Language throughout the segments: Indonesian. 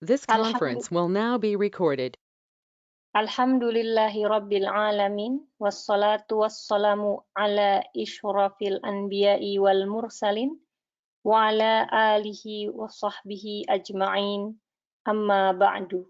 This Alhamdulillah. conference will now be recorded. Alhamdulillahi Rabbil Alamin, wassalatu wassalamu ala ishrafil anbiya'i wal mursalin, wa ala alihi wa sahbihi ajma'in, amma ba'du.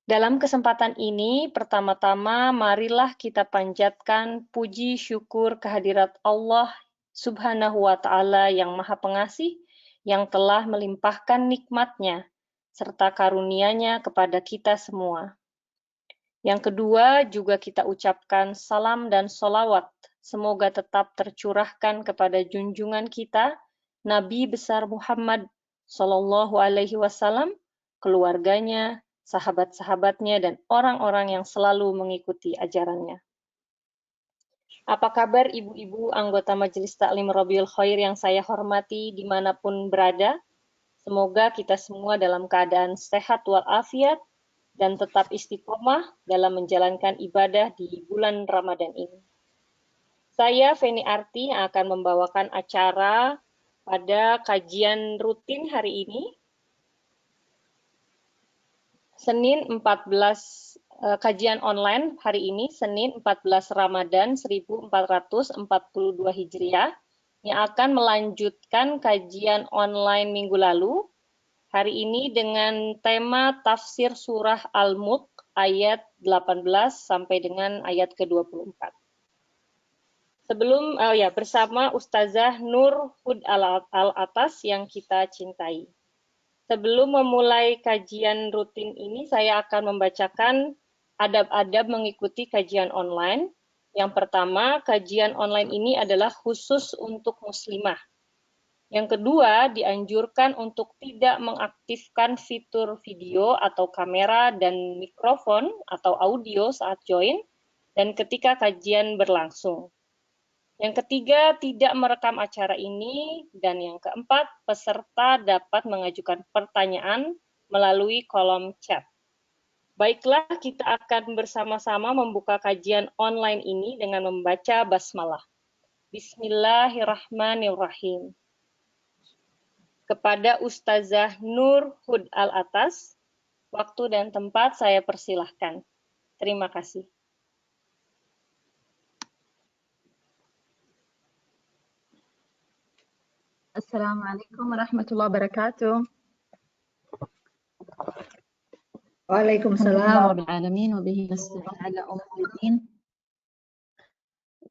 Dalam kesempatan ini, pertama-tama marilah kita panjatkan puji syukur kehadirat Allah Subhanahu wa Ta'ala yang Maha Pengasih, yang telah melimpahkan nikmat-Nya serta karunia-Nya kepada kita semua. Yang kedua, juga kita ucapkan salam dan solawat. Semoga tetap tercurahkan kepada junjungan kita, Nabi besar Muhammad Sallallahu Alaihi Wasallam, keluarganya, sahabat-sahabatnya, dan orang-orang yang selalu mengikuti ajarannya. Apa kabar ibu-ibu anggota Majelis Taklim Rabiul Khair yang saya hormati dimanapun berada? Semoga kita semua dalam keadaan sehat walafiat dan tetap istiqomah dalam menjalankan ibadah di bulan Ramadan ini. Saya Feni Arti yang akan membawakan acara pada kajian rutin hari ini, Senin 14 kajian online hari ini, Senin 14 Ramadan 1442 Hijriah, yang akan melanjutkan kajian online minggu lalu, hari ini dengan tema tafsir surah Al-Mulk ayat 18 sampai dengan ayat ke-24. Sebelum bersama Ustazah Nur Hud Al-Atas yang kita cintai. Sebelum memulai kajian rutin ini, saya akan membacakan adab-adab mengikuti kajian online. Yang pertama, kajian online ini adalah khusus untuk muslimah. Yang kedua, dianjurkan untuk tidak mengaktifkan fitur video atau kamera dan mikrofon atau audio saat join dan ketika kajian berlangsung. Yang ketiga, tidak merekam acara ini. Dan yang keempat, peserta dapat mengajukan pertanyaan melalui kolom chat. Baiklah, kita akan bersama-sama membuka kajian online ini dengan membaca basmalah. Bismillahirrahmanirrahim. Kepada Ustazah Nur Hud Al-Atas, waktu dan tempat saya persilahkan. Terima kasih. Assalamualaikum warahmatullahi wabarakatuh. Waalaikumsalam. Rabbil alamin wa bihi nasta'in ala umuri din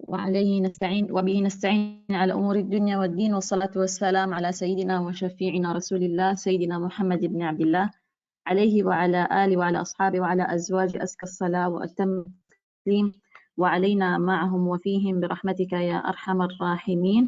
wa alayhi nasta'in wa bihi nasta'in ala umuri dunya wad din wassalatu wassalamu ala sayyidina wa syafi'ina Rasulillah sayyidina Muhammad ibn Abdullah alayhi wa ala ali wa ala ashabi wa ala azwaji azka as-salat wa atam taslim wa alayna ma'ahum wa fihim birahmatika ya arhamar rahimin.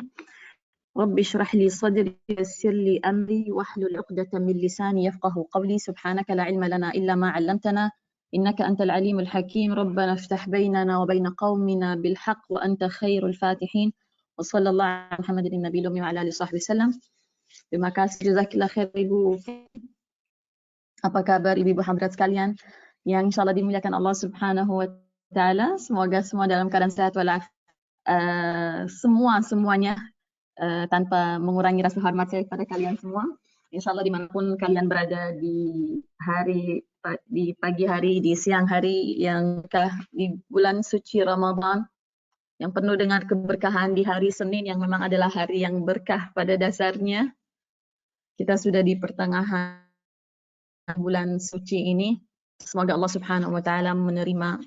رب اشرح لي صدري ويسر لي أمري واحلل عقدة من لساني يفقه قولي سبحانك لا علم لنا إلا ما علمتنا إنك أنت العليم الحكيم ربنا افتح بيننا وبين قومنا بالحق وأنت خير الفاتحين وصلى الله على محمد النبي الأمي وعلى آله وصحبه وسلم. Terima kasih, jazakallah khair Ibu. Apa kabar Ibu hadirat sekalian yang insyaallah dimuliakan Allah Subhanahu wa taala. Semoga semua dalam keadaan sehat walafiat. Semuanya tanpa mengurangi rasa hormat saya kepada kalian semua. InsyaAllah dimanapun kalian berada di pagi hari, di siang hari, di bulan suci Ramadan yang penuh dengan keberkahan di hari Senin yang memang adalah hari yang berkah pada dasarnya. Kita sudah di pertengahan bulan suci ini. Semoga Allah Subhanahu wa taala menerima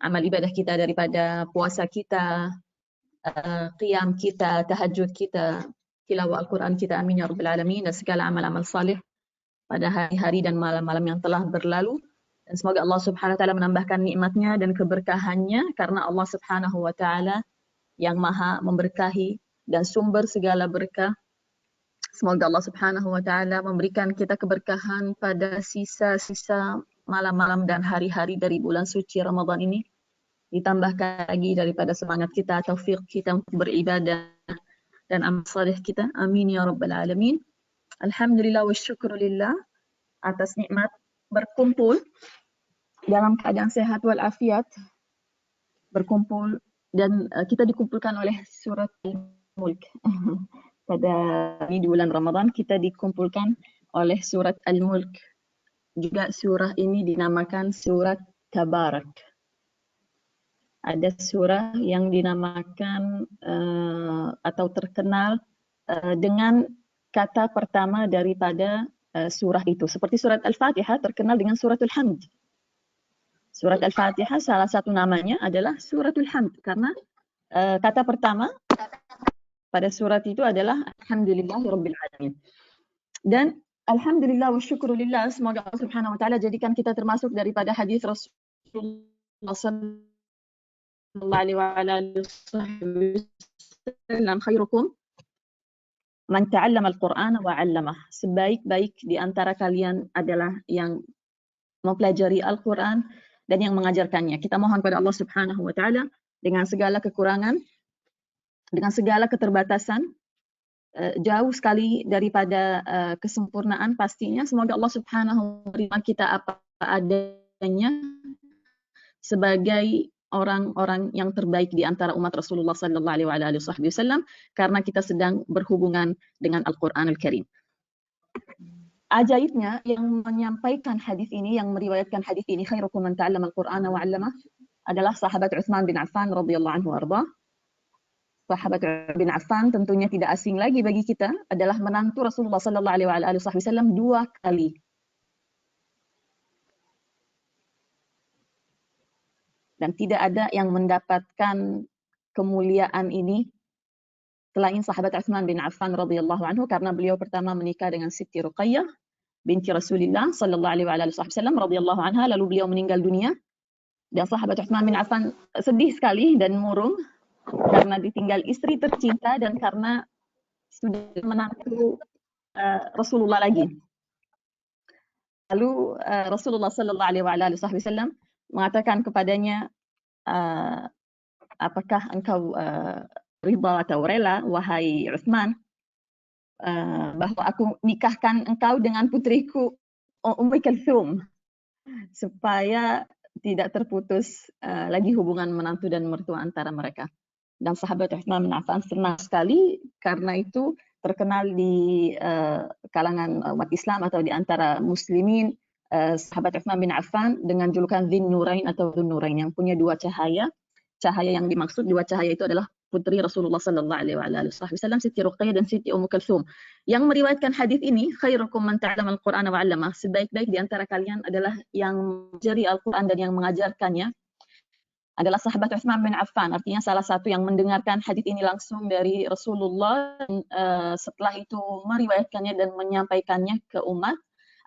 amal ibadah kita daripada puasa kita, qiyam kita, tahajud kita, tilawah Al-Quran kita, amin ya rabbal alamin, dan segala amal-amal salih pada hari-hari dan malam-malam yang telah berlalu. Dan semoga Allah Subhanahu wa taala menambahkan nikmatnya dan keberkahannya karena Allah Subhanahu wa taala yang maha memberkahi dan sumber segala berkah. Semoga Allah Subhanahu wa taala memberikan kita keberkahan pada sisa-sisa malam-malam dan hari-hari dari bulan suci Ramadan ini. Ditambahkan lagi daripada semangat kita, taufik kita untuk beribadah dan amal saleh kita. Amin ya rabbal alamin. Alhamdulillah wa syukrulillah atas nikmat berkumpul dalam keadaan sehat walafiat, berkumpul dan kita dikumpulkan oleh surat Al-Mulk. pada ini di bulan Ramadan kita dikumpulkan oleh surat Al-Mulk. Juga surah ini dinamakan surat Tabarak. Ada surah yang dinamakan atau terkenal dengan kata pertama daripada surah itu. Seperti surat Al-Fatihah terkenal dengan suratul Hamd. Surat Al-Fatihah salah satu namanya adalah suratul Hamd karena kata pertama pada surat itu adalah Alhamdulillahirabbil alamin. Dan alhamdulillah wa syukrulillah, semoga Allah Subhanahu wa taala jadikan kita termasuk daripada hadis Rasulullah sallallahu alaihi wasallam, khairukum man ta'allama al-Qur'ana wa 'allamah. Sebaik-baik di antara kalian adalah yang mempelajari Al-Qur'an dan yang mengajarkannya. Kita mohon kepada Allah Subhanahu wa taala dengan segala kekurangan, dengan segala keterbatasan, jauh sekali daripada kesempurnaan pastinya. Semoga Allah Subhanahu wa taala menerima kita apa adanya sebagai orang-orang yang terbaik di antara umat Rasulullah sallallahu alaihi wasallam karena kita sedang berhubungan dengan Al-Qur'an Al-Karim. Ajaibnya yang menyampaikan hadis ini, yang meriwayatkan hadis ini, khairukum man ta'allama al-Qur'ana wa 'allamah, adalah sahabat Utsman bin Affan radhiyallahu anhu warda. Sahabat bin Affan tentunya tidak asing lagi bagi kita, adalah menantu Rasulullah sallallahu alaihi wasallam 2 kali. Dan tidak ada yang mendapatkan kemuliaan ini selain sahabat Utsman bin Affan radhiyallahu anhu, karena beliau pertama menikah dengan Siti Ruqayyah binti Rasulullah sallallahu alaihi wasallam radhiyallahu anha, lalu beliau meninggal dunia. Dan sahabat Utsman bin Affan sedih sekali dan murung karena ditinggal istri tercinta dan karena sudah menantu Rasulullah lagi. Lalu Rasulullah sallallahu alaihi wasallam mengatakan kepadanya, apakah engkau ridha atau rela wahai Utsman bahwa aku nikahkan engkau dengan putriku Ummu Kalthum supaya tidak terputus lagi hubungan menantu dan mertua antara mereka. Dan sahabat Utsman bin Affan senang sekali karena itu terkenal di kalangan umat Islam atau di antara muslimin, sahabat Utsman bin Affan dengan julukan Dzin Nurain atau Dzun Nurain, yang punya 2 cahaya. Cahaya yang dimaksud 2 cahaya itu adalah putri Rasulullah sallallahu alaihi wasallam, Siti Ruqayyah dan Siti Ummu Kalthum. Yang meriwayatkan hadis ini, khairukum man ta'allama al-Qur'ana wa 'allamah, sebaik-baik di antara kalian adalah yang mempelajari Al-Qur'an dan yang mengajarkannya, adalah sahabat Utsman bin Affan. Artinya salah satu yang mendengarkan hadis ini langsung dari Rasulullah, setelah itu meriwayatkannya dan menyampaikannya ke umat,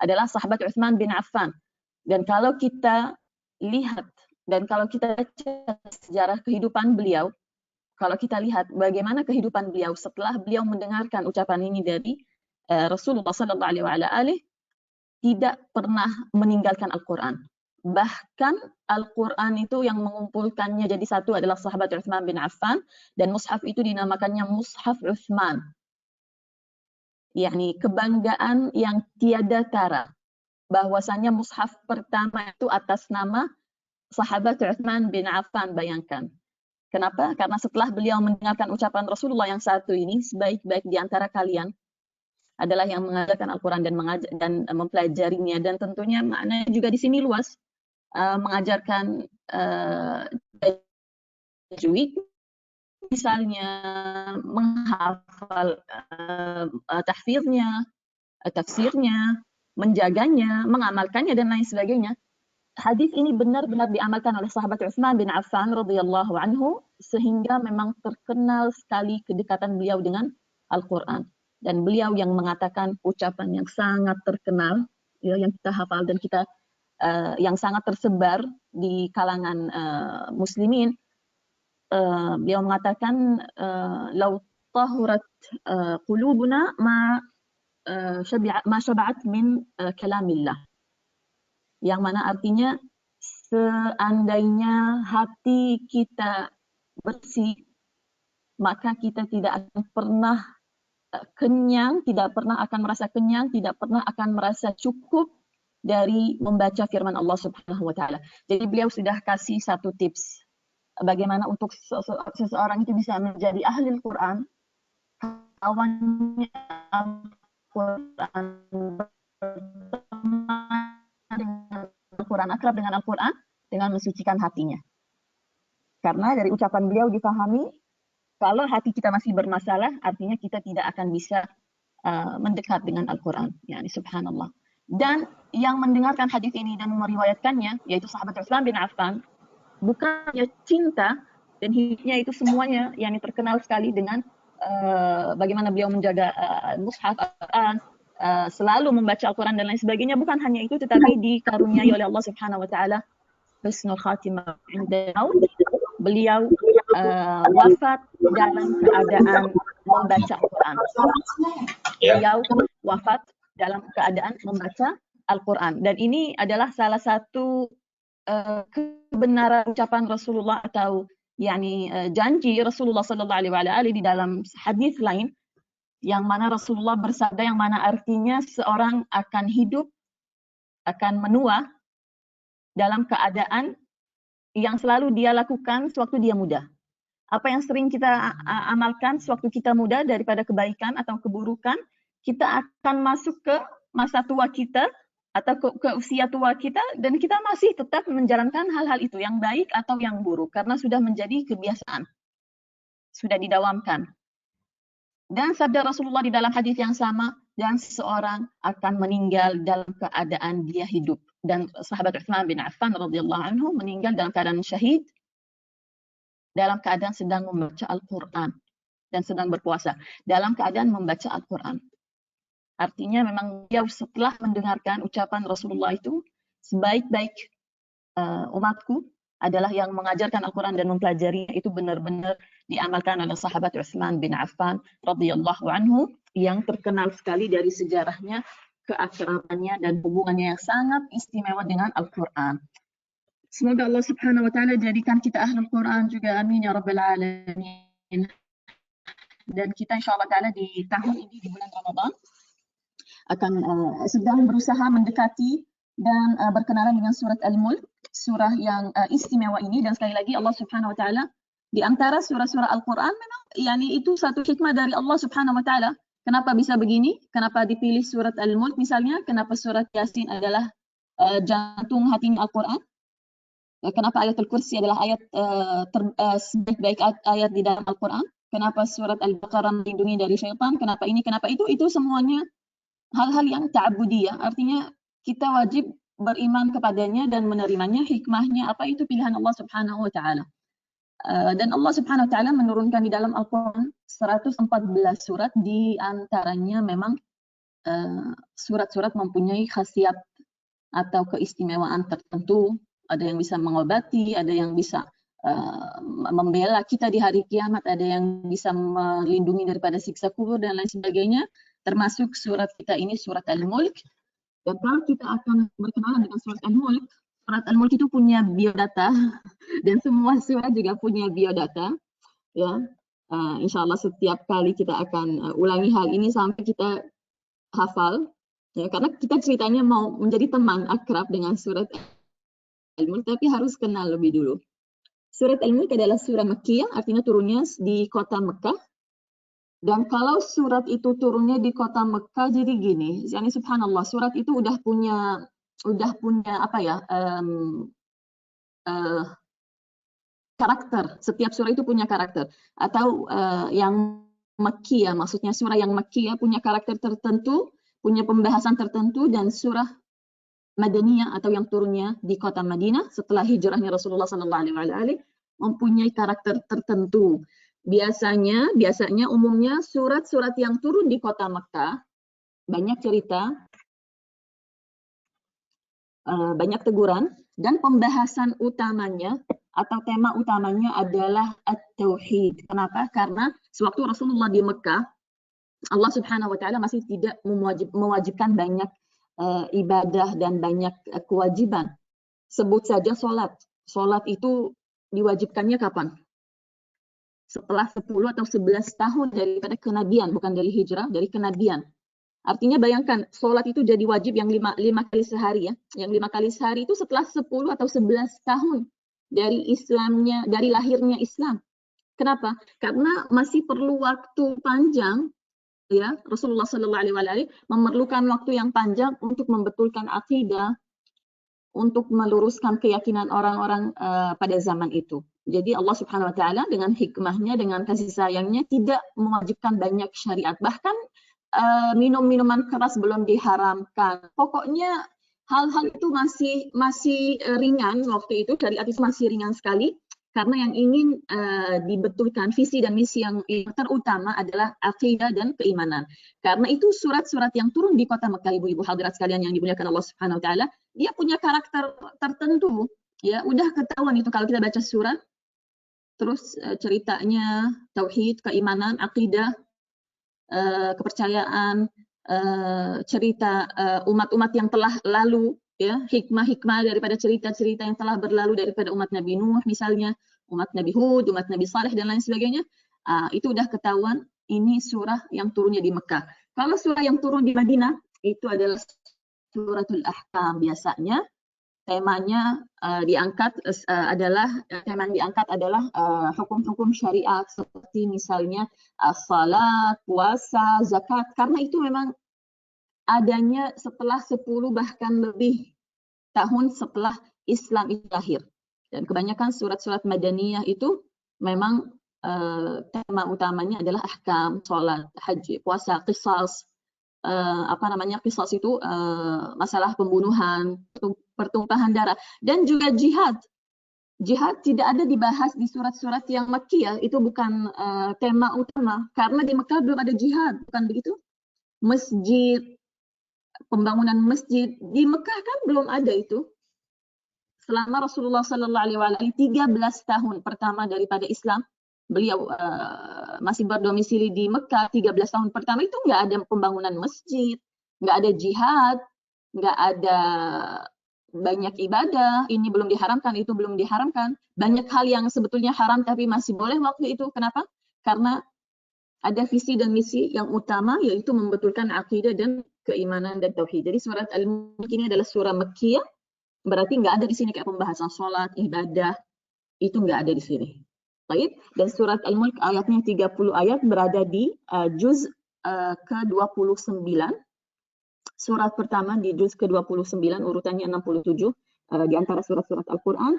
adalah sahabat Utsman bin Affan. Dan kalau kita lihat dan kalau kita baca sejarah kehidupan beliau, kalau kita lihat bagaimana kehidupan beliau setelah beliau mendengarkan ucapan ini dari Rasulullah sallallahu alaihi wasallam, tidak pernah meninggalkan Al-Qur'an. Bahkan Al-Qur'an itu yang mengumpulkannya jadi satu adalah sahabat Utsman bin Affan, dan mushaf itu dinamakannya Mushaf Utsman. yakni kebanggaan yang tiada tara, bahwasanya mushaf pertama itu atas nama sahabat Utsman bin Affan. Bayangkan. Kenapa? Karena setelah beliau mendengarkan ucapan Rasulullah yang satu ini, sebaik-baik di antara kalian adalah yang mengajarkan Al-Quran dan mempelajarinya, dan tentunya maknanya juga di sini luas, mengajarkan tajwid, misalnya menghafal tahfiznya, tafsirnya, menjaganya, mengamalkannya dan lain sebagainya. Hadis ini benar-benar diamalkan oleh sahabat Utsman bin Affan radhiyallahu anhu, sehingga memang terkenal sekali kedekatan beliau dengan Al-Quran. Dan beliau yang mengatakan ucapan yang sangat terkenal, ya, yang kita hafal dan kita yang sangat tersebar di kalangan muslimin. Beliau mengatakan, "Lau tahurat qulubuna ma syaba'at min kalamillah." Yang mana artinya seandainya hati kita bersih, maka kita tidak akan pernah kenyang, tidak pernah akan merasa kenyang, tidak pernah akan merasa cukup dari membaca firman Allah Subhanahu wa taala. Jadi beliau sudah kasih satu tips bagaimana untuk seseorang itu bisa menjadi ahli Al-Quran. awalnya Al-Quran Al-Quran, akrab dengan Al-Quran, dengan mensucikan hatinya. Karena dari ucapan beliau difahami, kalau hati kita masih bermasalah, artinya kita tidak akan bisa mendekat dengan Al-Quran. Yani subhanallah. Dan yang mendengarkan hadis ini dan meriwayatkannya, yaitu sahabat Utsman bin Affan, bukannya cinta dan hidupnya itu semuanya yang terkenal sekali dengan bagaimana beliau menjaga mushaf Al-Quran, selalu membaca Al-Quran dan lain sebagainya. Bukan hanya itu, tetapi dikaruniai oleh Allah Subhanahu wa taala husnul khatimah inda maut. Beliau wafat dalam keadaan membaca Al-Quran. Beliau wafat dalam keadaan membaca Al-Quran. Dan ini adalah salah satu kebenaran ucapan Rasulullah atau yani janji Rasulullah sallallahu alaihi wasallam di dalam hadis lain, yang mana Rasulullah bersabda, yang mana artinya seorang akan hidup, akan menua dalam keadaan yang selalu dia lakukan sewaktu dia muda. Apa yang sering kita amalkan sewaktu kita muda daripada kebaikan atau keburukan, kita akan masuk ke masa tua kita atau ke usia tua kita, dan kita masih tetap menjalankan hal-hal itu, yang baik atau yang buruk, karena sudah menjadi kebiasaan, sudah didawamkan. Dan sabda Rasulullah di dalam hadis yang sama, dan seseorang akan meninggal dalam keadaan dia hidup. Dan sahabat Utsman bin Affan radhiyallahu anhu meninggal dalam keadaan syahid, dalam keadaan sedang membaca Al-Quran dan sedang berpuasa, dalam keadaan membaca Al-Quran. Artinya memang beliau setelah mendengarkan ucapan Rasulullah itu, sebaik-baik umatku adalah yang mengajarkan Al-Quran dan mempelajarinya. Itu benar-benar diamalkan oleh sahabat Utsman bin Affan radhiyallahu anhu, yang terkenal sekali dari sejarahnya, keakrabannya dan hubungannya yang sangat istimewa dengan Al-Quran. Semoga Allah Subhanahu wa taala jadikan kita ahlul Quran juga, amin ya rabbal alamin. Dan kita insyaallah taala di tahun ini, di bulan Ramadan, akan sedang berusaha mendekati dan berkenalan dengan surat Al-Mulk, surah yang istimewa ini. Dan sekali lagi Allah Subhanahu wa taala, di antara surah-surah Al-Quran memang yani itu satu hikmah dari Allah Subhanahu wa taala. Kenapa bisa begini? Kenapa dipilih surat Al-Mulk misalnya? Kenapa surat Yasin adalah jantung hatinya Al-Quran? Kenapa ayatul kursi adalah ayat sebaik-baik ayat di dalam Al-Quran? Kenapa surat Al-Baqarah melindungi dari syaitan? Kenapa ini, kenapa itu? Itu semuanya hal-hal yang ta'budiyah, artinya kita wajib beriman kepadanya dan menerimanya. Hikmahnya apa? Itu pilihan Allah Subhanahu wa taala. Dan Allah Subhanahu wa taala menurunkan di dalam Al-Quran 114 surat, di antaranya memang surat-surat mempunyai khasiat atau keistimewaan tertentu. Ada yang bisa mengobati, ada yang bisa membela kita di hari kiamat, ada yang bisa melindungi daripada siksa kubur dan lain sebagainya. Termasuk surat kita ini, surat Al-Mulk. Dan kalau kita akan berkenalan dengan surat Al-Mulk itu punya biodata, dan semua surat juga punya biodata. Ya, insya Allah setiap kali kita akan ulangi hal ini sampai kita hafal. Ya, karena kita ceritanya mau menjadi teman akrab dengan surat Al-Mulk, tapi harus kenal lebih dulu. Surat Al-Mulk adalah surah Makkiyah, artinya turunnya di kota Mekah. Dan kalau surat itu turunnya di kota Mekah, jadi gini, yani subhanallah, surat itu udah punya apa ya, karakter. Setiap surah itu punya karakter. Atau yang Makkiyah, maksudnya surah yang Makkiyah punya karakter tertentu, punya pembahasan tertentu. Dan surah Madaniyah atau yang turunnya di kota Madinah setelah hijrahnya Rasulullah SAW mempunyai karakter tertentu. Biasanya umumnya surat-surat yang turun di kota Mekah banyak cerita, banyak teguran, dan pembahasan utamanya atau tema utamanya adalah at-tauhid. Kenapa? Karena sewaktu Rasulullah di Mekah, Allah Subhanahu wa taala masih tidak mewajibkan banyak ibadah dan banyak kewajiban. Sebut saja sholat. Sholat itu diwajibkannya kapan? Setelah 10 atau 11 tahun daripada kenabian, bukan dari hijrah, dari kenabian. Artinya bayangkan, sholat itu jadi wajib yang 5 kali sehari ya. Yang 5 kali sehari itu setelah 10 atau 11 tahun dari Islamnya, dari lahirnya Islam. Kenapa? Karena masih perlu waktu panjang ya, Rasulullah Shallallahu Alaihi Wasallam memerlukan waktu yang panjang untuk membetulkan akidah, untuk meluruskan keyakinan orang-orang pada zaman itu. Jadi Allah Subhanahu Wa Taala dengan hikmahnya, dengan kasih sayangnya tidak mewajibkan banyak syariat. Bahkan minum-minuman keras belum diharamkan. Pokoknya hal-hal itu masih ringan waktu itu, syariat itu masih ringan sekali. Karena yang ingin dibetulkan visi dan misi yang terutama adalah akidah dan keimanan. Karena itu surat-surat yang turun di kota Mekah, ibu-ibu hadirat sekalian yang dimuliakan Allah Subhanahu Wa Taala, dia punya karakter tertentu. Ya, udah ketahuan itu kalau kita baca surat, terus ceritanya tauhid, keimanan, akidah, kepercayaan, cerita umat-umat yang telah lalu, ya, hikmah-hikmah daripada cerita-cerita yang telah berlalu daripada umat Nabi Nuh misalnya, umat Nabi Hud, umat Nabi Saleh dan lain sebagainya. Itu udah ketahuan ini surah yang turunnya di Mekah. Kalau surah yang turun di Madinah itu adalah suratul Ahkam. Biasanya temanya adalah hukum-hukum syariat seperti misalnya salat, puasa, zakat, karena itu memang adanya setelah 10 bahkan lebih tahun setelah Islam itu lahir. Dan kebanyakan surat-surat Madaniyah itu memang tema utamanya adalah ahkam, salat, haji, puasa, qisas. Qisas itu masalah pembunuhan, pertumpahan darah, dan juga jihad. Jihad tidak ada dibahas di surat-surat yang Makkiyah, itu bukan tema utama, karena di Mekah belum ada jihad, bukan begitu? Masjid, pembangunan masjid, di Mekah kan belum ada itu. Selama Rasulullah Sallallahu Alaihi Wasallam 13 tahun pertama daripada Islam, beliau masih berdomisili di Mekah, 13 tahun pertama itu nggak ada pembangunan masjid, nggak ada jihad, nggak ada banyak ibadah, ini belum diharamkan, itu belum diharamkan. Banyak hal yang sebetulnya haram tapi masih boleh waktu itu. Kenapa? Karena ada visi dan misi yang utama, yaitu membetulkan akidah dan keimanan dan tauhid. Jadi surat Al-Mulk ini adalah surah Makkiyah, berarti nggak ada di sini kayak pembahasan sholat, ibadah, itu nggak ada di sini. Baik, dan surat Al-Mulk ayatnya 30 ayat berada di juz ke-29. Surat pertama di juz ke-29, urutannya 67 di antara surat-surat Al-Quran.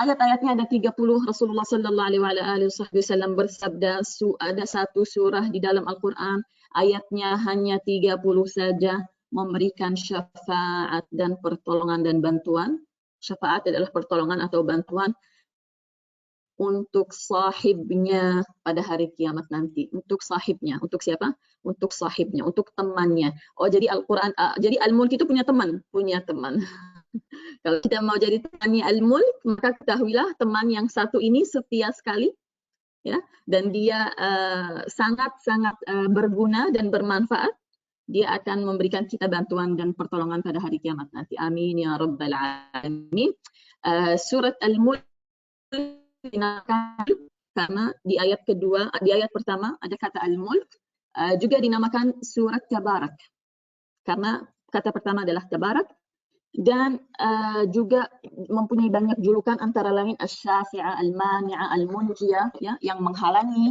Ayat-ayatnya ada 30. Rasulullah Sallallahu Alaihi Wasallam bersabda, ada satu surah di dalam Al-Quran, ayatnya hanya 30 saja, memberikan syafaat dan pertolongan dan bantuan. Syafaat adalah pertolongan atau bantuan untuk sahibnya pada hari kiamat nanti. Untuk sahibnya, untuk siapa? Untuk sahibnya, untuk temannya. Oh, jadi Al-Quran, jadi Al-Mulk itu punya teman, Kalau kita mau jadi temannya Al-Mulk, maka ketahuilah teman yang satu ini setia sekali, ya, dan dia sangat-sangat berguna dan bermanfaat. Dia akan memberikan kita bantuan dan pertolongan pada hari kiamat nanti. Amin ya rabbal alamin. Surat Al-Mulk dinamakan karena di ayat pertama ada kata Al-Mulk, juga dinamakan surat Tabarak karena kata pertama adalah Tabarak, dan juga mempunyai banyak julukan, antara lain Asy-Syafi'ah, Al-Mani'ah, Al-Munjiyah, ya, yang menghalangi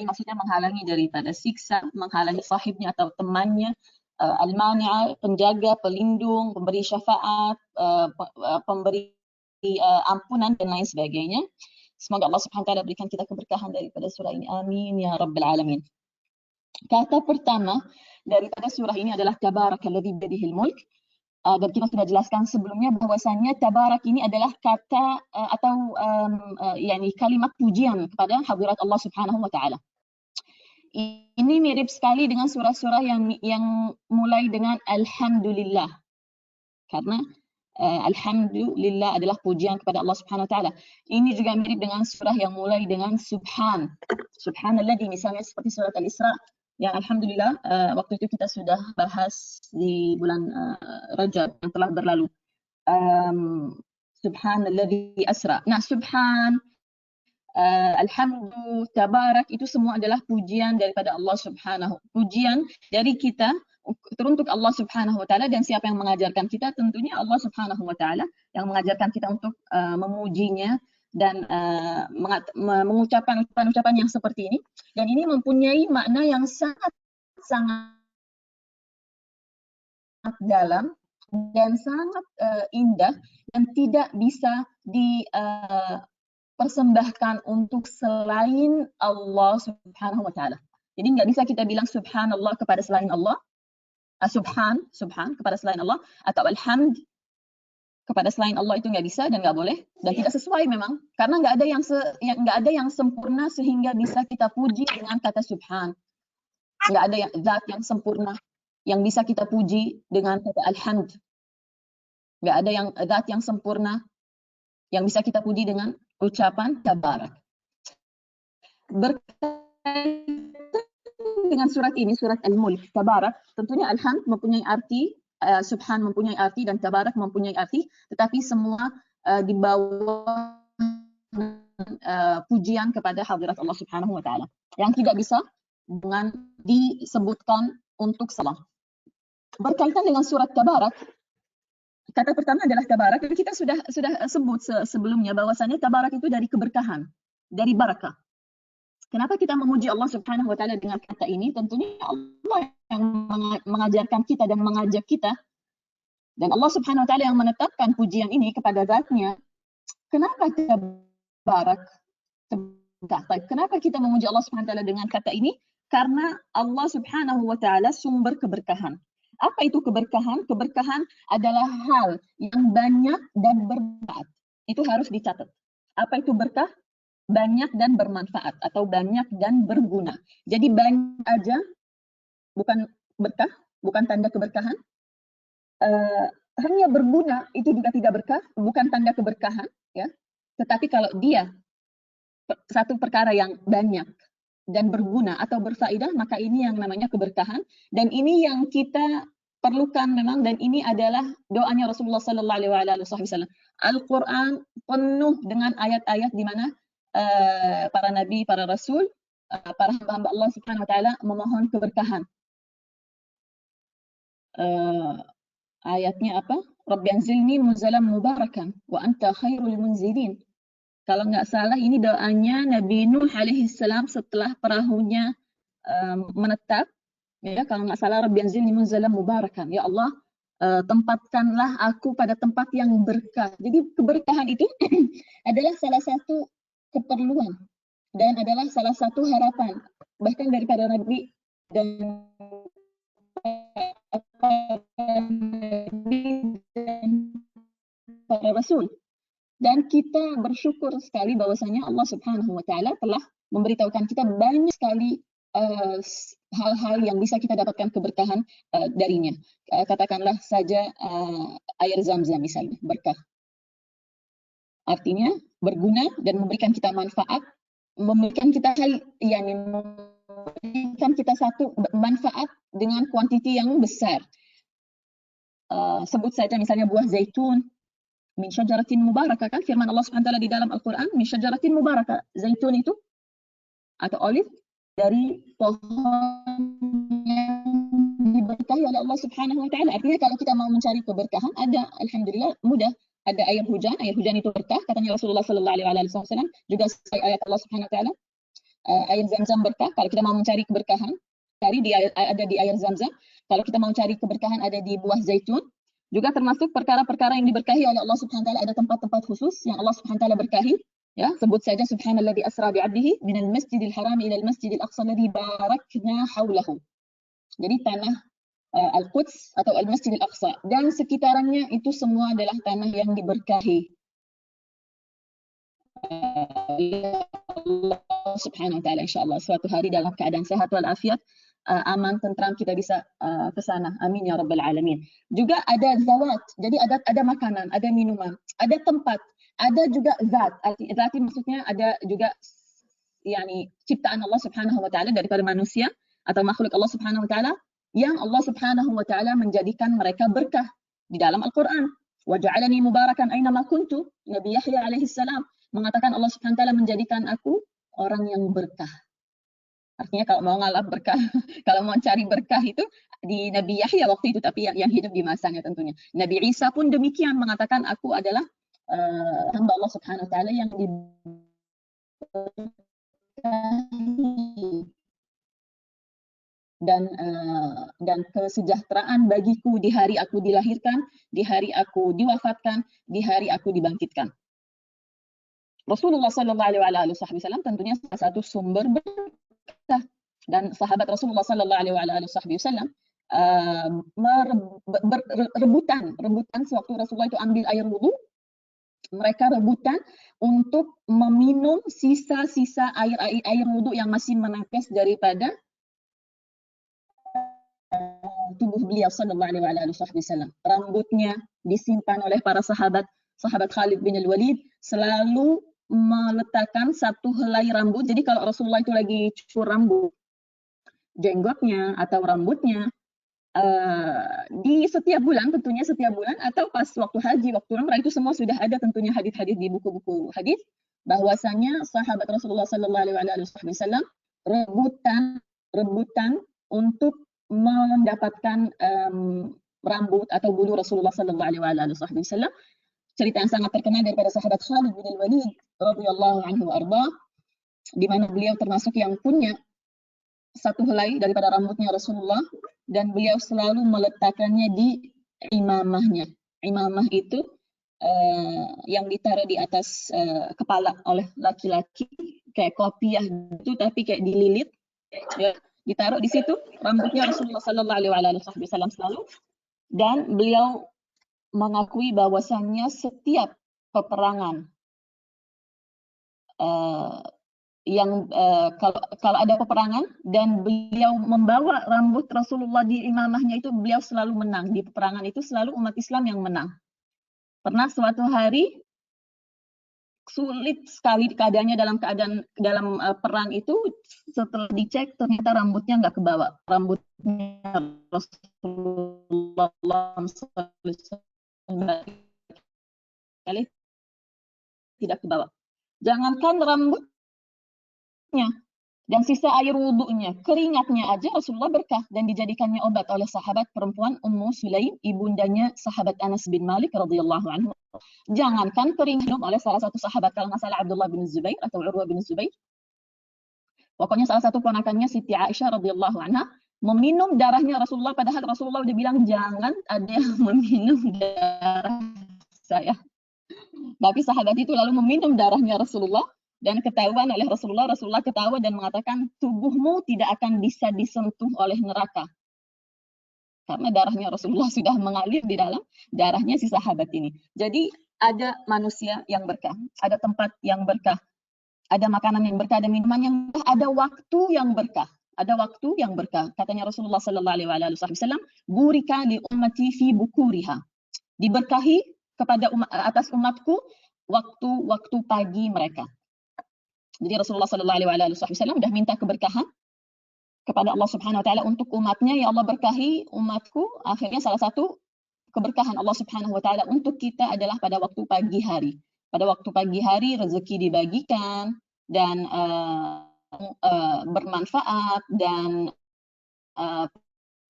maksudnya menghalangi daripada siksa, menghalangi sahibnya atau temannya. Al-Mani'ah, penjaga, pelindung, pemberi syafaat, pemberi ampunan dan lain sebagainya. Semoga Allah Subhanahu wa taala berikan kita keberkahan daripada surah ini. Amin ya rabbal alamin. Kata pertama daripada surah ini adalah Tabarakalladzi biyadihil mulk. Dan kita sudah jelaskan sebelumnya bahwasannya tabarak ini adalah kata atau kalimat pujian kepada hadirat Allah Subhanahu wa taala. Ini mirip sekali dengan surah-surah yang mulai dengan alhamdulillah. Karena alhamdulillah adalah pujian kepada Allah Subhanahu wa taala. Ini juga mirip dengan surah yang mulai dengan subhanalladzi, misalnya seperti surat Al-Isra yang alhamdulillah waktu itu kita sudah bahas di bulan Rajab yang telah berlalu. Subhanalladzi asra. Nah, subhan, alhamdu, tabarak, itu semua adalah pujian daripada Allah Subhanahu. Pujian dari kita teruntuk Allah Subhanahu wa taala, dan siapa yang mengajarkan kita? Tentunya Allah Subhanahu wa taala yang mengajarkan kita untuk memujinya dan mengucapkan ucapan-ucapan yang seperti ini. Dan ini mempunyai makna yang sangat sangat dalam dan sangat indah dan tidak bisa dipersembahkan untuk selain Allah Subhanahu wa Ta'ala. Jadi nggak bisa kita bilang subhanallah kepada selain Allah, subhan kepada selain Allah, atau alhamd kepada selain Allah, itu nggak bisa dan nggak boleh dan tidak sesuai memang, karena nggak ada yang sempurna sehingga bisa kita puji dengan kata subhan. Nggak ada yang zat yang sempurna yang bisa kita puji dengan kata alhamd. Nggak ada yang zat yang sempurna yang bisa kita puji dengan ucapan tabarak. Berkaitan dengan surat ini, surat Al-Mulk, tabarak, tentunya alhamd mempunyai arti, subhan mempunyai arti, dan tabarak mempunyai arti, tetapi semua di bawah pujian kepada hadirat Allah Subhanahu wa Ta'ala yang tidak bisa dengan disebutkan untuk salah. Berkaitan dengan surat tabarak, kata pertama adalah tabarak, dan kita sudah sebut sebelumnya bahwasanya tabarak itu dari keberkahan, dari barakah. Kenapa kita memuji Allah Subhanahu wa Ta'ala dengan kata ini? Tentunya Allah yang mengajarkan kita dan mengajak kita, dan Allah Subhanahu wa Ta'ala yang menetapkan pujian ini kepada zatnya. Kenapa tabarak? Kenapa kita memuji Allah Subhanahu wa Ta'ala dengan kata ini? Karena Allah Subhanahu wa Ta'ala sumber keberkahan. Apa itu keberkahan? Keberkahan adalah hal yang banyak dan bermanfaat. Itu harus dicatat. Apa itu berkah? Banyak dan bermanfaat atau banyak dan berguna. Jadi banyak aja bukan berkah, bukan tanda keberkahan. Hanya berguna itu juga tidak berkah, bukan tanda keberkahan, ya. Tetapi kalau dia satu perkara yang banyak dan berguna atau berfaedah, maka ini yang namanya keberkahan, dan ini yang kita perlukan memang, dan ini adalah doanya Rasulullah sallallahu alaihi wasallam. Al-Qur'an penuh dengan ayat-ayat di mana para nabi, para rasul, para hamba-hamba Allah Subhanahu wa Ta'ala memohon keberkahan. Ayatnya apa? Rabbi anzilni munzalan mubarakan wa anta khairul munzilin. Kalau nggak salah ini doanya Nabi Nuh alaihi salam setelah perahunya menetap, ya, kalau nggak salah, Rabbi anzilni munzalan mubarakan. Ya Allah, tempatkanlah aku pada tempat yang berkah. Jadi keberkahan itu adalah salah satu keperluan dan adalah salah satu harapan bahkan daripada Nabi dan para Rasul. Dan kita bersyukur sekali bahwasanya Allah Subhanahu wa Ta'ala telah memberitahukan kita banyak sekali hal-hal yang bisa kita dapatkan keberkahan darinya. Katakanlah saja air Zam-Zam misalnya, berkah. Artinya berguna dan memberikan kita manfaat, memberikan kita memberikan kita satu manfaat dengan kuantiti yang besar. Sebut saja misalnya buah zaitun, min syajaratin mubarakah, kan firman Allah Subhanahu wa Ta'ala di dalam Al-Quran, min syajaratin mubarakah. Zaitun itu atau olive dari pohon yang diberkahi oleh Allah Subhanahu wa Ta'ala. Artinya kalau kita mau mencari keberkahan, ada, alhamdulillah, mudah. Ada air hujan itu berkah, katanya Rasulullah sallallahu alaihi wasallam. Juga ayat Allah Subhanahu wa Ta'ala, air Zam-Zam berkah. Kalau kita mau mencari keberkahan, ada di air Zam-Zam. Kalau kita mau cari keberkahan, ada di buah zaitun. Juga termasuk perkara-perkara yang diberkahi oleh Allah Subhanahu wa Ta'ala, ada tempat-tempat khusus yang Allah Subhanahu wa Ta'ala berkahi. Ya, sebut saja subhanalladzi asra bi'abdihi minal masjidil haram ila al masjidil aqsa alladzi barakna haulahu. Jadi tanah Al-Quds atau Al-Masjidil Aqsa dan sekitarannya itu semua adalah tanah yang diberkahi Allah Subhanahu wa Ta'ala. Insyaallah suatu hari dalam keadaan sehat walafiat, aman, tentram, kita bisa ke sana. Amin ya rabbal alamin. Juga ada zawat. Jadi ada makanan, ada minuman, ada tempat, ada juga zat. Zat maksudnya ada juga yani ciptaan Allah Subhanahu wa Ta'ala daripada manusia atau makhluk Allah Subhanahu wa Ta'ala yang Allah Subhanahu wa Ta'ala menjadikan mereka berkah di dalam Al-Quran. Wa ja'alani mubarakan aina ma kuntu. Nabi Yahya alaihi salam mengatakan Allah Subhanahu wa Ta'ala menjadikan aku orang yang berkah. Artinya kalau mau ngalap berkah, kalau mau cari berkah itu di Nabi Yahya waktu itu, tapi yang hidup di masanya tentunya. Nabi Isa pun demikian mengatakan aku adalah hamba Allah Subhanahu wa Ta'ala yang diberkahi. dan kesejahteraan bagiku di hari aku dilahirkan, di hari aku diwafatkan, di hari aku dibangkitkan. Rasulullah Sallallahu Alaihi Wasallam tentunya salah satu sumber berkah, dan sahabat Rasulullah Sallallahu Alaihi Wasallam rebutan sewaktu Rasulullah itu ambil air wudhu, mereka rebutan untuk meminum sisa-sisa air wudhu yang masih menetes daripada tubuh beliau Sallallahu Alaihi Wasallam. Rambutnya disimpan oleh para sahabat Khalid bin Al-Walid, selalu meletakkan satu helai rambut. Jadi kalau Rasulullah itu lagi cukur rambut, jenggotnya atau rambutnya, di setiap bulan, tentunya setiap bulan, atau pas waktu haji, waktu umrah, itu semua sudah ada tentunya hadis-hadis di buku-buku hadis bahwasanya sahabat Rasulullah Sallallahu Alaihi Wasallam rebutan untuk mendapatkan rambut atau bulu Rasulullah Sallallahu Alaihi Wasallam. Cerita yang sangat terkenal daripada sahabat Khalid bin Al-Walid radhiyallahu anhu arba, di mana beliau termasuk yang punya satu helai daripada rambutnya Rasulullah, dan beliau selalu meletakkannya di imamahnya. Imamah itu yang ditaruh di atas kepala oleh laki-laki, kayak kopiah gitu, tapi kayak dililit, ya, ditaruh di situ rambutnya Rasulullah Sallallahu Alaihi Wasallam selalu. Dan beliau mengakui bahwasannya setiap peperangan kalau ada peperangan dan beliau membawa rambut Rasulullah di imamahnya, itu beliau selalu menang. Di peperangan itu selalu umat Islam yang menang. Pernah suatu hari sulit sekali keadaannya dalam perang itu, setelah dicek ternyata rambutnya nggak kebawa. Rambutnya Rasulullah kali tidak kebawa. Jangankan rambutnya dan sisa air wudhunya, keringatnya aja Rasulullah berkah dan dijadikannya obat oleh sahabat perempuan Ummu Sulaim, ibundanya sahabat Anas bin Malik radhiyallahu anhu. Jangankan keringat oleh salah satu sahabat, kalau nggak salah Abdullah bin Zubair atau Urwah bin Zubair. Pokoknya salah satu ponakannya Siti Aisyah radhiyallahu anha meminum darahnya Rasulullah, padahal Rasulullah udah bilang jangan ada yang meminum darah saya. Tapi sahabat itu lalu meminum darahnya Rasulullah, dan ketahuan oleh Rasulullah. Rasulullah ketawa dan mengatakan, tubuhmu tidak akan bisa disentuh oleh neraka. Karena darahnya Rasulullah sudah mengalir di dalam darahnya si sahabat ini. Jadi ada manusia yang berkah, ada tempat yang berkah, ada makanan yang berkah, ada minuman yang berkah, ada waktu yang berkah. Ada waktu yang berkah. Katanya Rasulullah Sallallahu Alaihi Wasallam, burika li ummati fi bukuriha. Diberkahi kepada atas umatku waktu pagi mereka. Jadi Rasulullah Sallallahu Alaihi Wasallam sudah minta keberkahan kepada Allah Subhanahu Wa Taala untuk umatnya. Ya Allah, berkahi umatku. Akhirnya salah satu keberkahan Allah Subhanahu Wa Taala untuk kita adalah pada waktu pagi hari. Pada waktu pagi hari rezeki dibagikan dan bermanfaat, dan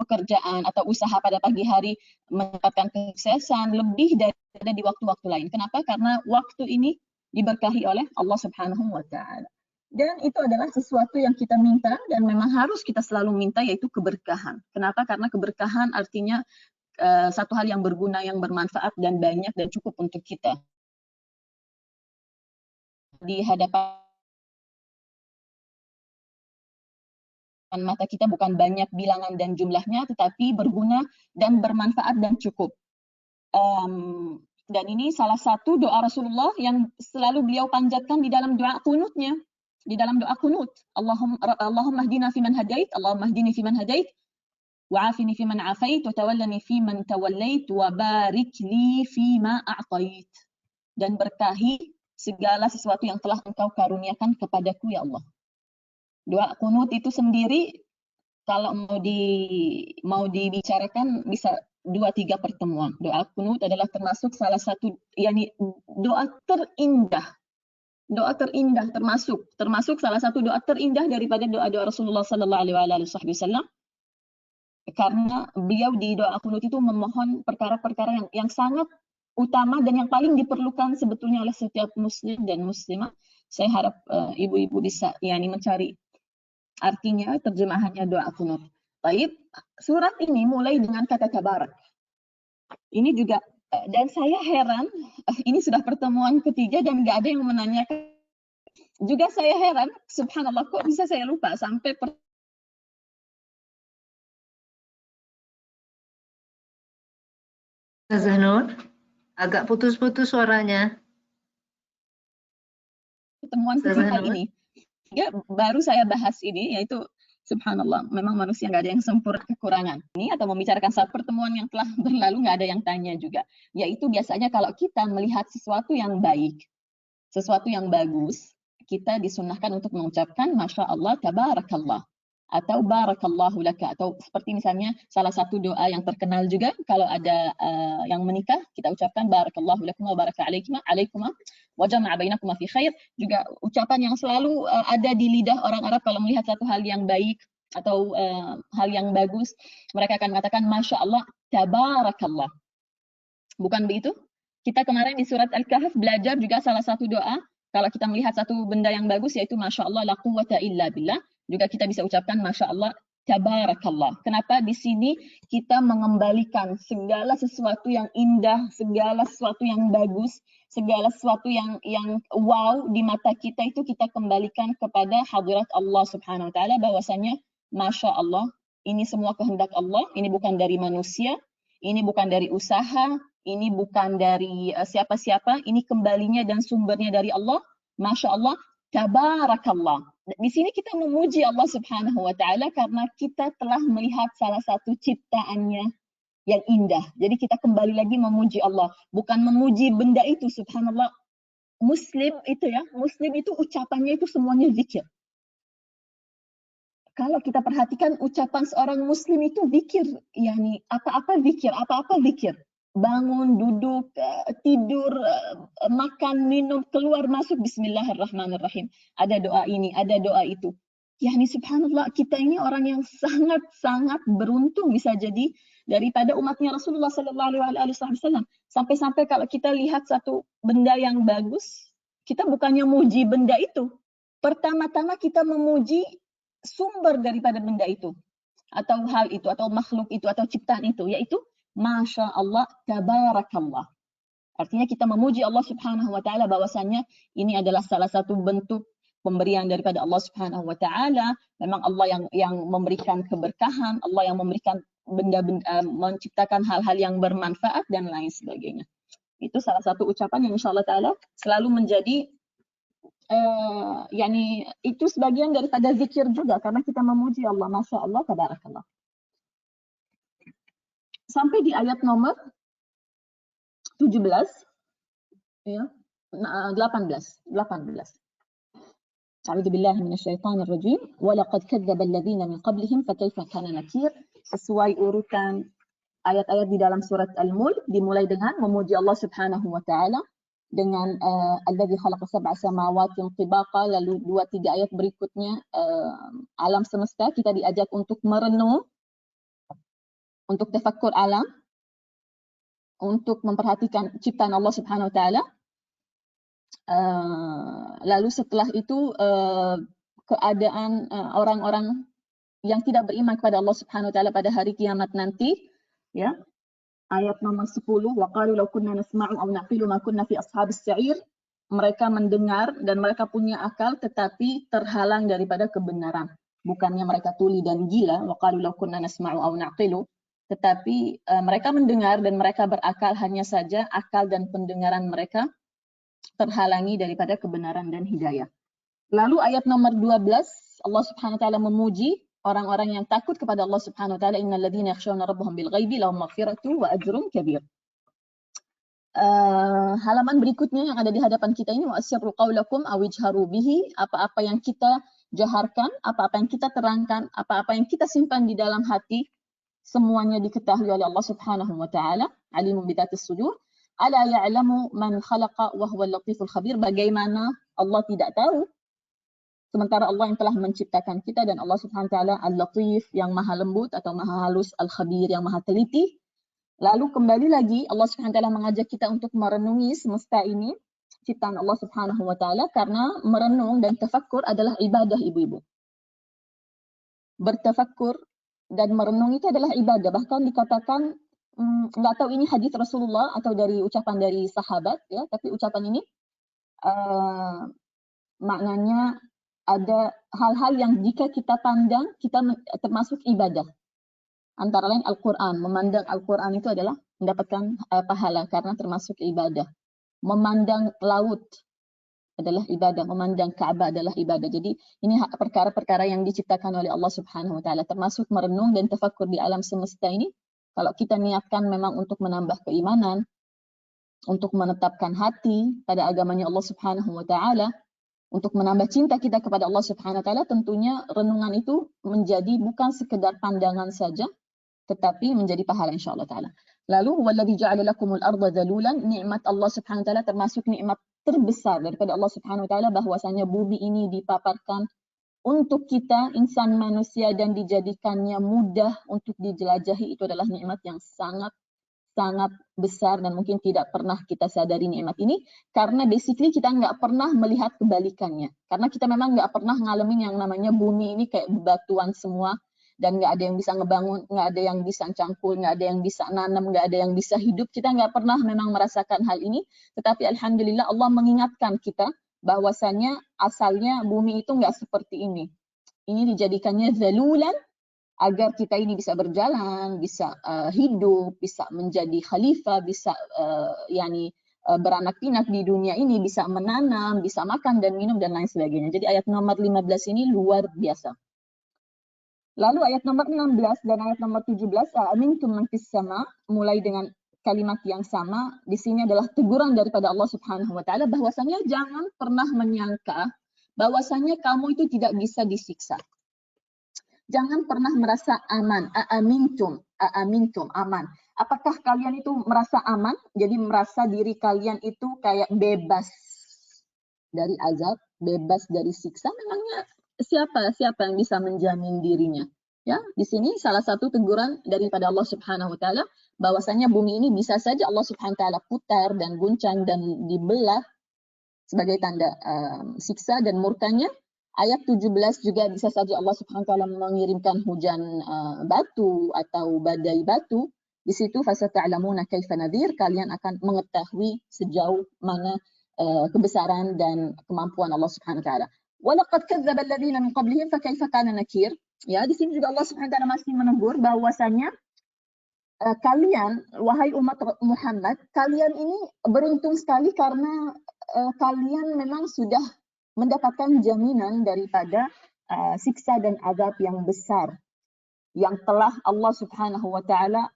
pekerjaan atau usaha pada pagi hari mendapatkan kesuksesan lebih daripada di waktu-waktu lain. Kenapa? Karena waktu ini diberkahi oleh Allah Subhanahu wa Ta'ala. Dan itu adalah sesuatu yang kita minta dan memang harus kita selalu minta, yaitu keberkahan. Kenapa? Karena keberkahan artinya satu hal yang berguna, yang bermanfaat dan banyak dan cukup untuk kita. Di hadapan mata kita bukan banyak bilangan dan jumlahnya, tetapi berguna dan bermanfaat dan cukup. Dan ini salah satu doa Rasulullah yang selalu beliau panjatkan di dalam doa kunutnya. Di dalam doa kunut, Allahumma hdina fiman hadait, Allahumma hdini fiman hadait, wa'afini fiman afait, wa tawallani fiman tawallait, wa barik li fima a'tait. Dan berkahi segala sesuatu yang telah Engkau karuniakan kepadaku, ya Allah. Doa kunut itu sendiri kalau mau dibicarakan bisa 2-3 pertemuan. Doa kunut adalah termasuk salah satu, yakni doa terindah. Doa terindah termasuk salah satu doa terindah daripada doa-doa Rasulullah Sallallahu Alaihi Wasallam. Karena beliau di doa kunut itu memohon perkara-perkara yang sangat utama dan yang paling diperlukan sebetulnya oleh setiap muslim dan muslimah. Saya harap ibu-ibu bisa mencari artinya, terjemahannya doa kunut. Taib, surat ini mulai dengan kata tabarak. Ini juga, dan saya heran, ini sudah pertemuan ketiga dan nggak ada yang menanyakan. Juga saya heran, subhanallah, kok bisa saya lupa sampai Zahnur, agak putus-putus suaranya. pertemuan ketiga ini. Ya, baru saya bahas ini, yaitu subhanallah, memang manusia nggak ada yang sempurna, kekurangan. Ini atau membicarakan saat pertemuan yang telah berlalu nggak ada yang tanya juga. Yaitu biasanya kalau kita melihat sesuatu yang baik, sesuatu yang bagus, kita disunahkan untuk mengucapkan Masya Allah, Tabarakallah, atau Barakallahu laka, atau seperti misalnya salah satu doa yang terkenal juga kalau ada yang menikah, kita ucapkan Barakallahu lakum wa baraka alaikuma wa jama'a bainakuma fi khair. Juga ucapan yang selalu ada di lidah orang Arab kalau melihat satu hal yang baik atau hal yang bagus, mereka akan mengatakan Masya Allah, Tabarakallah. Bukan begitu? Kita kemarin di surat Al-Kahf belajar juga salah satu doa, kalau kita melihat satu benda yang bagus, yaitu Masya Allah, la quwwata illa billah. Juga kita bisa ucapkan Masya Allah, Tabarakallah. Kenapa? Di sini kita mengembalikan segala sesuatu yang indah, segala sesuatu yang bagus, segala sesuatu yang wow di mata kita itu kita kembalikan kepada hadirat Allah Subhanahu wa taala, bahwasanya Masya Allah, ini semua kehendak Allah, ini bukan dari manusia, ini bukan dari usaha, ini bukan dari siapa-siapa, ini kembalinya dan sumbernya dari Allah. Masya Allah, Tabarakallah. Di sini kita memuji Allah Subhanahu wa taala karena kita telah melihat salah satu ciptaannya yang indah. Jadi kita kembali lagi memuji Allah, bukan memuji benda itu. Subhanallah, Muslim itu ucapannya itu semuanya zikir. Kalau kita perhatikan ucapan seorang Muslim itu zikir, yakni apa-apa zikir. Bangun, duduk, tidur, makan, minum, keluar, masuk, bismillahirrahmanirrahim. Ada doa ini, ada doa itu. Yani subhanallah, kita ini orang yang sangat-sangat beruntung bisa jadi daripada umatnya Rasulullah SAW. Sampai-sampai kalau kita lihat satu benda yang bagus, kita bukannya muji benda itu. Pertama-tama kita memuji sumber daripada benda itu, atau hal itu, atau makhluk itu, atau ciptaan itu, yaitu Masya Allah, Tabarakallah. Artinya kita memuji Allah Subhanahu wa taala bahwasanya ini adalah salah satu bentuk pemberian daripada Allah Subhanahu wa taala. Memang Allah yang memberikan keberkahan, Allah yang memberikan benda-benda, menciptakan hal-hal yang bermanfaat dan lain sebagainya. Itu salah satu ucapan yang insyaallah taala selalu menjadi yakni itu sebagian daripada zikir juga karena kita memuji Allah. Masya Allah, Tabarakallah. Sampai di ayat nomor 17 ya, 18. A'udzu billahi minasyaitonir rajim. Wa laqad kadzdzaba alladziina min qablihim fakaifa kana nakir. Sesuai urutan ayat-ayat di dalam surat Al-Mulk dimulai dengan memuji Allah Subhanahu wa taala dengan alladzi khalaqa sab'a samawatin tibaqa, lalu 2-3 ayat berikutnya alam semesta kita diajak untuk merenung, untuk tafakkur alam, untuk memperhatikan ciptaan Allah Subhanahu wa taala. Lalu setelah itu keadaan orang-orang yang tidak beriman kepada Allah Subhanahu wa taala pada hari kiamat nanti, ya. Ayat nomor 10, wa qalu law kunna nasma'u aw naqilu ma kunna fi ashabis sa'ir. Mereka mendengar dan mereka punya akal tetapi terhalang daripada kebenaran. Bukannya mereka tuli dan gila, wa qalu law kunna nasma'u aw naqilu, tetapi mereka mendengar dan mereka berakal, hanya saja akal dan pendengaran mereka terhalangi daripada kebenaran dan hidayah. Lalu ayat nomor 12, Allah Subhanahu wa taala memuji orang-orang yang takut kepada Allah Subhanahu wa taala, innal ladzina yakhshawna rabbahum bil ghaibi lahum maghfiratu wa ajrun kabir. Halaman berikutnya yang ada di hadapan kita ini, wa asirru qaulakum aw ijharu bihi, apa-apa yang kita jaharkan, apa-apa yang kita terangkan, apa-apa yang kita simpan di dalam hati, semuanya diketahui oleh Allah Subhanahu wa taala. Alimun bidatis sudur. Ala ya'lamu man khalaqa wa huwal latiful khabir. Bagaimana Allah tidak tahu sementara Allah yang telah menciptakan kita, dan Allah Subhanahu wa taala Al-Latif, yang maha lembut atau maha halus, Al-Khabir, yang maha teliti. Lalu kembali lagi Allah Subhanahu wa taala mengajak kita untuk merenungi semesta ini, ciptaan Allah Subhanahu wa taala, karena merenung dan tafakkur adalah ibadah, ibu-ibu. Bertafakkur dan merenung itu adalah ibadah. Bahkan dikatakan, nggak tahu ini hadis Rasulullah atau dari ucapan dari sahabat, ya, tapi ucapan ini maknanya ada hal-hal yang jika kita pandang, kita termasuk ibadah. Antara lain Al-Quran. Memandang Al-Quran itu adalah mendapatkan pahala karena termasuk ibadah. Memandang laut adalah ibadah, memandang Ka'bah adalah ibadah. Jadi ini perkara-perkara yang diciptakan oleh Allah Subhanahu wa taala, termasuk merenung dan tafakkur di alam semesta ini. Kalau kita niatkan memang untuk menambah keimanan, untuk menetapkan hati pada agamanya Allah Subhanahu wa taala, untuk menambah cinta kita kepada Allah Subhanahu wa taala, tentunya renungan itu menjadi bukan sekedar pandangan saja, tetapi menjadi pahala insyaallah taala. Lalu wallazi ja'ala lakumul arda dhalulan, nikmat Allah Subhanahu wa taala termasuk nikmat terbesar daripada Allah Subhanahu wa taala, bahwasanya bumi ini dipaparkan untuk kita insan manusia dan dijadikannya mudah untuk dijelajahi. Itu adalah nikmat yang sangat besar dan mungkin tidak pernah kita sadari nikmat ini, karena basically kita nggak pernah melihat kebalikannya, karena kita memang nggak pernah ngalamin yang namanya bumi ini kayak bebatuan semua dan nggak ada yang bisa ngebangun, nggak ada yang bisa cangkul, nggak ada yang bisa nanam, nggak ada yang bisa hidup. Kita nggak pernah memang merasakan hal ini, tetapi alhamdulillah Allah mengingatkan kita bahwasanya asalnya bumi itu nggak seperti ini. Ini dijadikannya zalulan agar kita ini bisa berjalan, bisa hidup, bisa menjadi khalifah, bisa beranak pinak di dunia ini, bisa menanam, bisa makan dan minum dan lain sebagainya. Jadi ayat nomor 15 ini luar biasa. Lalu ayat nomor 16 dan ayat nomor 17, amintum man fis sama, mulai dengan kalimat yang sama. Di sini adalah teguran daripada Allah Subhanahu wa taala bahwasanya jangan pernah menyangka bahwasanya kamu itu tidak bisa disiksa. Jangan pernah merasa aman. Aamintum, aman. Apakah kalian itu merasa aman? Jadi merasa diri kalian itu kayak bebas dari azab, bebas dari siksa? Memangnya siapa yang bisa menjamin dirinya? Ya, di sini salah satu teguran daripada Allah Subhanahu wa taala bahwasanya bumi ini bisa saja Allah Subhanahu wa taala putar dan guncang dan dibelah sebagai tanda siksa dan murkanya. Ayat 17 juga bisa saja Allah Subhanahu wa taala mengirimkan hujan batu atau badai batu. Di situ fasata'lamuna kaifa nadhir, kalian akan mengetahui sejauh mana kebesaran dan kemampuan Allah Subhanahu wa taala. Walaqad kadzdzaba alladziina min qablihim fakaifa kana nakir. Ya, di sini juga Allah Subhanahu wa taala masih menegur bahwasanya kalian, wahai umat Muhammad, kalian ini beruntung sekali karena kalian memang sudah mendapatkan jaminan daripada siksa dan azab yang besar yang telah Allah Subhanahu wa taala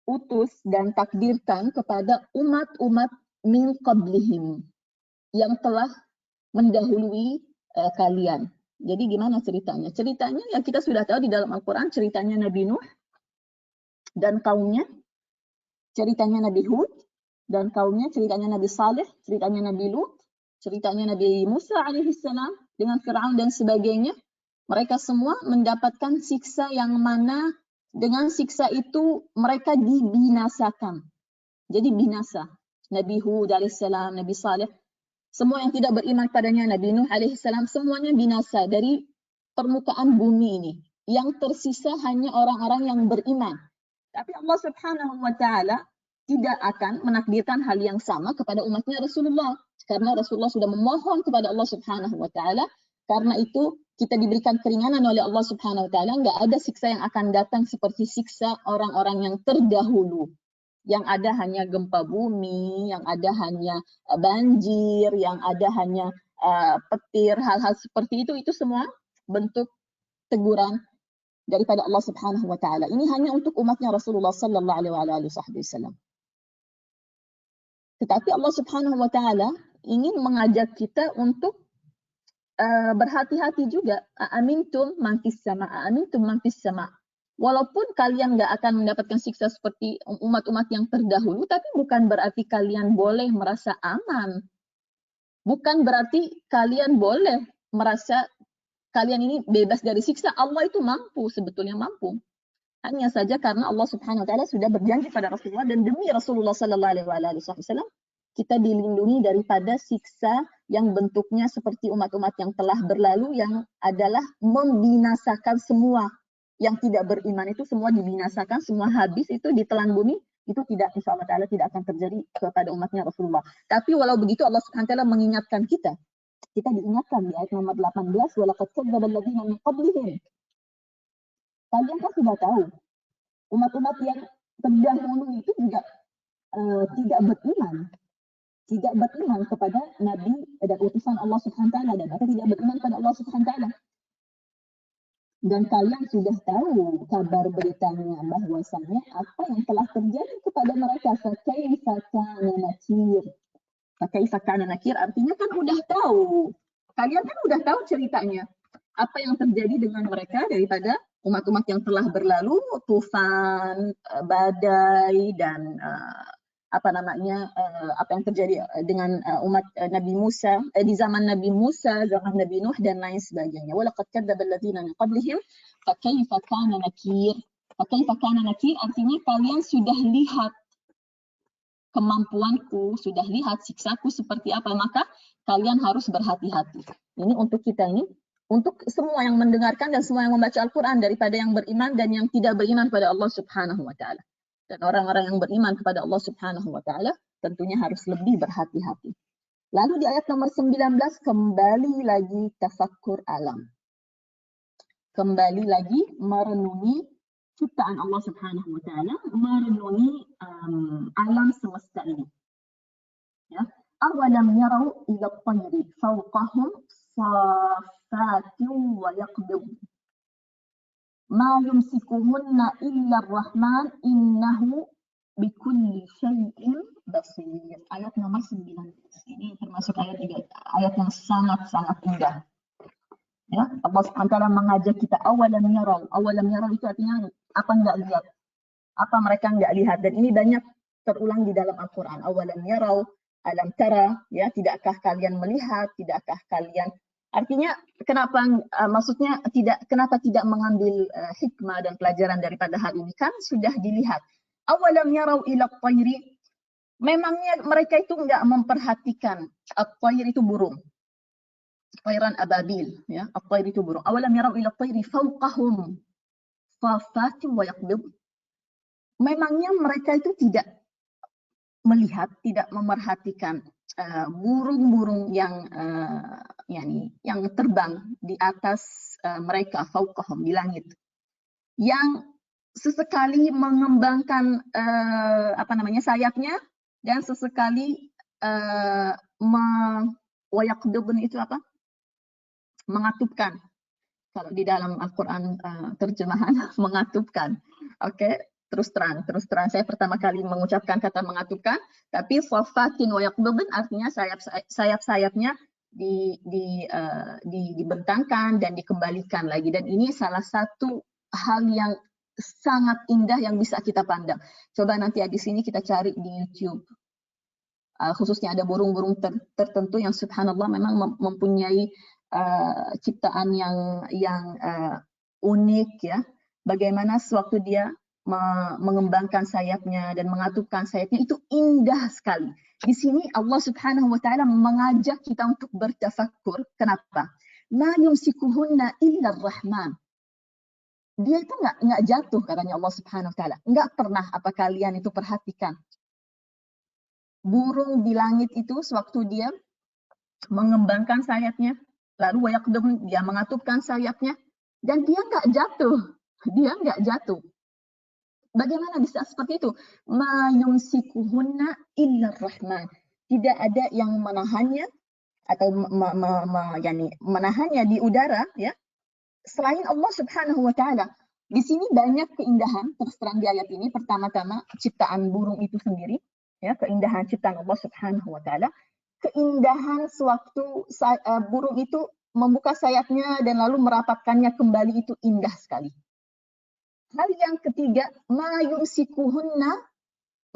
utus dan takdirkan kepada umat-umat min qablihim yang telah mendahului kalian. Jadi gimana ceritanya? Ceritanya ya kita sudah tahu di dalam Al-Quran, ceritanya Nabi Nuh dan kaumnya, ceritanya Nabi Hud dan kaumnya, ceritanya Nabi Saleh, ceritanya Nabi Lut, ceritanya Nabi Musa alaihissalam dengan Fir'aun dan sebagainya. Mereka semua mendapatkan siksa yang mana dengan siksa itu mereka dibinasakan. Jadi binasa. Nabi Hud alaihissalam, Nabi Saleh, semua yang tidak beriman padanya, Nabi Nuh alaihissalam, semuanya binasa dari permukaan bumi ini. Yang tersisa hanya orang-orang yang beriman. Tapi Allah Subhanahu wa taala tidak akan menakdirkan hal yang sama kepada umatnya Rasulullah. Karena Rasulullah sudah memohon kepada Allah Subhanahu wa taala, karena itu kita diberikan keringanan oleh Allah Subhanahu wa taala, enggak ada siksa yang akan datang seperti siksa orang-orang yang terdahulu. Yang ada hanya gempa bumi, yang ada hanya banjir, yang ada hanya petir, hal-hal seperti itu semua bentuk teguran daripada Allah Subhanahu wa taala. Ini hanya untuk umatnya Rasulullah sallallahu alaihi wasallam. Tetapi Allah Subhanahu wa taala ingin mengajak kita untuk berhati-hati juga. Amintum man fis sama, amintum man fis sama. Walaupun kalian nggak akan mendapatkan siksa seperti umat-umat yang terdahulu, tapi bukan berarti kalian boleh merasa aman. Bukan berarti kalian boleh merasa kalian ini bebas dari siksa. Allah itu mampu, sebetulnya mampu. Hanya saja karena Allah Subhanahu wa taala sudah berjanji pada Rasulullah, dan demi Rasulullah sallallahu alaihi wasallam kita dilindungi daripada siksa yang bentuknya seperti umat-umat yang telah berlalu, yang adalah membinasakan semua yang tidak beriman itu semua dibinasakan, semua habis, itu ditelan bumi, itu tidak, insya Allah Ta'ala tidak akan terjadi kepada umatnya Rasulullah. Tapi walau begitu Allah Subhanahu wa Ta'ala mengingatkan kita diingatkan di ayat nomor 18, walaqad kadzdzaba alladziina min qablihim. Kalian kan sudah tahu umat-umat yang terdahulu itu juga tidak beriman kepada nabi dan utusan Allah Subhanahu wa Ta'ala, dan mereka tidak beriman kepada Allah Subhanahu wa Ta'ala. Dan kalian sudah tahu kabar beritanya bahwasannya apa yang telah terjadi kepada mereka. Fakaifa kana nakir. Fakaifa kana nakir artinya kan udah tahu. Kalian kan udah tahu ceritanya. Apa yang terjadi dengan mereka daripada umat-umat yang telah berlalu, tufan, badai, dan apa yang terjadi dengan umat Nabi Musa di zaman Nabi Musa, zaman Nabi Nuh dan lain sebagainya. Walaqad kadzdzaba alladziina min qablihim fakaifa kana nakir. Fakaifa kana nakir artinya kalian sudah lihat kemampuanku, sudah lihat siksaku seperti apa, maka kalian harus berhati-hati. Ini untuk kita ini, untuk semua yang mendengarkan dan semua yang membaca Al-Quran, daripada yang beriman dan yang tidak beriman pada Allah Subhanahu wa Ta'ala. Dan orang-orang yang beriman kepada Allah Subhanahu wa Ta'ala tentunya harus lebih berhati-hati. Lalu di ayat nomor 19 kembali lagi tafakkur alam. Kembali lagi merenungi ciptaan Allah Subhanahu wa Ta'ala, merenungi alam semesta ini. Ya. Awalam yarau ila at-tayri fawqahum saffatin wa yaqbid. Ma yumsikuhunna illa ar-Rahman innahu bikulli syai'in basir. Ayat nomor 19. Ini termasuk ayat yang sangat-sangat indah. Ya, Allah Subhanahu wa Ta'ala mengajak kita awalam yarau. Awalam yarau itu artinya apa enggak lihat? Apa mereka enggak lihat? Dan ini banyak terulang di dalam Al-Quran. Awalam yarau, alam tara, ya, tidakkah kalian melihat? Tidakkah kalian? Artinya kenapa kenapa tidak mengambil hikmah dan pelajaran daripada hal ini? Kan sudah dilihat. Awalam yarau ila at-tayri. Memangnya mereka itu enggak memperhatikan at-tayr itu burung. Tayran ababil, ya, at-tayr itu burung. Awalam yarau ila at-tayri fawqahum saffatin wa yaqbid. Memangnya mereka itu tidak melihat, tidak memerhatikan burung-burung yang terbang di atas mereka, fawqahum, di langit, yang sesekali mengembangkan sayapnya dan sesekali wa yaqbidun itu apa? Mengatupkan. Kalau di dalam Al-Quran terjemahan mengatupkan. Oke, terus terang saya pertama kali mengucapkan kata mengatupkan, tapi saffatin wa yaqbidun artinya sayap-sayapnya dibentangkan dan dikembalikan lagi. Dan ini salah satu hal yang sangat indah yang bisa kita pandang. Coba nanti di sini kita cari di YouTube. Khususnya ada burung-burung tertentu yang subhanallah memang mempunyai ciptaan yang unik, ya. Bagaimana sewaktu dia mengembangkan sayapnya dan mengatupkan sayapnya itu indah sekali. Di sini Allah Subhanahu wa Ta'ala mengajak kita untuk bertafakkur. Kenapa? Ma yumsikuhunna illa ar-Rahman. Dia itu enggak jatuh, katanya Allah Subhanahu wa Ta'ala. Enggak pernah apa kalian itu perhatikan. Burung di langit itu sewaktu dia mengembangkan sayapnya, lalu wayaqdum, dia mengatupkan sayapnya, dan dia enggak jatuh. Dia enggak jatuh. Bagaimana bisa seperti itu? Ma yumsikuhunna illa ar-Rahman. Tidak ada yang menahannya atau menahannya di udara, ya, selain Allah Subhanahu wa Ta'ala. Di sini banyak keindahan terserang di ayat ini. Pertama-tama ciptaan burung itu sendiri, ya, keindahan ciptaan Allah Subhanahu wa Ta'ala. Keindahan sewaktu burung itu membuka sayapnya dan lalu merapatkannya kembali, itu indah sekali. Hal yang ketiga, ma yumsikuhunna,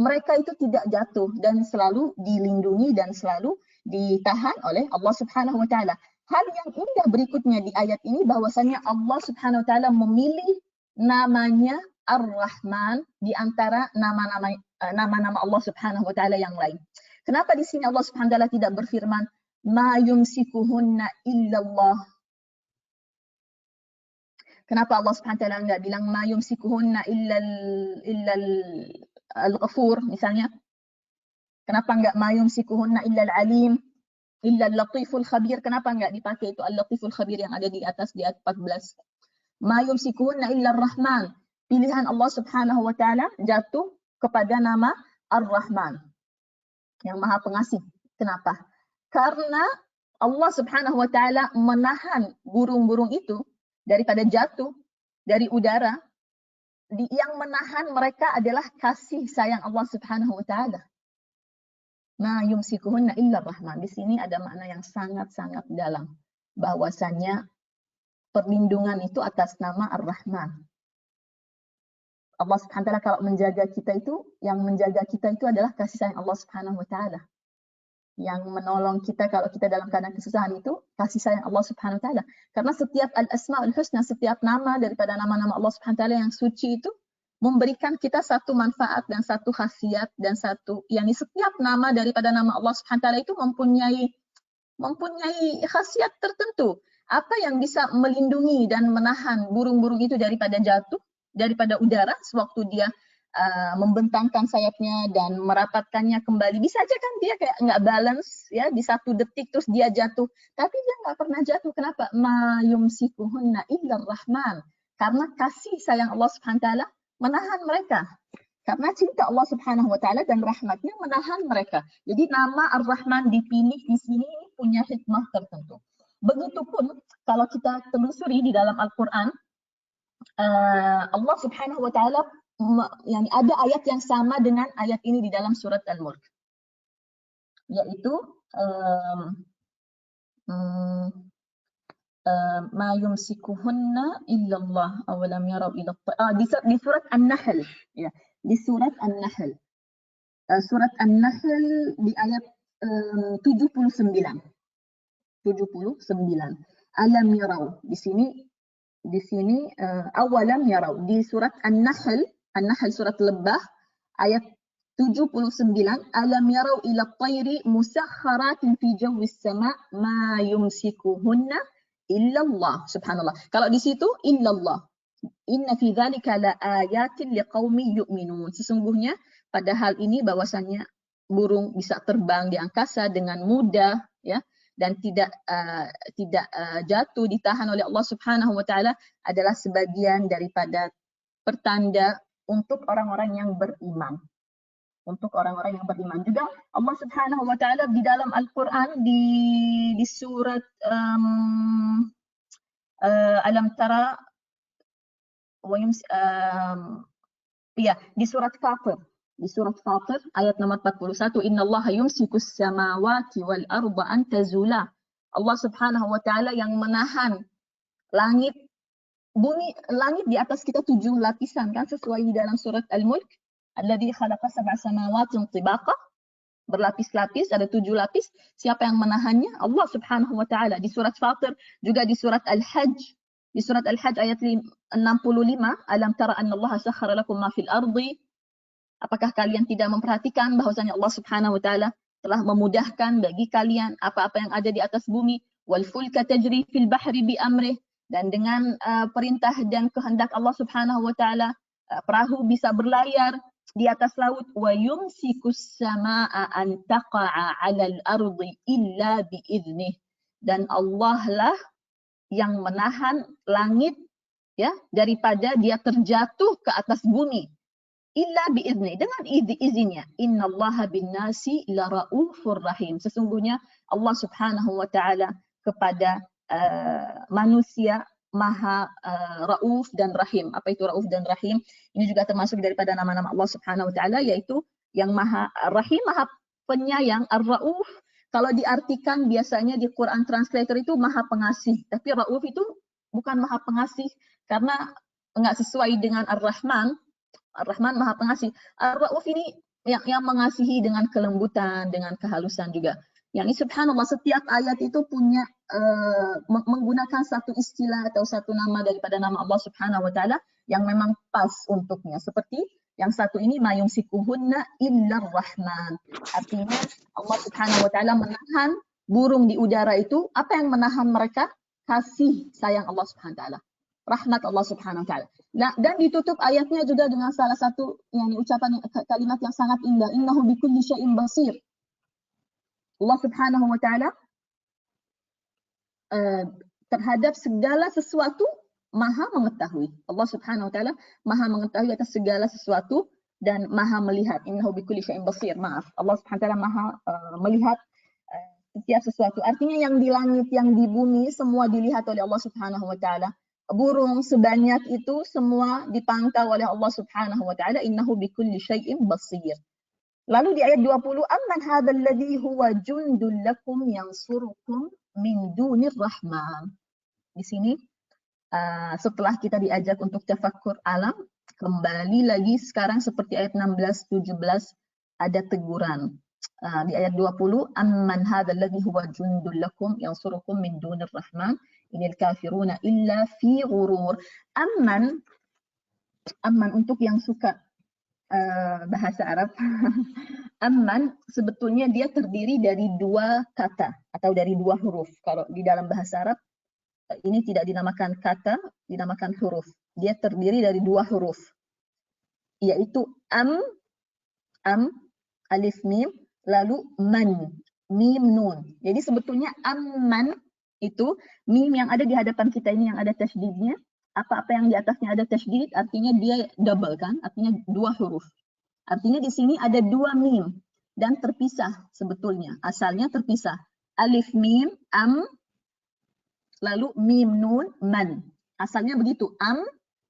mereka itu tidak jatuh dan selalu dilindungi dan selalu ditahan oleh Allah Subhanahu wa Ta'ala. Hal yang indah berikutnya di ayat ini bahwasannya Allah Subhanahu wa Ta'ala memilih namanya Ar-Rahman di antara nama-nama Allah Subhanahu wa Ta'ala yang lain. Kenapa di sini Allah Subhanahu wa Ta'ala tidak berfirman ma yumsikuhunna illallah? Kenapa Allah Subhanahu wa taala enggak bilang ma yumsikuhunna illa al-ghafur misalnya? Kenapa enggak ma yumsikuhunna illa al-alim, illa al-latiful khabir? Kenapa enggak dipakai itu al-latiful khabir yang ada di atas di ayat 14? Ma yumsikuhunna illa ar-rahman. Pilihan Allah Subhanahu wa taala jatuh kepada nama Ar-Rahman, yang Maha Pengasih. Kenapa? Karena Allah Subhanahu wa taala menahan burung-burung itu daripada jatuh dari udara. Yang menahan mereka adalah kasih sayang Allah Subhanahu wa taala. Ma yumsikuhunna illa Rahman. Di sini ada makna yang sangat-sangat dalam, bahwasanya perlindungan itu atas nama Ar-Rahman. Allah Subhanahu wa taala kalau menjaga kita itu, yang menjaga kita itu adalah kasih sayang Allah Subhanahu wa taala. Yang menolong kita kalau kita dalam keadaan kesusahan itu kasih sayang Allah Subhanahu wa taala. Karena setiap al-asmaul husna, setiap nama daripada nama-nama Allah Subhanahu wa taala yang suci itu memberikan kita satu manfaat dan satu khasiat dan satu, yakni setiap nama daripada nama Allah Subhanahu wa taala itu mempunyai khasiat tertentu. Apa yang bisa melindungi dan menahan burung-burung itu daripada jatuh daripada udara sewaktu dia membentangkan sayapnya dan merapatkannya kembali. Bisa aja kan dia kayak nggak balance ya, di 1 detik terus dia jatuh. Tapi dia nggak pernah jatuh. Kenapa? Ma yumsikuhunna illa Rahman. Karena kasih sayang Allah Subhanahu wa taala menahan mereka. Karena cinta Allah Subhanahu wa taala dan rahmatnya menahan mereka. Jadi nama Ar-Rahman dipilih di sini punya hikmah tertentu. Begitupun kalau kita telusuri di dalam Al-Quran, Allah Subhanahu wa taala yang ada ayat yang sama dengan ayat ini di dalam surat Al-Mulk, yaitu ma yumsikuhunna illallah aw lam yarau ila di surat An-Nahl ya, di surat An-Nahl, surat An-Nahl di ayat 79 alam yarau. Di sini awalam yarau. Di surat An-Nahl surat Lebah ayat 79, alam yarau ila at-tayri musakhkharatin fi jawwis sama' ma yumsikuhunna illa Allah. Subhanallah. Kalau di situ illa Allah. Inna fi dzalika la ayatin liqaumin yu'minun. Sesungguhnya pada hal ini bahwasannya burung bisa terbang di angkasa dengan mudah ya, dan tidak jatuh, ditahan oleh Allah Subhanahu wa taala adalah sebagian daripada pertanda untuk orang-orang yang beriman. Untuk orang-orang yang beriman. Juga Allah Subhanahu wa taala di dalam Al-Qur'an di surat Alam Tara di surat Fatir. Di surat Fatir ayat nomor 41, innallaha yumsikus samawati wal arda an tazula. Allah Subhanahu wa taala yang menahan langit, bumi, langit di atas kita 7 lapisan kan, sesuai di dalam surat Al-Mulk, alladzi khalaqa sab'a samawatin tibaqa, berlapis-lapis, ada 7 lapis. Siapa yang menahannya? Allah Subhanahu wa taala. Di surat Fatir, juga di surat Al-Hajj, di surat Al-Hajj ayat 65, alam tara annallaha sakhkhara lakum ma fil ardi. Apakah kalian tidak memperhatikan bahwasanya Allah Subhanahu wa taala telah memudahkan bagi kalian apa-apa yang ada di atas bumi, wal fulka tajri fil bahri bi amrih, dan dengan perintah dan kehendak Allah Subhanahu wa taala perahu bisa berlayar di atas laut, wa yumsikus samaa an taqa'a 'alal ardi illa bi idnih, dan Allah lah yang menahan langit ya daripada dia terjatuh ke atas bumi, illa biizni, dengan izinnya. Innallaha binnasi laraufur rahim. Sesungguhnya Allah Subhanahu wa taala kepada manusia maha rauf dan rahim. Apa itu rauf dan rahim? Ini juga termasuk daripada nama-nama Allah Subhanahu wa taala, yaitu yang maha rahim, maha penyayang. Ar-rauf kalau diartikan biasanya di Quran Translator itu maha pengasih, tapi rauf itu bukan maha pengasih karena enggak sesuai dengan Ar-Rahman. Ar-Rahman maha pengasih. Ar-Rauf ini yang mengasihi dengan kelembutan, dengan kehalusan juga. Yang ini subhanallah, setiap ayat itu punya menggunakan satu istilah atau satu nama daripada nama Allah Subhanahu wa taala yang memang pas untuknya. Seperti yang satu ini, ma yumsikuhunna illa Rahman. Artinya Allah Subhanahu wa taala menahan burung di udara itu. Apa yang menahan mereka? Kasih sayang Allah Subhanahu wa taala. rahmat Allah Subhanahu wa taala. Nah, dan ditutup ayatnya juga dengan salah satu ucapan kalimat yang sangat indah, innahu bikulli syai'in basir. Allah Subhanahu wa taala terhadap segala sesuatu maha mengetahui. Allah Subhanahu wa taala maha mengetahui atas segala sesuatu dan maha melihat. Innahu bikulli syai'in basir. Maaf, Allah Subhanahu wa taala maha melihat setiap sesuatu. Artinya yang di langit, yang di bumi semua dilihat oleh Allah Subhanahu wa taala. Burung sebanyak itu semua dipantau oleh Allah Subhanahu wa taala. Innahu bikulli syai'in basir. Lalu di ayat 20, amman hadzal ladzi huwa jundul lakum yansurukum min dunir rahman. Di sini setelah kita diajak untuk tafakkur alam, kembali lagi sekarang seperti ayat 16, 17 ada teguran. Di ayat 20, amman hadzal ladzi huwa jundul lakum yansurukum min dunir rahman inil kafiruna illa fi ghurur. Amman untuk yang suka bahasa Arab. Amman sebetulnya dia terdiri dari dua kata atau dari dua huruf. Kalau di dalam bahasa Arab ini tidak dinamakan kata, dinamakan huruf. Dia terdiri dari dua huruf, yaitu alif mim, lalu man, mim nun. Jadi sebetulnya amman itu mim yang ada di hadapan kita ini yang ada tasydidnya, apa-apa yang di atasnya ada tasydid artinya dia double kan, artinya dua huruf. Artinya di sini ada dua mim dan terpisah sebetulnya, asalnya terpisah. Alif mim lalu mim nun man. Asalnya begitu,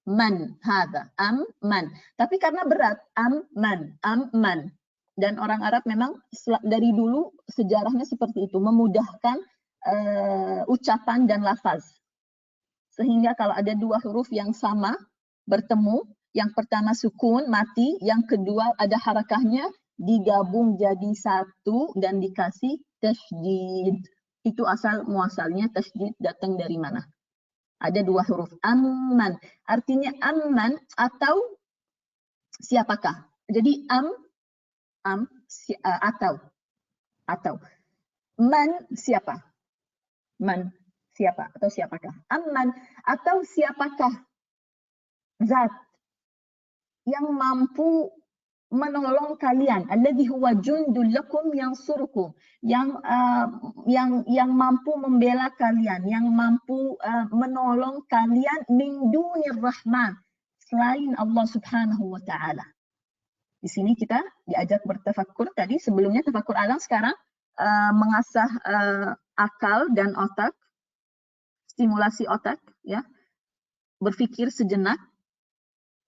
man hadza, man. Tapi karena berat, amman. Dan orang Arab memang dari dulu sejarahnya seperti itu, memudahkan ucapan dan lafaz. Sehingga kalau ada dua huruf yang sama bertemu, yang pertama sukun, mati, yang kedua ada harakahnya, digabung jadi satu dan dikasih tasydid. Itu asal muasalnya, tasydid datang dari mana? Ada dua huruf, amman. Artinya amman atau siapakah. Jadi atau. Man siapa? Man siapa atau siapakah? Amman atau siapakah zat yang mampu menolong kalian, alladzi huwa jundul lakum yansurukum, yang mampu membela kalian, yang mampu menolong kalian min dunir rahman, selain Allah Subhanahu wa taala. Di sini kita diajak bertafakkur tadi, sebelumnya tafakkur alam, sekarang mengasah akal dan otak, stimulasi otak, ya, berpikir sejenak.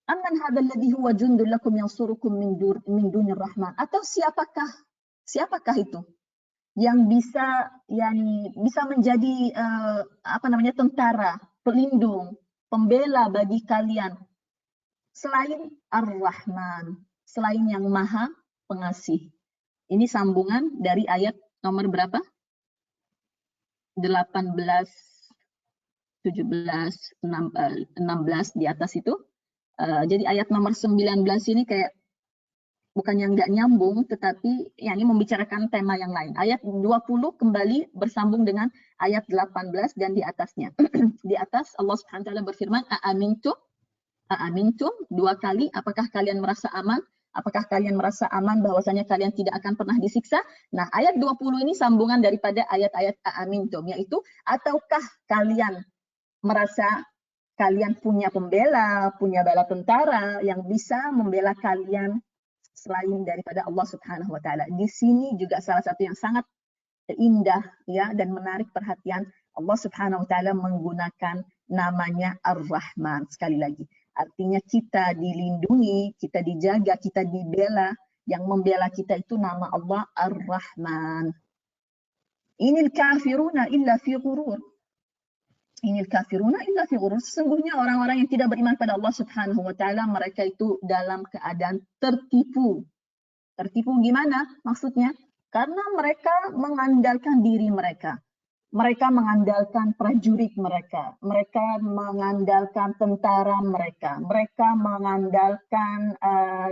Amman hadzal ladzi huwa jundul lakum yansurukum min dunir rahman. Atau siapakah itu yang bisa menjadi tentara, pelindung, pembela bagi kalian selain Ar-Rahman, selain yang Maha Pengasih. Ini sambungan dari ayat nomor berapa? 18, 17, 16 di atas itu. Jadi ayat nomor 19 ini kayak bukan yang nggak nyambung, tetapi ini membicarakan tema yang lain. Ayat 20 kembali bersambung dengan ayat 18 dan di atasnya. Di atas Allah Subhanahu wa taala berfirman, A'amintum dua kali, apakah kalian merasa aman? Apakah kalian merasa aman bahwasanya kalian tidak akan pernah disiksa? Nah, ayat 20 ini sambungan daripada ayat-ayat A'amintum, yaitu ataukah kalian merasa kalian punya pembela, punya bala tentara yang bisa membela kalian selain daripada Allah Subhanahu wa taala. Di sini juga salah satu yang sangat indah ya dan menarik perhatian, Allah Subhanahu wa taala menggunakan namanya Ar-Rahman sekali lagi. Artinya kita dilindungi, kita dijaga, kita dibela. Yang membela kita itu nama Allah Ar-Rahman. Inil kafiruna illa fi ghurur. Inil kafiruna illa fi ghurur. Sesungguhnya orang-orang yang tidak beriman pada Allah Subhanahu wa taala, mereka itu dalam keadaan tertipu. Tertipu gimana maksudnya? Karena mereka mengandalkan diri mereka. Mereka mengandalkan prajurit mereka. Mereka mengandalkan tentara mereka. Mereka mengandalkan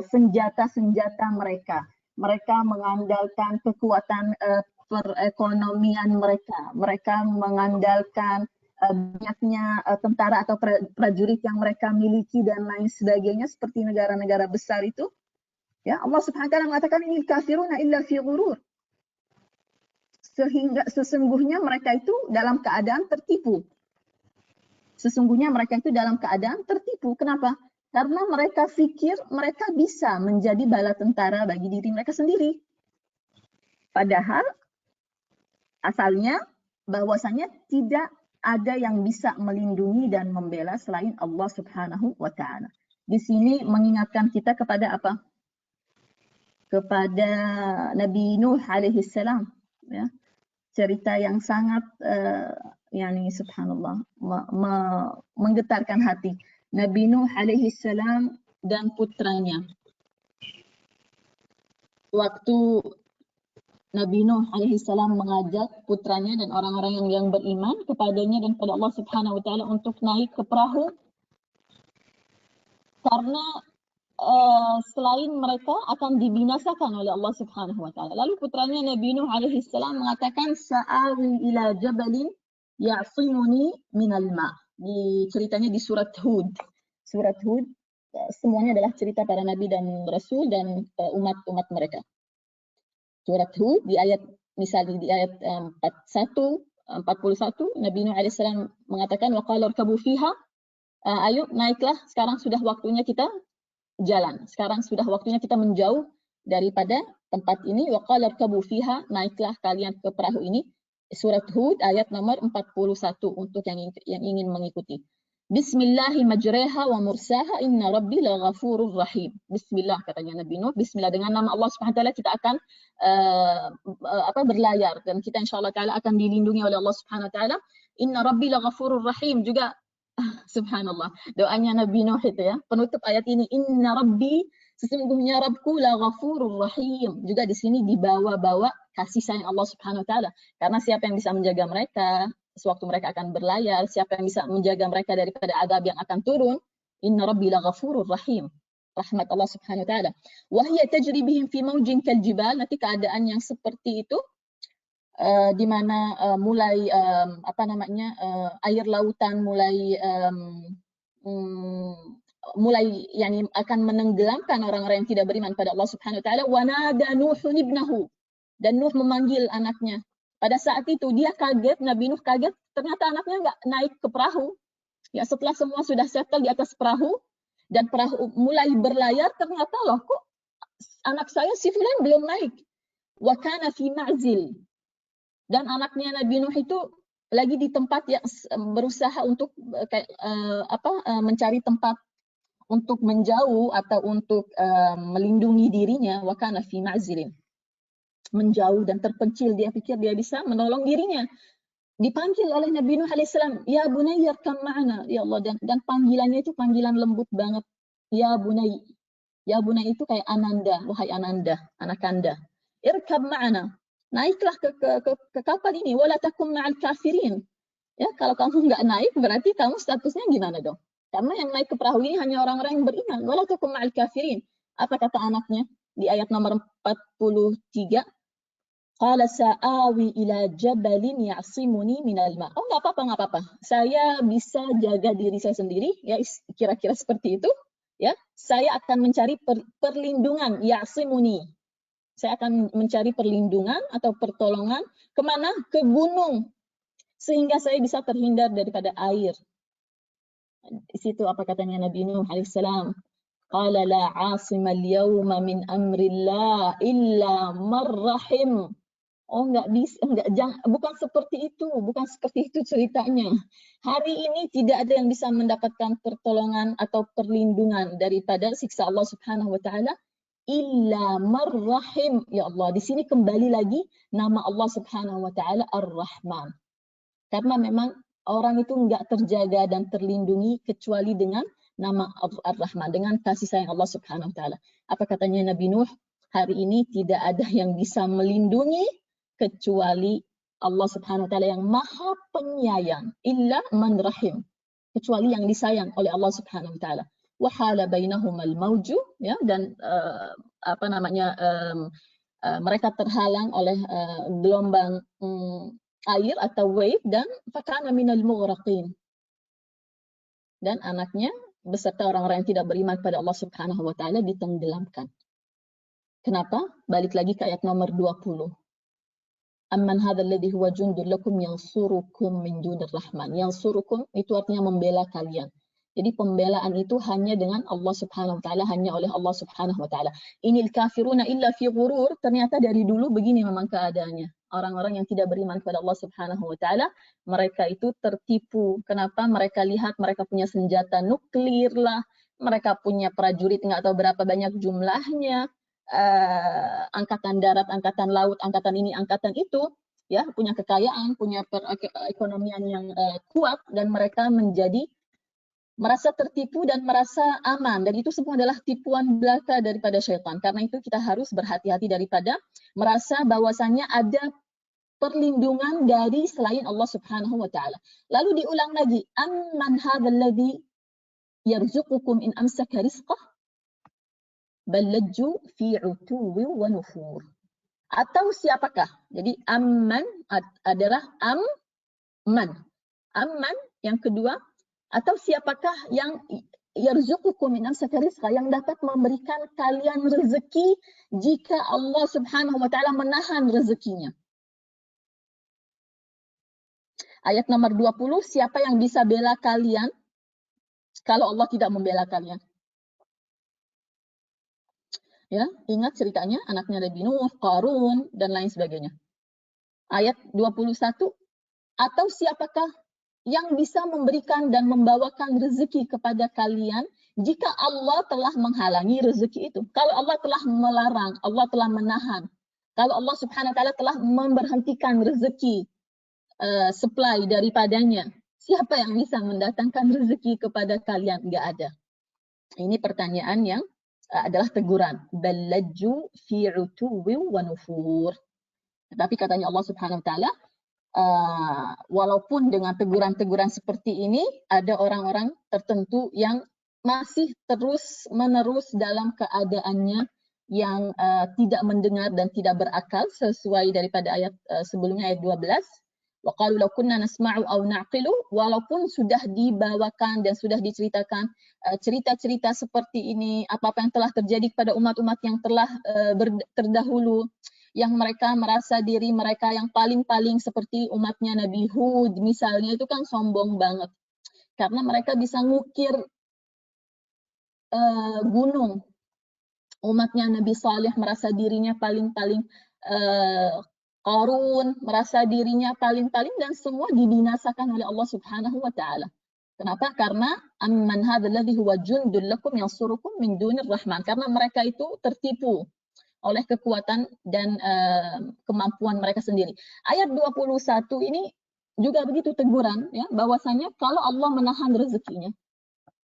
senjata-senjata mereka. Mereka mengandalkan kekuatan perekonomian mereka. Mereka mengandalkan banyaknya tentara atau prajurit yang mereka miliki dan lain sebagainya seperti negara-negara besar itu, ya Allah Subhanahu wa taala mengatakan ini kafiruna illa fi ghurur. Sehingga sesungguhnya mereka itu dalam keadaan tertipu. Sesungguhnya mereka itu dalam keadaan tertipu. Kenapa? Karena mereka pikir mereka bisa menjadi bala tentara bagi diri mereka sendiri. Padahal asalnya bahwasanya tidak ada yang bisa melindungi dan membela selain Allah Subhanahu wa taala. Di sini mengingatkan kita kepada apa? Kepada Nabi Nuh alaihi salam, ya. Cerita yang sangat yani subhanallah menggetarkan hati. Nabi Nuh alaihi salam dan putranya. Waktu Nabi Nuh alaihi salam mengajak putranya dan orang-orang yang beriman kepadanya dan kepada Allah Subhanahu wa taala untuk naik ke perahu karena selain mereka akan dibinasakan oleh Allah Subhanahu wa taala. Lalu putranya Nabi Nuh alaihi salam mengatakan sa'awi ila jabalin ya'simuni minal ma'. Ceritanya di surat Hud. Surat Hud semuanya adalah cerita para nabi dan rasul dan umat-umat mereka. Surat Hud di ayat misalnya di ayat 41 Nabi Nuh alaihi salam mengatakan wa qala irkabu fiha, ayo naiklah, sekarang sudah waktunya kita jalan. Sekarang sudah waktunya kita menjauh daripada tempat ini. Wa qala irkabu fiha, naiklah kalian ke perahu ini. Surat Hud ayat nomor 41 untuk yang ingin mengikuti. Bismillahi majreha wa mursaha inna rabbi laghafurur rahim. Bismillah katanya Nabi Nuh, bismillah, dengan nama Allah Subhanahu wa taala kita akan berlayar dan kita insyaallah taala akan dilindungi oleh Allah Subhanahu wa taala. Inna rabbi laghafurur rahim juga subhanallah. Doanya Nabi Nuh itu ya, penutup ayat ini, inna rabbi, sesungguhnya Rabbku la ghafurur rahim. Juga di sini dibawa-bawa kasih sayang Allah Subhanahu wa taala. Karena siapa yang bisa menjaga mereka sewaktu mereka akan berlayar, siapa yang bisa menjaga mereka daripada azab yang akan turun, inna rabbi la ghafurur rahim. Rahmat Allah Subhanahu wa taala. Wa hiya tajri bihim fi mawjin kal jibal, nanti keadaan yang seperti itu di mana mulai air lautan mulai yani akan menenggelamkan orang-orang yang tidak beriman pada Allah Subhanahu wa taala. Wa nada Nuhun ibnahu, dan Nuh memanggil anaknya. Pada saat itu dia kaget, Nabi Nuh kaget, ternyata anaknya nggak naik ke perahu. Ya, setelah semua sudah settle di atas perahu dan perahu mulai berlayar, ternyata loh kok anak saya si fulan belum naik. Wa kana fi ma'zil. Dan anaknya Nabi Nuh itu lagi di tempat yang berusaha untuk mencari tempat untuk menjauh atau untuk melindungi dirinya. Wa kana fi ma'zilin, menjauh dan terpencil, dia pikir dia bisa menolong dirinya. Dipanggil oleh Nabi Nuh alaihissalam, ya bunayya arkam ma'ana, ya Allah, dan panggilannya itu panggilan lembut banget. Ya bunay. Ya bunay itu kayak Ananda, wahai Ananda, anak Anda. Irkab ma'ana, naiklah ke kapal ini. Wala takum ma'al kafirin. Ya, kalau kamu nggak naik berarti kamu statusnya gimana dong? Karena yang naik ke perahu ini hanya orang-orang yang beriman. Wala takum ma'al kafirin. Apa kata anaknya di ayat nomor 43? Qala sa'awi ila jabalin ya'simuni minal ma'. Oh, nggak apa-apa. Saya bisa jaga diri saya sendiri, ya kira-kira seperti itu. Ya, saya akan mencari perlindungan, ya'simuni. Saya akan mencari perlindungan atau pertolongan kemana? Ke gunung, sehingga saya bisa terhindar daripada air. Di situ apa katanya Nabi Nuh alaihissalam? Qala la 'asima al-yawma min amrillah illa man rahim. Oh, bukan seperti itu ceritanya. Hari ini tidak ada yang bisa mendapatkan pertolongan atau perlindungan daripada siksa Allah Subhanahu wa taala illa marrahim. Ya Allah, di sini kembali lagi nama Allah Subhanahu wa taala Ar-Rahman. Karena memang orang itu enggak terjaga dan terlindungi kecuali dengan nama Ar-Rahman, dengan kasih sayang Allah Subhanahu wa taala. Apa katanya Nabi Nuh? Hari ini tidak ada yang bisa melindungi kecuali Allah Subhanahu wa taala yang Maha Penyayang, illa man rahim, kecuali yang disayang oleh Allah Subhanahu wa taala. Wa hala bainahumal mauju, ya, dan mereka terhalang oleh gelombang air atau wave dan fakana minal mughraqin. Dan anaknya beserta orang-orang yang tidak beriman kepada Allah Subhanahu wa taala ditenggelamkan. Kenapa? Balik lagi ke ayat nomor 20. Amman hadzal ladzi huwa jundul lakum yansurukum min dunir rahman. Yansurukum itu artinya membela kalian. Jadi pembelaan itu hanya dengan Allah Subhanahu wa taala, hanya oleh Allah Subhanahu wa taala. Inil kafiruna illa fi ghurur. Ternyata dari dulu begini memang keadaannya. Orang-orang yang tidak beriman kepada Allah Subhanahu wa taala, mereka itu tertipu. Kenapa? Mereka lihat mereka punya senjata nuklir lah, mereka punya prajurit nggak tahu berapa banyak jumlahnya, angkatan darat, angkatan laut, angkatan ini, angkatan itu, ya, punya kekayaan, punya perekonomian yang kuat, dan mereka menjadi merasa tertipu dan merasa aman, dan itu semua adalah tipuan belaka daripada syaitan. Karena itu kita harus berhati-hati daripada merasa bahwasannya ada perlindungan dari selain Allah Subhanahu wa taala. Lalu diulang lagi, amman hadzal ladzi yarzuqukum in amsaka rizqah bal lajju fi utuwi wa nufur. Atau siapakah? Jadi amman adalah amman. Amman yang kedua, atau siapakah yang yarzuqukum min amsaka rizqa, yang dapat memberikan kalian rezeki jika Allah Subhanahu wa taala menahan rezekinya. Ayat nomor 20, siapa yang bisa bela kalian kalau Allah tidak membela kalian? Ya, ingat ceritanya anaknya Nabi Nuh, Qarun dan lain sebagainya. Ayat 21, atau siapakah yang bisa memberikan dan membawakan rezeki kepada kalian jika Allah telah menghalangi rezeki itu. Kalau Allah telah melarang, Allah telah menahan. Kalau Allah Subhanahu wa taala telah memberhentikan rezeki supply daripadanya, siapa yang bisa mendatangkan rezeki kepada kalian? Enggak ada. Ini pertanyaan yang adalah teguran. Ballajju fi utuwi wa nufur. Tetapi katanya Allah Subhanahu wa taala, walaupun dengan teguran-teguran seperti ini, ada orang-orang tertentu yang masih terus-menerus dalam keadaannya yang tidak mendengar dan tidak berakal, sesuai daripada ayat sebelumnya, ayat 12. وَقَالُوا لَوْ كُنَّا نَسْمَعُ أَوْ نَعْقِلُ. Walaupun sudah dibawakan dan sudah diceritakan cerita-cerita seperti ini, apa-apa yang telah terjadi kepada umat-umat yang telah terdahulu, yang mereka merasa diri mereka yang paling-paling, seperti umatnya Nabi Hud misalnya, itu kan sombong banget. Karena mereka bisa ngukir gunung. Umatnya Nabi Saleh merasa dirinya paling-paling, Qarun merasa dirinya paling-paling, dan semua dibinasakan oleh Allah Subhanahu wa taala. Kenapa? Karena amman hadzal ladzi huwa jundul lakum yansurukum min dunir rahman. Karena mereka itu tertipu oleh kekuatan dan kemampuan mereka sendiri. Ayat 21 ini juga begitu teguran, ya, bahwasanya kalau Allah menahan rezekinya,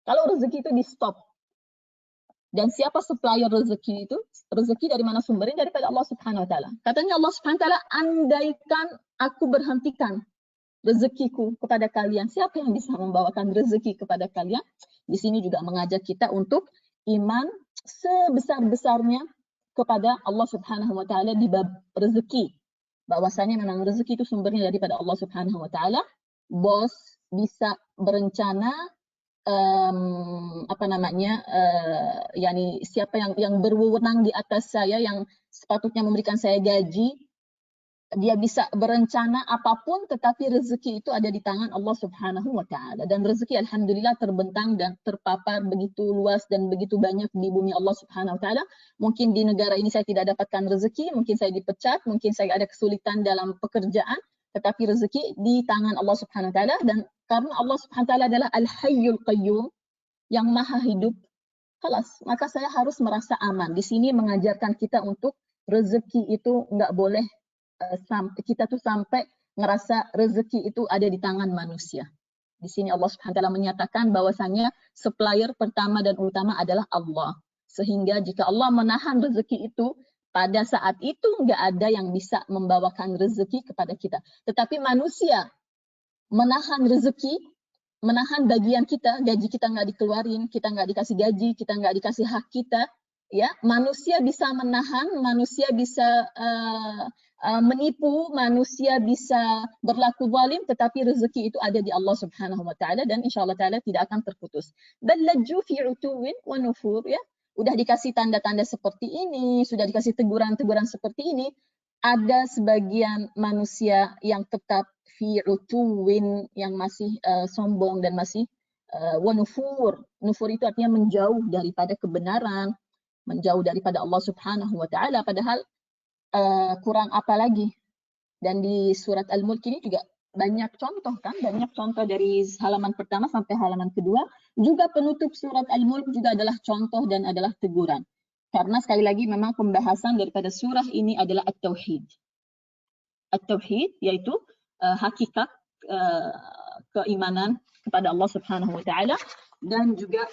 kalau rezeki itu di stop, dan siapa supplier rezeki itu? Rezeki dari mana sumbernya? Daripada Allah Subhanahu wa taala. Katanya Allah Subhanahu wa taala, andaikan aku berhentikan rezekiku kepada kalian, siapa yang bisa membawakan rezeki kepada kalian? Di sini juga mengajak kita untuk iman sebesar-besarnya kepada Allah Subhanahu wa taala di bab rezeki. Bahwasanya memang rezeki itu sumbernya daripada Allah Subhanahu wa taala. Bos bisa berencana, yakni siapa yang berwenang di atas saya, yang sepatutnya memberikan saya gaji, dia bisa berencana apapun, tetapi rezeki itu ada di tangan Allah Subhanahu wa taala. Dan rezeki alhamdulillah terbentang dan terpapar begitu luas dan begitu banyak di bumi Allah Subhanahu wa taala. Mungkin di negara ini saya tidak dapatkan rezeki, mungkin saya dipecat, mungkin saya ada kesulitan dalam pekerjaan, tetapi rezeki di tangan Allah Subhanahu wa taala. Dan karena Allah Subhanahu wa taala adalah Al-Hayyul Qayyum, yang maha hidup, kelas, maka saya harus merasa aman. Di sini mengajarkan kita untuk rezeki itu nggak boleh kita tuh sampai ngerasa rezeki itu ada di tangan manusia. Di sini Allah Subhanahu wa taala menyatakan bahwasanya supplier pertama dan utama adalah Allah. Sehingga jika Allah menahan rezeki itu, pada saat itu nggak ada yang bisa membawakan rezeki kepada kita. Tetapi manusia menahan rezeki, menahan bagian kita, gaji kita nggak dikeluarin, kita nggak dikasih gaji, kita nggak dikasih hak kita, ya, manusia bisa menahan, manusia bisa menipu, manusia bisa berlaku zalim, tetapi rezeki itu ada di Allah Subhanahu wa taala dan insyaallah taala tidak akan terputus. Bal lajju fi utuwin wa nufur, ya. Udah dikasih tanda-tanda seperti ini, sudah dikasih teguran-teguran seperti ini, ada sebagian manusia yang tetap fi utuwin, yang masih sombong dan masih wa nufur. Nufur itu artinya menjauh daripada kebenaran, menjauh daripada Allah Subhanahu wa taala, padahal kurang apa lagi. Dan di surat Al-Mulk ini juga banyak contoh kan, banyak contoh dari halaman pertama sampai halaman kedua. Juga penutup surat Al-Mulk juga adalah contoh dan adalah teguran. Karena sekali lagi memang pembahasan daripada surah ini adalah At-Tauhid. At-Tauhid yaitu hakikat keimanan kepada Allah Subhanahu wa taala dan juga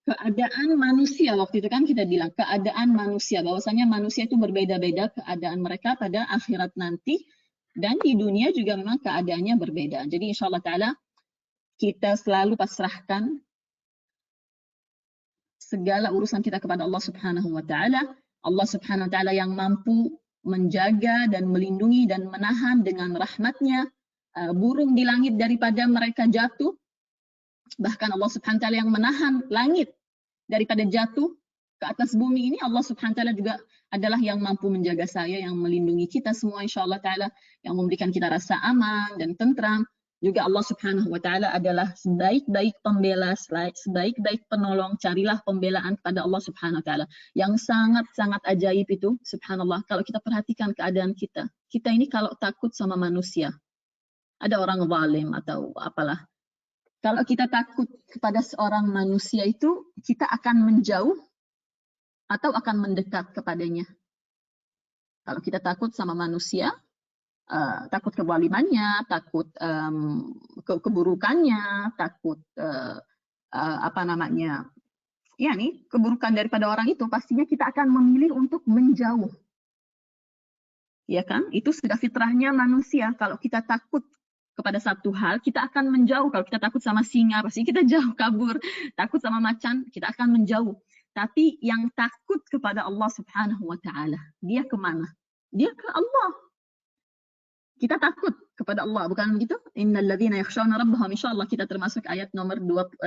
keadaan manusia. Waktu itu kan kita bilang keadaan manusia, bahwasanya manusia itu berbeda-beda keadaan mereka pada akhirat nanti, dan di dunia juga memang keadaannya berbeda. Jadi insyaallah taala kita selalu pasrahkan segala urusan kita kepada Allah Subhanahu wa taala. Allah Subhanahu wa taala yang mampu menjaga dan melindungi dan menahan dengan rahmatnya burung di langit daripada mereka jatuh. Bahkan Allah Subhanahu wa taala yang menahan langit daripada jatuh ke atas bumi ini. Allah Subhanahu wa taala juga adalah yang mampu menjaga saya, yang melindungi kita semua insyaallah taala, yang memberikan kita rasa aman dan tentram. Juga Allah Subhanahu wa taala adalah sebaik-baik pembela, sebaik-baik penolong. Carilah pembelaan pada Allah Subhanahu wa taala. Yang sangat-sangat ajaib itu, subhanallah, kalau kita perhatikan keadaan kita. Kita ini kalau takut sama manusia, ada orang zalim atau apalah, kalau kita takut kepada seorang manusia itu, kita akan menjauh atau akan mendekat kepadanya. Kalau kita takut sama manusia, takut kezalimannya, takut keburukannya, takut keburukan daripada orang itu, pastinya kita akan memilih untuk menjauh. Ya kan? Itu sudah fitrahnya manusia. Kalau kita takut kepada satu hal, kita akan menjauh. Kalau kita takut sama singa, pasti kita jauh, kabur. Takut sama macan, kita akan menjauh. Tapi yang takut kepada Allah Subhanahu wa taala, dia kemana? Dia ke Allah. Kita takut kepada Allah, bukan begitu? Innal ladzina yakhshawna rabbahum, insyaallah kita termasuk ayat nomor 12.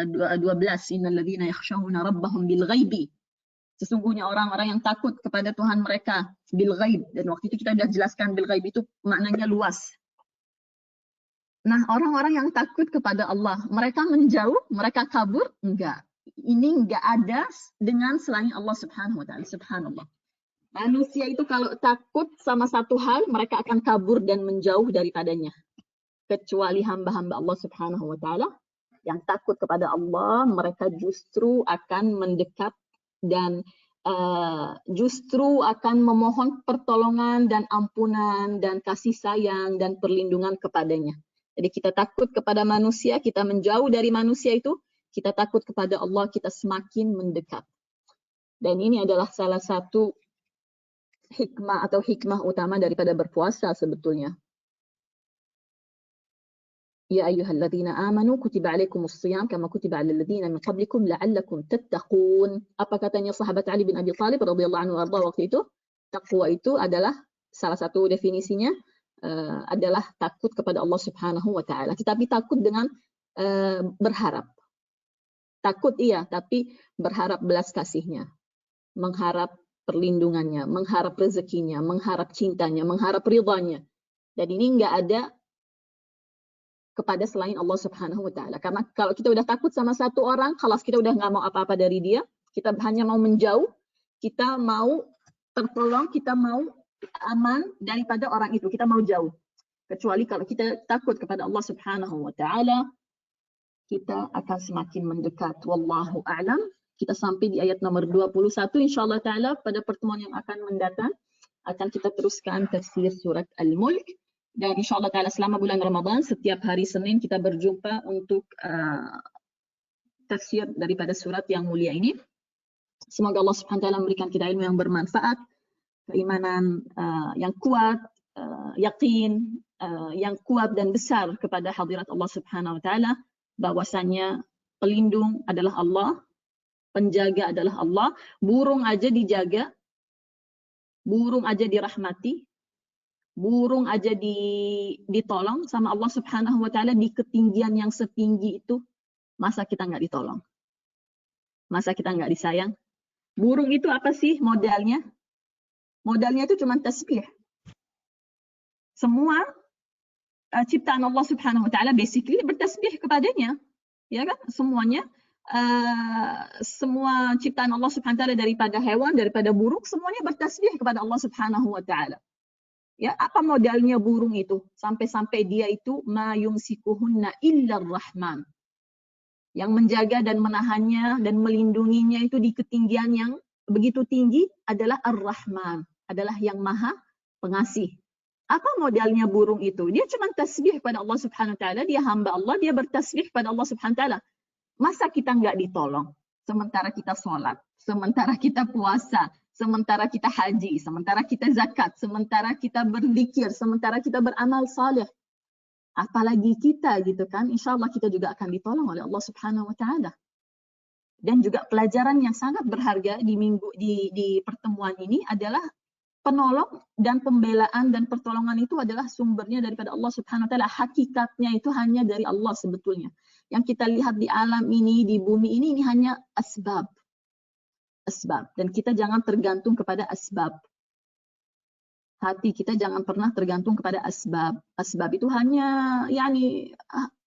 Innal ladzina yakhshawna rabbahum bil ghaibi. Sesungguhnya orang-orang yang takut kepada Tuhan mereka bil ghaib. Dan waktu itu kita sudah jelaskan bil ghaib itu maknanya luas. Nah, orang-orang yang takut kepada Allah, mereka menjauh, mereka kabur? Enggak. Ini enggak ada dengan selain Allah Subhanahu wa taala. Subhanallah. Manusia itu kalau takut sama satu hal, mereka akan kabur dan menjauh daripadanya. Kecuali hamba-hamba Allah Subhanahu wa taala yang takut kepada Allah, mereka justru akan mendekat dan justru akan memohon pertolongan dan ampunan dan kasih sayang dan perlindungan kepadanya. Jadi kita takut kepada manusia, kita menjauh dari manusia itu, kita takut kepada Allah, kita semakin mendekat. Dan ini adalah salah satu hikmah atau hikmah utama daripada berpuasa sebetulnya. Ya ayyuhalladzina amanu kutiba alaikumus shiyam kama kutiba alal ladzina min qablikum la'allakum tattaqun. Apa katanya sahabat Ali bin Abi Thalib radhiyallahu anhu arda waktu itu? Takwa itu adalah salah satu definisinya adalah takut kepada Allah Subhanahu wa taala. Tetapi takut dengan berharap. Takut iya, tapi berharap belas kasihnya. Mengharap perlindungannya, mengharap rezekinya, mengharap cintanya, mengharap ridhanya. Dan ini enggak ada kepada selain Allah Subhanahu wa taala. Karena kalau kita udah takut sama satu orang, khalas kita udah nggak mau apa-apa dari dia, kita hanya mau menjauh, kita mau tertolong, kita mau aman daripada orang itu, kita mau jauh. Kecuali kalau kita takut kepada Allah Subhanahu wa taala, kita akan semakin mendekat. Wallahu a'lam. Kita sampai di ayat nomor 21 insyaallah taala. Pada pertemuan yang akan mendatang akan kita teruskan tafsir surat Al-Mulk. Dan insyaallah taala selama bulan Ramadan setiap hari Senin kita berjumpa untuk tafsir daripada surat yang mulia ini. Semoga Allah Subhanahu wa taala memberikan kita ilmu yang bermanfaat, keimanan yang kuat, yakin yang kuat dan besar kepada hadirat Allah Subhanahu wa taala, bahwasanya pelindung adalah Allah, penjaga adalah Allah. Burung aja dijaga burung aja dirahmati, burung aja ditolong sama Allah Subhanahu wa Ta'ala di ketinggian yang setinggi itu, masa kita nggak ditolong? Masa kita nggak disayang? Burung itu apa sih modalnya? Modalnya itu cuma tasbih. Semua ciptaan Allah Subhanahu wa Ta'ala basically bertasbih kepadanya, ya kan? Semuanya, semua ciptaan Allah Subhanahu wa Ta'ala, daripada hewan, daripada burung, semuanya bertasbih kepada Allah Subhanahu wa Ta'ala. Ya, apa modalnya burung itu? Sampai-sampai dia itu ma yumsikuhunna illa rahman. Yang menjaga dan menahannya dan melindunginya itu di ketinggian yang begitu tinggi adalah Ar-Rahman, adalah yang Maha Pengasih. Apa modalnya burung itu? Dia cuma tasbih pada Allah Subhanahu wa Ta'ala, dia hamba Allah, dia bertasbih pada Allah Subhanahu wa Ta'ala. Masa kita nggak ditolong? Sementara kita sholat, sementara kita puasa, sementara kita haji, sementara kita zakat, sementara kita berzikir, sementara kita beramal saleh. Apalagi kita gitu kan, insya Allah kita juga akan ditolong oleh Allah Subhanahu wa Ta'ala. Dan juga pelajaran yang sangat berharga di pertemuan ini adalah penolong dan pembelaan dan pertolongan itu adalah sumbernya daripada Allah Subhanahu wa Ta'ala. Hakikatnya itu hanya dari Allah sebetulnya. Yang kita lihat di alam ini, di bumi ini hanya asbab. Asbab. Dan kita jangan tergantung kepada asbab. Hati kita jangan pernah tergantung kepada asbab. Asbab itu hanya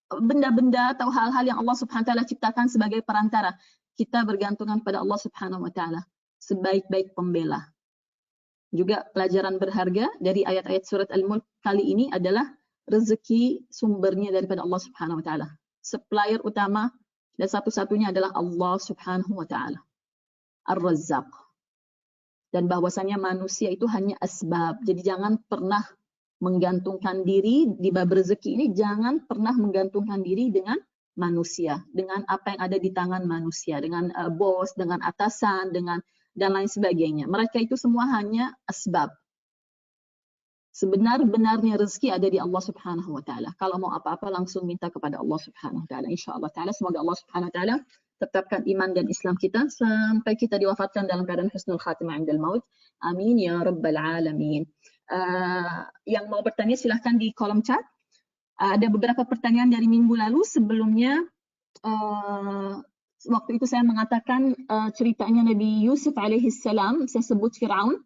benda-benda atau hal-hal yang Allah Subhanahu wa Ta'ala ciptakan sebagai perantara. Kita bergantungan pada Allah Subhanahu wa Ta'ala sebaik-baik pembela. Juga pelajaran berharga dari ayat-ayat surat Al-Mulk kali ini adalah rezeki sumbernya daripada Allah Subhanahu wa Ta'ala. Supplier utama dan satu-satunya adalah Allah Subhanahu wa Ta'ala, Ar-Razzaq. Dan bahwasanya manusia itu hanya asbab. Jadi jangan pernah menggantungkan diri di bab rezeki ini, jangan pernah menggantungkan diri dengan manusia, dengan apa yang ada di tangan manusia, dengan bos, dengan atasan, dan lain sebagainya. Mereka itu semua hanya asbab. Sebenar-benarnya rezeki ada di Allah Subhanahu wa Ta'ala. Kalau mau apa-apa langsung minta kepada Allah Subhanahu wa Ta'ala. InsyaAllah Ta'ala, semoga Allah Subhanahu wa Ta'ala tetapkan iman dan Islam kita sampai kita diwafatkan dalam keadaan husnul khatimah indal maut. Amin ya rabbal alamin. Yang mau bertanya silahkan di kolom chat. Ada beberapa pertanyaan dari minggu lalu. Sebelumnya waktu itu saya mengatakan ceritanya Nabi Yusuf alaihi salam, saya sebut Fir'aun.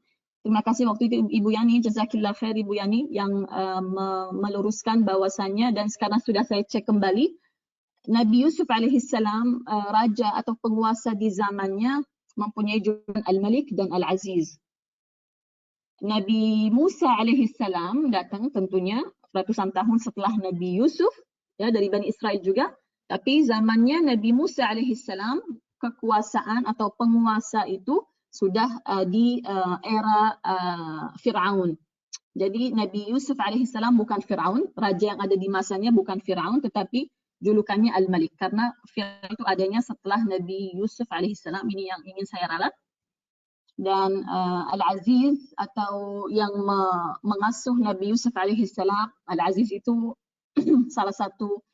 Terima kasih waktu itu Ibu Yani, jazakillah khair Ibu Yani yang meluruskan bahwasannya, dan sekarang sudah saya cek kembali, Nabi Yusuf alaihi salam, raja atau penguasa di zamannya, mempunyai julukan Al-Malik dan Al-Aziz. Nabi Musa alaihi salam datang tentunya ratusan tahun setelah Nabi Yusuf, ya, dari Bani Israel juga. Tapi zamannya Nabi Musa alaihi salam, kekuasaan atau penguasa itu sudah di era Fir'aun. Jadi Nabi Yusuf alaihi salam bukan Fir'aun, raja yang ada di masanya bukan Fir'aun, tetapi julukannya Al-Malik. Karena Fir'aun itu adanya setelah Nabi Yusuf alaihi salam, ini yang ingin saya ralat. Dan Al-Aziz atau yang mengasuh Nabi Yusuf alaihi salam, Al-Aziz itu salah satu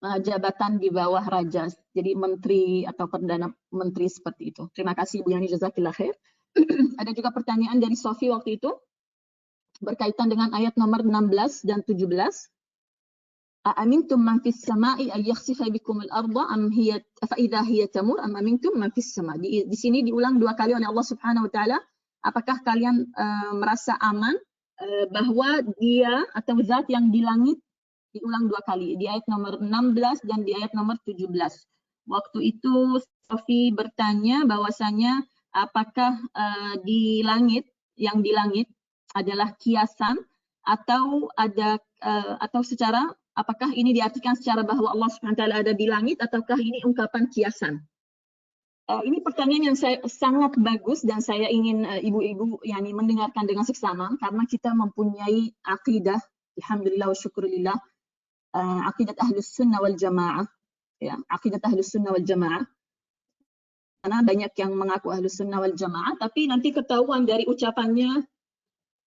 jabatan di bawah raja, jadi menteri atau perdana menteri seperti itu. Terima kasih Ibu Yani, jazakillah khair. Ada juga pertanyaan dari Sofi waktu itu berkaitan dengan ayat nomor 16 dan 17. Aamintum man fis sama'i ay yakhsifa bikum al-ardha am hiya fa idha hiya tamur am amintum man fis sama'. Di sini diulang dua kali oleh Allah Subhanahu wa Ta'ala. Apakah kalian merasa aman bahwa dia atau zat yang di langit, diulang dua kali di ayat nomor 16 dan di ayat nomor 17. Waktu itu Sofi bertanya bahwasanya apakah di langit, yang di langit adalah kiasan atau ada atau secara, apakah ini diartikan secara bahwa Allah Subhanahu wa Ta'ala ada di langit ataukah ini ungkapan kiasan? Ini pertanyaan yang sangat bagus dan saya ingin ibu-ibu yani mendengarkan dengan seksama, karena kita mempunyai akidah, alhamdulillah wa syukurillah, aqidat ahlus sunnah wal jamaah, ya, aqidat ahlus sunnah wal jamaah. Karena banyak yang mengaku ahlus sunnah wal jamaah, tapi nanti ketahuan dari ucapannya,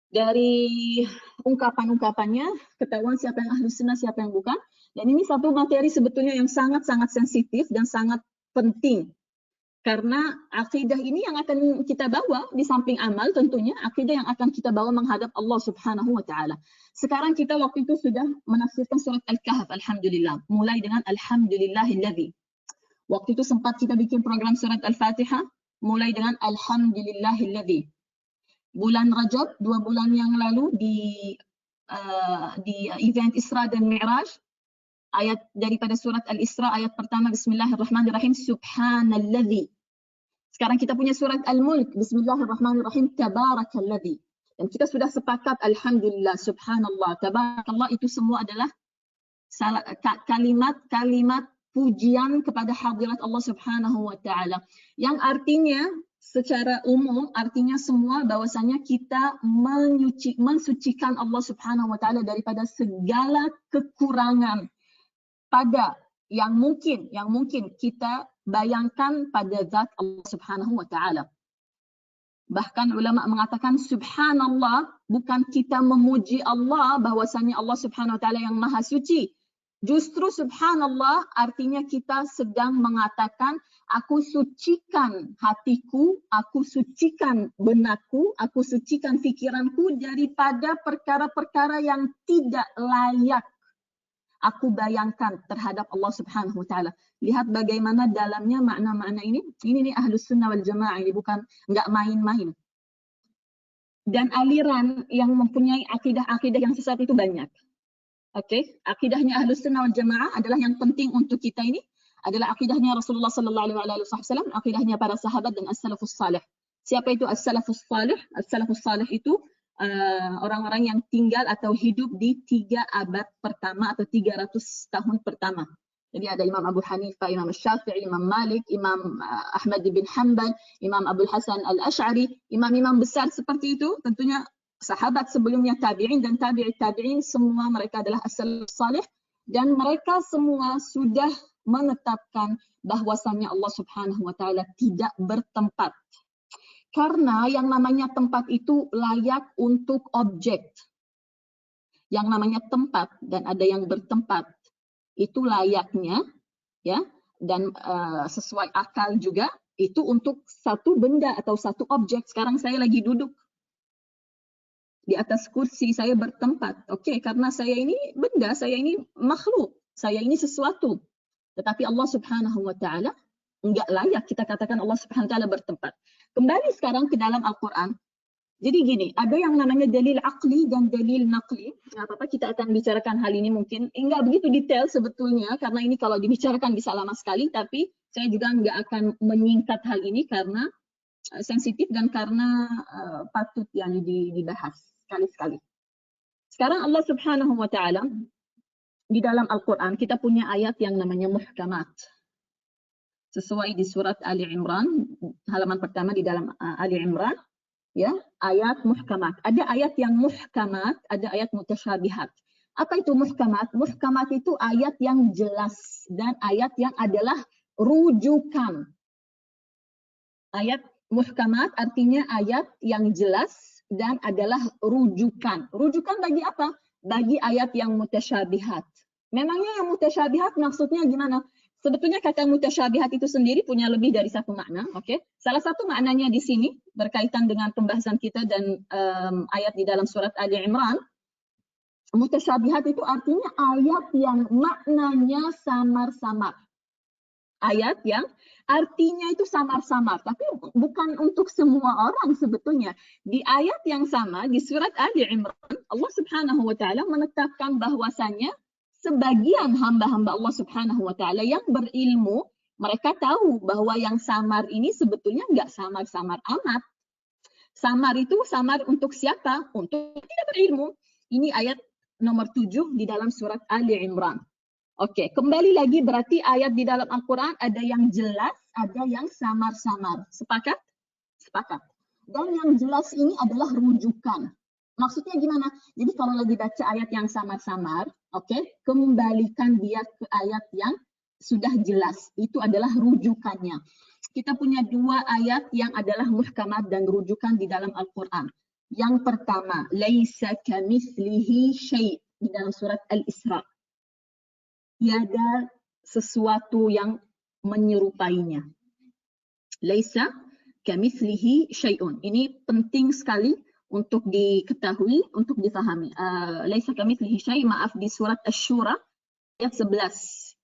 dari ungkapan-ungkapannya, ketahuan siapa yang ahlus sunnah, siapa yang bukan. Dan ini satu materi sebetulnya yang sangat-sangat sensitif dan sangat penting. Karena akidah ini yang akan kita bawa di samping amal tentunya, akidah yang akan kita bawa menghadap Allah Subhanahu wa taala. Sekarang kita waktu itu sudah menafsirkan surat Al-Kahf, alhamdulillah. Mulai dengan alhamdulillahilladzi. Waktu itu sempat kita bikin program surat Al-Fatihah, mulai dengan alhamdulillahilladzi. Bulan Rajab 2 bulan yang lalu di event Isra dan Mi'raj, ayat daripada surat Al-Isra ayat pertama Bismillahirrahmanirrahim Subhanalladzi. Sekarang kita punya surat Al-Mulk, Bismillahirrahmanirrahim, Tabarakalladzi. Dan kita sudah sepakat, Alhamdulillah, Subhanallah, Tabarakallah, itu semua adalah kalimat-kalimat pujian kepada hadirat Allah Subhanahu wa ta'ala. Yang artinya, secara umum, artinya semua bahwasanya kita mensucikan Allah Subhanahu wa ta'ala daripada segala kekurangan pada yang mungkin kita bayangkan pada zat Allah Subhanahu wa taala. Bahkan ulama mengatakan subhanallah bukan kita memuji Allah bahwasanya Allah Subhanahu wa taala yang maha suci. Justru subhanallah artinya kita sedang mengatakan aku sucikan hatiku, aku sucikan benakku, aku sucikan fikiranku daripada perkara-perkara yang tidak layak aku bayangkan terhadap Allah Subhanahu wa taala. Lihat bagaimana dalamnya makna-makna ini. Ini nih Ahlus Sunnah wal Jamaah, ini bukan enggak main-main. Dan aliran yang mempunyai akidah-akidah yang sesat itu banyak. Oke, akidahnya Ahlus Sunnah wal Jamaah adalah yang penting untuk kita ini adalah akidahnya Rasulullah sallallahu alaihi wasallam, akidahnya para sahabat dan as-salafus salih. Siapa itu as-salafus salih? As-salafus salih itu orang-orang yang tinggal atau hidup di 3 abad pertama atau 300 tahun pertama. Jadi ada Imam Abu Hanifah, Imam Syafi'i, Imam Malik, Imam Ahmad bin Hanbal, Imam Abdul Hasan Al-Ash'ari, imam-imam besar seperti itu, tentunya sahabat sebelumnya tabi'in dan tabi'in semua mereka adalah as-salafus salih dan mereka semua sudah menetapkan bahwasannya Allah Subhanahu wa taala tidak bertempat. Karena yang namanya tempat itu layak untuk objek. Yang namanya tempat dan ada yang bertempat itu layaknya ya dan sesuai akal juga itu untuk satu benda atau satu objek. Sekarang saya lagi duduk di atas kursi, saya bertempat. Oke, karena saya ini benda, saya ini makhluk, saya ini sesuatu. Tetapi Allah Subhanahu wa taala enggak layak kita katakan Allah Subhanahu wa taala bertempat. Kembali sekarang ke dalam Al-Quran. Jadi gini, ada yang namanya dalil aqli dan dalil naqli. Nggak apa-apa, kita akan bicarakan hal ini mungkin. Enggak begitu detail sebetulnya, karena ini kalau dibicarakan bisa lama sekali, tapi saya juga nggak akan menyingkat hal ini karena sensitif dan karena patut yang dibahas sekali-sekali. Sekarang Allah Subhanahu wa ta'ala, di dalam Al-Quran, kita punya ayat yang namanya muhkamat. Sesuai di surat Ali Imran, halaman pertama di dalam Ali Imran, ya, ayat muhkamat. Ada ayat yang muhkamat, ada ayat mutasyabihat. Apa itu muhkamat? Muhkamat itu ayat yang jelas dan ayat yang adalah rujukan. Ayat muhkamat artinya ayat yang jelas dan adalah rujukan. Rujukan bagi apa? Bagi ayat yang mutasyabihat. Memangnya yang mutasyabihat maksudnya gimana? Sebetulnya kata mutasyabihat itu sendiri punya lebih dari satu makna, oke? Salah satu maknanya di sini berkaitan dengan pembahasan kita dan ayat di dalam surat Ali Imran. Mutasyabihat itu artinya ayat yang maknanya samar-samar. Ayat yang artinya itu samar-samar, tapi bukan untuk semua orang sebetulnya. Di ayat yang sama di surat Ali Imran, Allah Subhanahu wa taala menetapkan bahwasannya sebagian hamba-hamba Allah Subhanahu wa taala yang berilmu, mereka tahu bahwa yang samar ini sebetulnya enggak samar-samar amat. Samar itu samar untuk siapa? Untuk tidak berilmu. Ini ayat nomor 7 di dalam surat Ali Imran. Oke, kembali lagi berarti ayat di dalam Al-Quran ada yang jelas, ada yang samar-samar. Sepakat? Sepakat. Dan yang jelas ini adalah rujukan. Maksudnya gimana? Jadi kalau lagi baca ayat yang samar-samar, oke, kembalikan dia ke ayat yang sudah jelas. Itu adalah rujukannya. Kita punya 2 ayat yang adalah muhkamat dan rujukan di dalam Al-Quran. Yang pertama, laisa kamitslihi syai' di dalam surat Al-Isra. Tiada sesuatu yang menyerupainya. Laisa kamitslihi syai'un. Ini penting sekali untuk diketahui, untuk difahami. Laisa kamitslihi syai', maaf, di surat Asy-Syura ayat 11.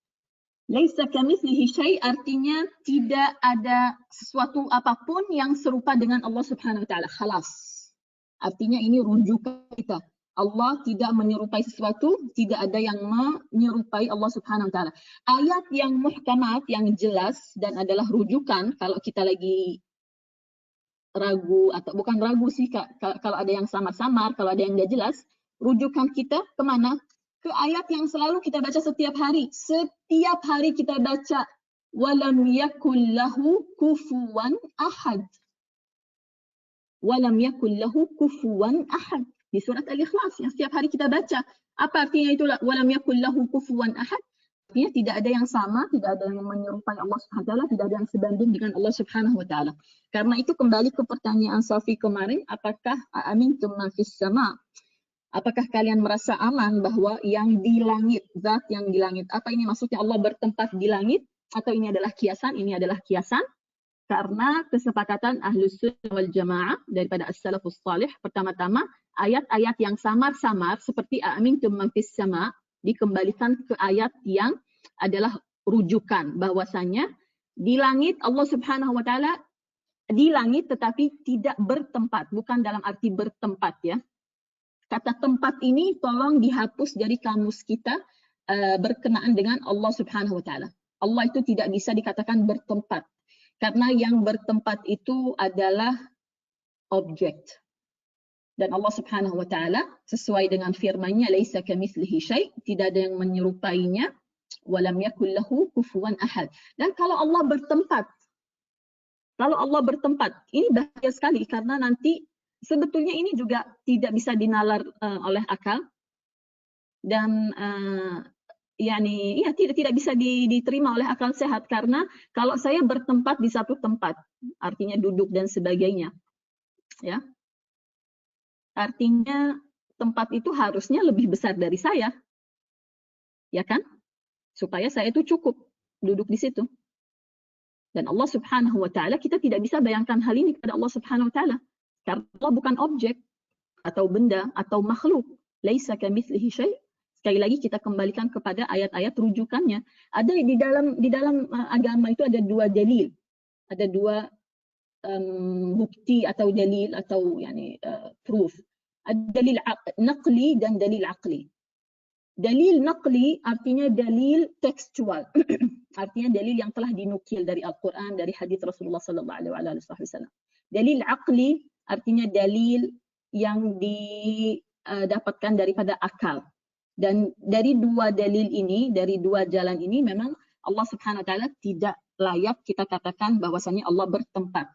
Laisa kamitslihi syai' artinya tidak ada sesuatu apapun yang serupa dengan Allah Subhanahu wa taala. Khalas. Artinya ini rujukan kita. Allah tidak menyerupai sesuatu, tidak ada yang menyerupai Allah Subhanahu wa taala. Ayat yang muhkamat, yang jelas dan adalah rujukan kalau kita lagi ragu, atau bukan ragu sih, kalau ada yang samar-samar, kalau ada yang tidak jelas, rujukan kita kemana? Ke ayat yang selalu kita baca setiap hari. Setiap hari kita baca, walam yakul lahu kufuwan ahad. Walam yakul lahu kufuwan ahad. Di surat Al-Ikhlas yang setiap hari kita baca. Apa artinya itu? Walam yakul lahu kufuwan ahad. Artinya tidak ada yang sama, tidak ada yang menyerupai Allah Subhanahu wa taala, tidak ada yang sebanding dengan Allah Subhanahu wa taala. Karena itu kembali ke pertanyaan Safi kemarin, apakah amintum man fis sama? Apakah kalian merasa aman bahwa yang di langit, zat yang di langit, apa ini maksudnya Allah bertempat di langit, atau ini adalah kiasan? Ini adalah kiasan. Karena kesepakatan Ahlus Sunnah wal Jamaah daripada As-Salafus Salih, pertama-tama ayat-ayat yang samar-samar seperti amintum man fis sama dikembalikan ke ayat yang adalah rujukan, bahwasanya di langit Allah Subhanahu wa taala di langit tetapi tidak bertempat, bukan dalam arti bertempat ya. Kata tempat ini tolong dihapus dari kamus kita berkenaan dengan Allah Subhanahu wa taala. Allah itu tidak bisa dikatakan bertempat. Karena yang bertempat itu adalah objek. Dan Allah Subhanahu wa taala sesuai dengan firman-Nya, laisa kamitslihi syai', tidak ada yang menyerupainya, walam yakul lahu kufuwan ahad. Dan kalau Allah bertempat, ini bahaya sekali karena nanti sebetulnya ini juga tidak bisa dinalar oleh akal dan tidak bisa diterima oleh akal sehat, karena kalau saya bertempat di satu tempat, artinya duduk dan sebagainya, ya, artinya tempat itu harusnya lebih besar dari saya, ya kan? Supaya saya itu cukup duduk di situ. Dan Allah Subhanahu wa taala, kita tidak bisa bayangkan hal ini kepada Allah Subhanahu wa taala, karena Allah bukan objek atau benda atau makhluk. Laisa kamitslihi syai'. Sekali lagi kita kembalikan kepada ayat-ayat rujukannya. Ada di dalam agama itu ada dua dalil, ada dua bukti atau dalil atau proof. Ada dalil naqli dan dalil aqli. Dalil naqli artinya dalil tekstual, artinya dalil yang telah dinukil dari Al-Quran, dari hadis Rasulullah sallallahu alaihi wasallam. Dalil aqli artinya dalil yang didapatkan daripada akal. Dan dari dua dalil ini, dari dua jalan ini, memang Allah Subhanahu wa taala tidak layak kita katakan bahwasanya Allah bertempat.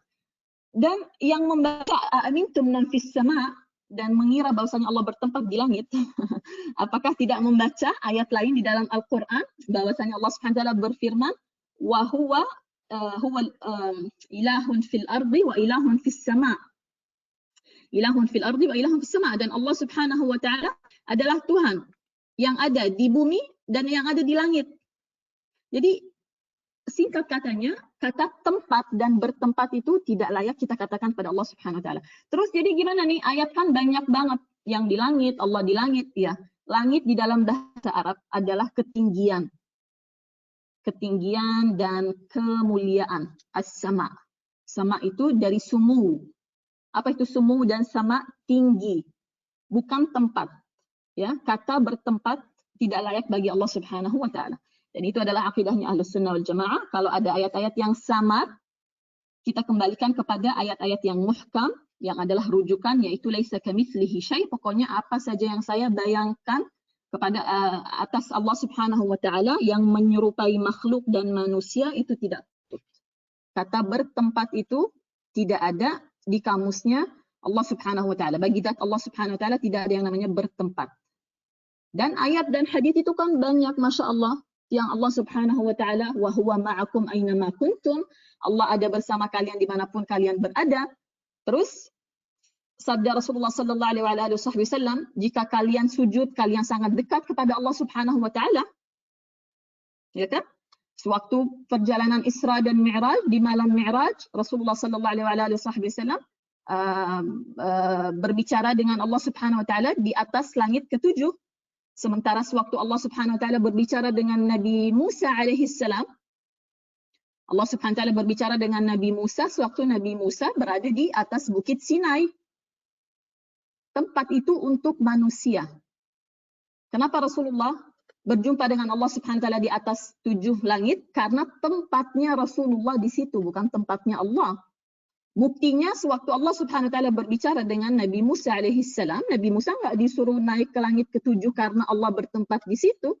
Dan yang membaca amintum man fis sama dan mengira bahwasanya Allah bertempat di langit, apakah tidak membaca ayat lain di dalam Al-Qur'an bahwasanya Allah Subhanahu wa taala berfirman, wa huwa ilahun fil ardi wa ilahun fis sama. Ilahun fil ardi wa ilahun fis sama, dan Allah Subhanahu wa taala adalah Tuhan yang ada di bumi dan yang ada di langit. Jadi singkat katanya, kata tempat dan bertempat itu tidak layak kita katakan pada Allah Subhanahu wa taala. Terus jadi gimana nih? Ayat kan banyak banget yang di langit, Allah di langit, ya. Langit di dalam bahasa Arab adalah ketinggian. Ketinggian dan kemuliaan. As-sama. Sama itu dari sumu. Apa itu sumu dan sama? Tinggi. Bukan tempat. Ya, kata bertempat tidak layak bagi Allah Subhanahu wa taala. Dan itu adalah akidahnya Ahlus Sunnah wal Jamaah. Kalau ada ayat-ayat yang samar, kita kembalikan kepada ayat-ayat yang muhkam, yang adalah rujukan, yaitu laisa kamitslihi syai'. Pokoknya apa saja yang saya bayangkan kepada atas Allah Subhanahu wa taala yang menyerupai makhluk dan manusia, itu tidak. Kata bertempat itu tidak ada di kamusnya Allah Subhanahu wa taala. Bagi zat Allah Subhanahu wa taala tidak ada yang namanya bertempat. Dan ayat dan hadis itu kan banyak, Masya Allah, yang Allah Subhanahu wa taala, wa huwa ma'akum aina ma kuntum, Allah ada bersama kalian dimanapun kalian berada. Terus sabda Rasulullah sallallahu alaihi wasallam, jika kalian sujud, kalian sangat dekat kepada Allah Subhanahu wa taala. Ya kan? Sewaktu perjalanan Isra dan Mi'raj, di malam Mi'raj, Rasulullah sallallahu alaihi wasallam berbicara dengan Allah Subhanahu wa taala di atas langit ketujuh. Sementara sewaktu Allah Subhanahu wa taala berbicara dengan Nabi Musa alaihi salam, Allah Subhanahu wa taala berbicara dengan Nabi Musa sewaktu Nabi Musa berada di atas Bukit Sinai. Tempat itu untuk manusia. Kenapa Rasulullah berjumpa dengan Allah Subhanahu wa taala di atas 7 langit? Karena tempatnya Rasulullah di situ, bukan tempatnya Allah. Buktinya sewaktu Allah Subhanahu wa taala berbicara dengan Nabi Musa alaihi salam, Nabi Musa enggak disuruh naik ke langit ke-7 karena Allah bertempat di situ.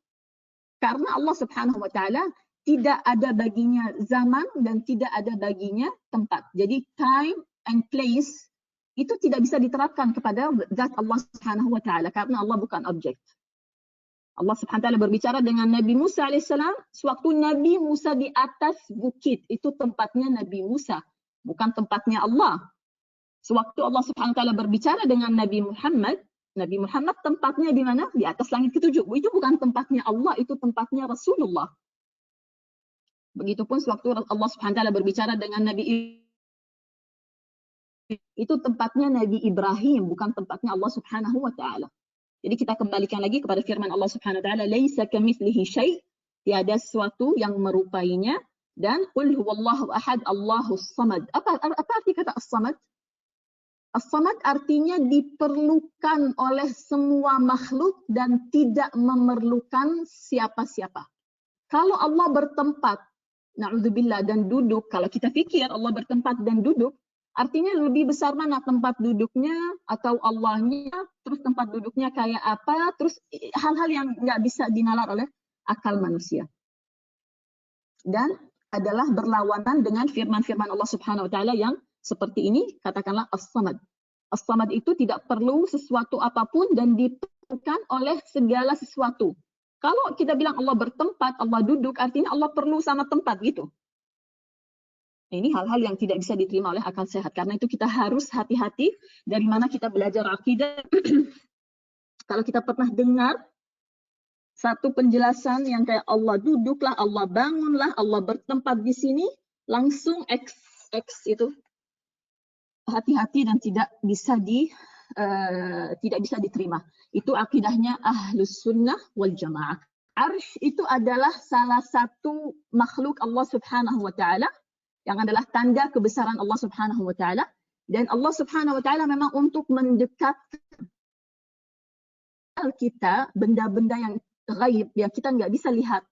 Karena Allah Subhanahu wa taala tidak ada baginya zaman dan tidak ada baginya tempat. Jadi time and place itu tidak bisa diterapkan kepada zat Allah Subhanahu wa taala karena Allah bukan objek. Allah Subhanahu wa taala berbicara dengan Nabi Musa alaihissalam sewaktu Nabi Musa di atas bukit, itu tempatnya Nabi Musa, bukan tempatnya Allah. Sewaktu Allah Subhanahu wa taala berbicara dengan Nabi Muhammad tempatnya di mana? Di atas langit ke-7. Itu bukan tempatnya Allah, itu tempatnya Rasulullah. Begitupun sewaktu Allah Subhanahu wa taala berbicara dengan itu tempatnya Nabi Ibrahim, bukan tempatnya Allah Subhanahu wa taala. Jadi kita kembalikan lagi kepada firman Allah Subhanahu wa taala, laisa kamitslihi syai', tiada sesuatu yang merupainya, dan qul huwallahu ahad Allahus samad. Apa arti kata as-samad? As-samad artinya diperlukan oleh semua makhluk dan tidak memerlukan siapa-siapa. Kalau Allah bertempat, na'udzubillah, dan duduk, kalau kita fikir Allah bertempat dan duduk, artinya lebih besar mana tempat duduknya atau Allahnya, terus tempat duduknya kayak apa, terus hal-hal yang nggak bisa dinalar oleh akal manusia. Dan adalah berlawanan dengan firman-firman Allah Subhanahu wa taala yang seperti ini, katakanlah as-samad. As-samad itu tidak perlu sesuatu apapun dan diperlukan oleh segala sesuatu. Kalau kita bilang Allah bertempat, Allah duduk, artinya Allah perlu sama tempat gitu. Ini hal-hal yang tidak bisa diterima oleh akal sehat. Karena itu kita harus hati-hati dari mana kita belajar akidah. Kalau kita pernah dengar satu penjelasan yang kayak Allah duduklah, Allah bangunlah, Allah bertempat di sini, langsung X itu hati-hati dan tidak bisa diterima. Itu akidahnya Ahlus Sunnah wal Jamaah. Arsh itu adalah salah satu makhluk Allah Subhanahu wa taala yang adalah tanda kebesaran Allah Subhanahu wa taala, dan Allah Subhanahu wa taala memang untuk mendekatkan kita benda-benda yang ghaib yang kita nggak bisa lihat,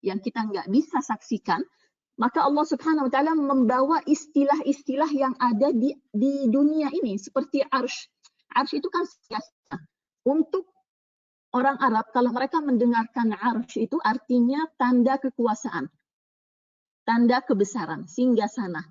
yang kita nggak bisa saksikan, maka Allah Subhanahu wa taala membawa istilah-istilah yang ada di dunia ini seperti arsh. Arsh itu kan biasa. Untuk orang Arab kalau mereka mendengarkan arsh itu artinya tanda kekuasaan, tanda kebesaran, singgasana.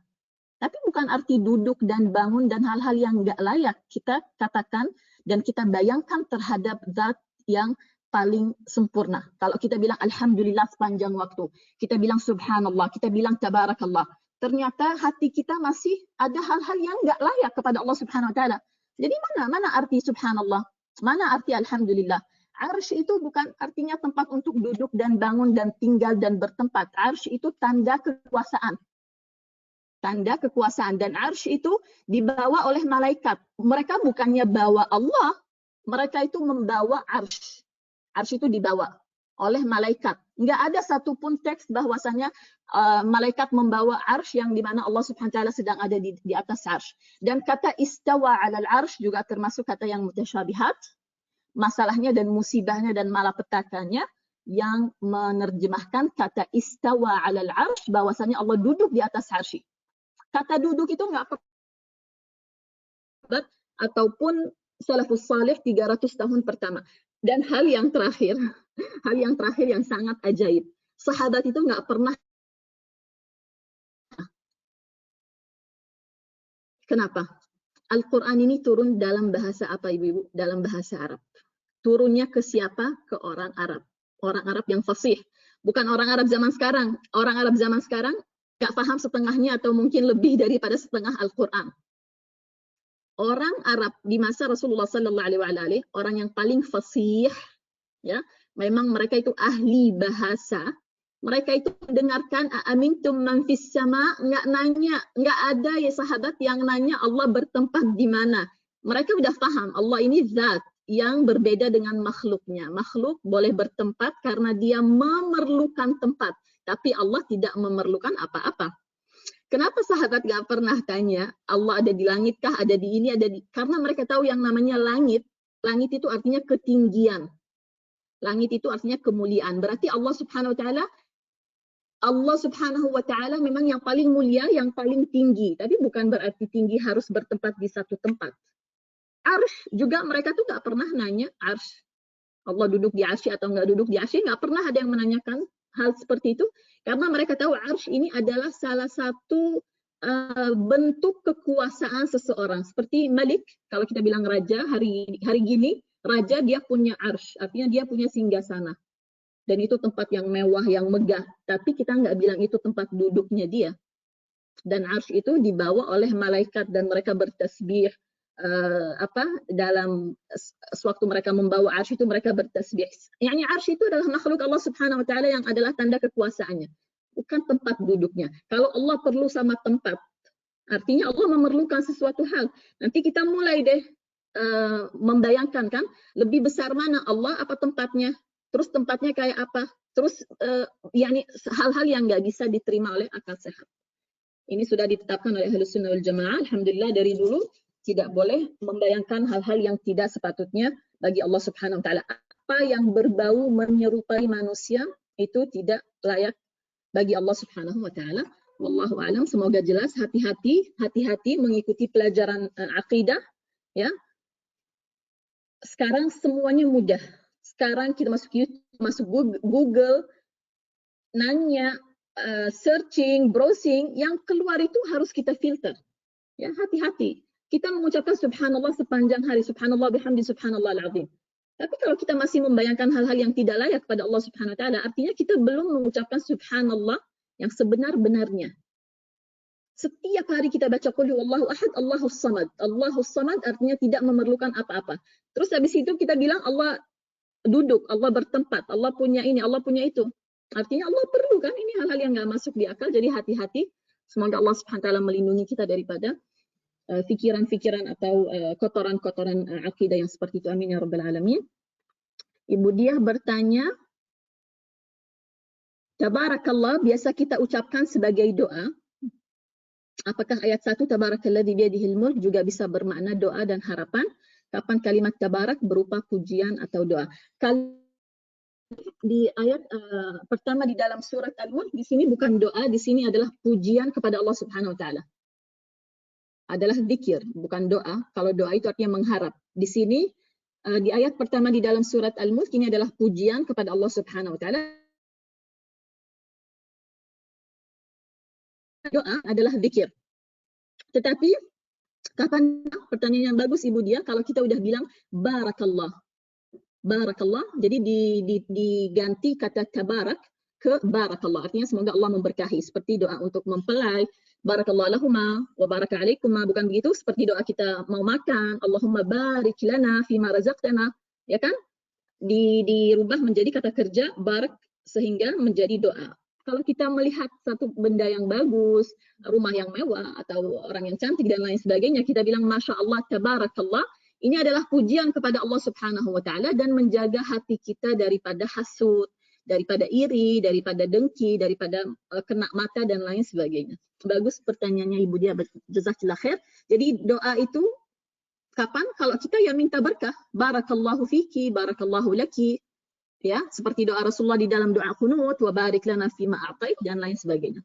Tapi bukan arti duduk dan bangun dan hal-hal yang nggak layak kita katakan dan kita bayangkan terhadap zat yang paling sempurna. Kalau kita bilang alhamdulillah sepanjang waktu, kita bilang subhanallah, kita bilang tabarakallah, ternyata hati kita masih ada hal-hal yang nggak layak kepada Allah Subhanahu wa taala. Jadi mana arti subhanallah? Mana arti alhamdulillah? Arsh itu bukan artinya tempat untuk duduk dan bangun dan tinggal dan bertempat. Arsh itu tanda kekuasaan. Tanda kekuasaan. Dan arsh itu dibawa oleh malaikat. Mereka bukannya bawa Allah, mereka itu membawa arsh. Arsh itu dibawa oleh malaikat. Nggak ada satupun teks bahwasanya malaikat membawa arsh yang dimana Allah Subhanahu wa taala sedang ada di atas arsh. Dan kata istawa 'alal arsh juga termasuk kata yang mutasyabihat. Masalahnya dan musibahnya dan malapetakannya yang menerjemahkan kata istawa 'alal arsh bahwasanya Allah duduk di atas arsy. Kata duduk itu nggak ataupun salafus salih 300 tahun pertama. Dan hal yang terakhir yang sangat ajaib. Sahabat itu nggak pernah. Kenapa? Al-Quran ini turun dalam bahasa apa Ibu-Ibu? Dalam bahasa Arab. Turunnya ke siapa? Ke orang Arab. Orang Arab yang fasih. Bukan orang Arab zaman sekarang. Orang Arab zaman sekarang nggak paham setengahnya atau mungkin lebih daripada setengah Al-Quran. Orang Arab di masa Rasulullah SAW, orang yang paling fasih, ya, memang mereka itu ahli bahasa, Mereka itu mendengarkan amintum man fis sama, nggak nanya, nggak ada ya sahabat yang nanya Allah bertempat di mana. Mereka udah paham Allah ini zat yang berbeda dengan makhluknya. Makhluk boleh bertempat karena dia memerlukan tempat, tapi Allah tidak memerlukan apa-apa. Kenapa sahabat gak pernah tanya Allah ada di langit kah, ada di ini, ada di... Karena mereka tahu yang namanya langit. Langit itu artinya ketinggian. Langit itu artinya kemuliaan. Berarti Allah Subhanahu wa Ta'ala memang yang paling mulia, yang paling tinggi. Tapi bukan berarti tinggi harus bertempat di satu tempat. Arsh juga mereka tuh nggak pernah nanya arsh. Allah duduk di arsy atau nggak duduk di arsy, nggak pernah ada yang menanyakan hal seperti itu. Karena mereka tahu arsh ini adalah salah satu bentuk kekuasaan seseorang. Seperti Malik, kalau kita bilang raja, hari gini, raja dia punya arsh, artinya dia punya singgasana. Dan itu tempat yang mewah, yang megah. Tapi kita nggak bilang itu tempat duduknya dia. Dan arsh itu dibawa oleh malaikat dan mereka bertasbih. Dalam sewaktu mereka membawa arsy itu mereka bertasbih. Yani arsy itu adalah makhluk Allah Subhanahu wa Ta'ala yang adalah tanda kekuasaannya, bukan tempat duduknya. Kalau Allah perlu sama tempat, artinya Allah memerlukan sesuatu hal. Nanti kita mulai deh membayangkan kan, lebih besar mana Allah apa tempatnya, terus tempatnya kayak apa, terus yani hal-hal yang nggak bisa diterima oleh akal sehat. Ini sudah ditetapkan oleh Ahlus Sunnah wal Jamaah. Alhamdulillah dari dulu tidak boleh membayangkan hal-hal yang tidak sepatutnya bagi Allah Subhanahu wa Ta'ala. Apa yang berbau menyerupai manusia itu tidak layak bagi Allah Subhanahu wa Ta'ala. Wallahu a'lam. Semoga jelas. Hati-hati mengikuti pelajaran akidah, ya. Sekarang semuanya mudah. Sekarang kita masuk Google, nanya, searching, browsing, yang keluar itu harus kita filter. Ya, hati-hati. Kita mengucapkan subhanallah sepanjang hari, subhanallah bihamdi subhanallah al-azim. Tapi kalau kita masih membayangkan hal-hal yang tidak layak pada Allah Subhanahu wa Ta'ala, artinya kita belum mengucapkan subhanallah yang sebenar-benarnya. Setiap hari kita baca qul huwallahu ahad, Allahus samad. Allahus samad artinya tidak memerlukan apa-apa. Terus habis itu kita bilang Allah duduk, Allah bertempat, Allah punya ini, Allah punya itu. Artinya Allah perlu kan, ini hal-hal yang nggak masuk di akal, jadi hati-hati. Semoga Allah Subhanahu wa Ta'ala melindungi kita daripada fikiran-fikiran atau kotoran-kotoran akidah yang seperti itu. Amin ya rabbal alamin. Ibu Diah bertanya, Tabarakallah biasa kita ucapkan sebagai doa. Apakah ayat 1 Tabarakalladzi biyadihil mulk juga bisa bermakna doa dan harapan? Kapan kalimat tabarak berupa pujian atau doa? Di ayat pertama di dalam surat Al-Mulk, di sini bukan doa, di sini adalah pujian kepada Allah Subhanahu wa Ta'ala. Adalah zikir, bukan doa. Kalau doa itu artinya mengharap. Di sini, di ayat pertama di dalam surat Al-Mulk, ini adalah pujian kepada Allah Subhanahu wa Ta'ala. Doa adalah zikir. Tetapi, kapan, pertanyaan yang bagus Ibu Dia, kalau kita udah bilang, barakallah. Barakallah, jadi diganti kata tabarak ke barakallah. Artinya semoga Allah memberkahi. Seperti doa untuk mempelai, barakallahu lahuma wa baraka alaikuma, bukan begitu? Seperti doa kita mau makan, Allahumma barik lana fima razaqtana, ya kan? Dirubah menjadi kata kerja barak sehingga menjadi doa. Kalau kita melihat satu benda yang bagus, rumah yang mewah atau orang yang cantik dan lain sebagainya, kita bilang masya Allah tabarakallah. Ini adalah pujian kepada Allah Subhanahu wa Ta'ala dan menjaga hati kita daripada hasud, daripada iri, daripada dengki, daripada kena mata dan lain sebagainya. Bagus pertanyaannya Ibu Dia, jazakallah khair. Jadi doa itu kapan? Kalau kita ya minta berkah, barakallahu fiki, barakallahu laki, ya, seperti doa Rasulullah di dalam doa qunut, wa barik lana fima a'tait dan lain sebagainya.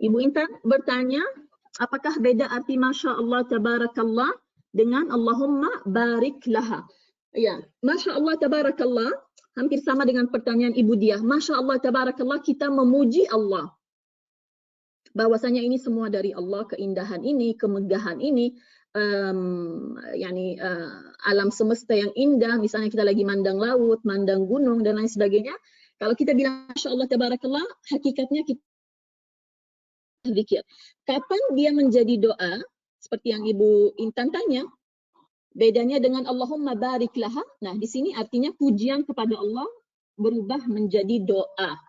Ibu Intan bertanya, apakah beda arti masya Allah tabarakallah dengan Allahumma barik laha? Ya, masya Allah tabarakallah hampir sama dengan pertanyaan Ibu Dia. Masya Allah tabarakallah kita memuji Allah. Bahwasanya ini semua dari Allah, keindahan ini, kemegahan ini, alam semesta yang indah. Misalnya kita lagi mandang laut, mandang gunung dan lain sebagainya. Kalau kita bilang masya Allah tabarakallah, hakikatnya kita zikir. Kapan dia menjadi doa? Seperti yang Ibu Intan tanya, bedanya dengan Allahumma barik laha. Nah, di sini artinya pujian kepada Allah berubah menjadi doa.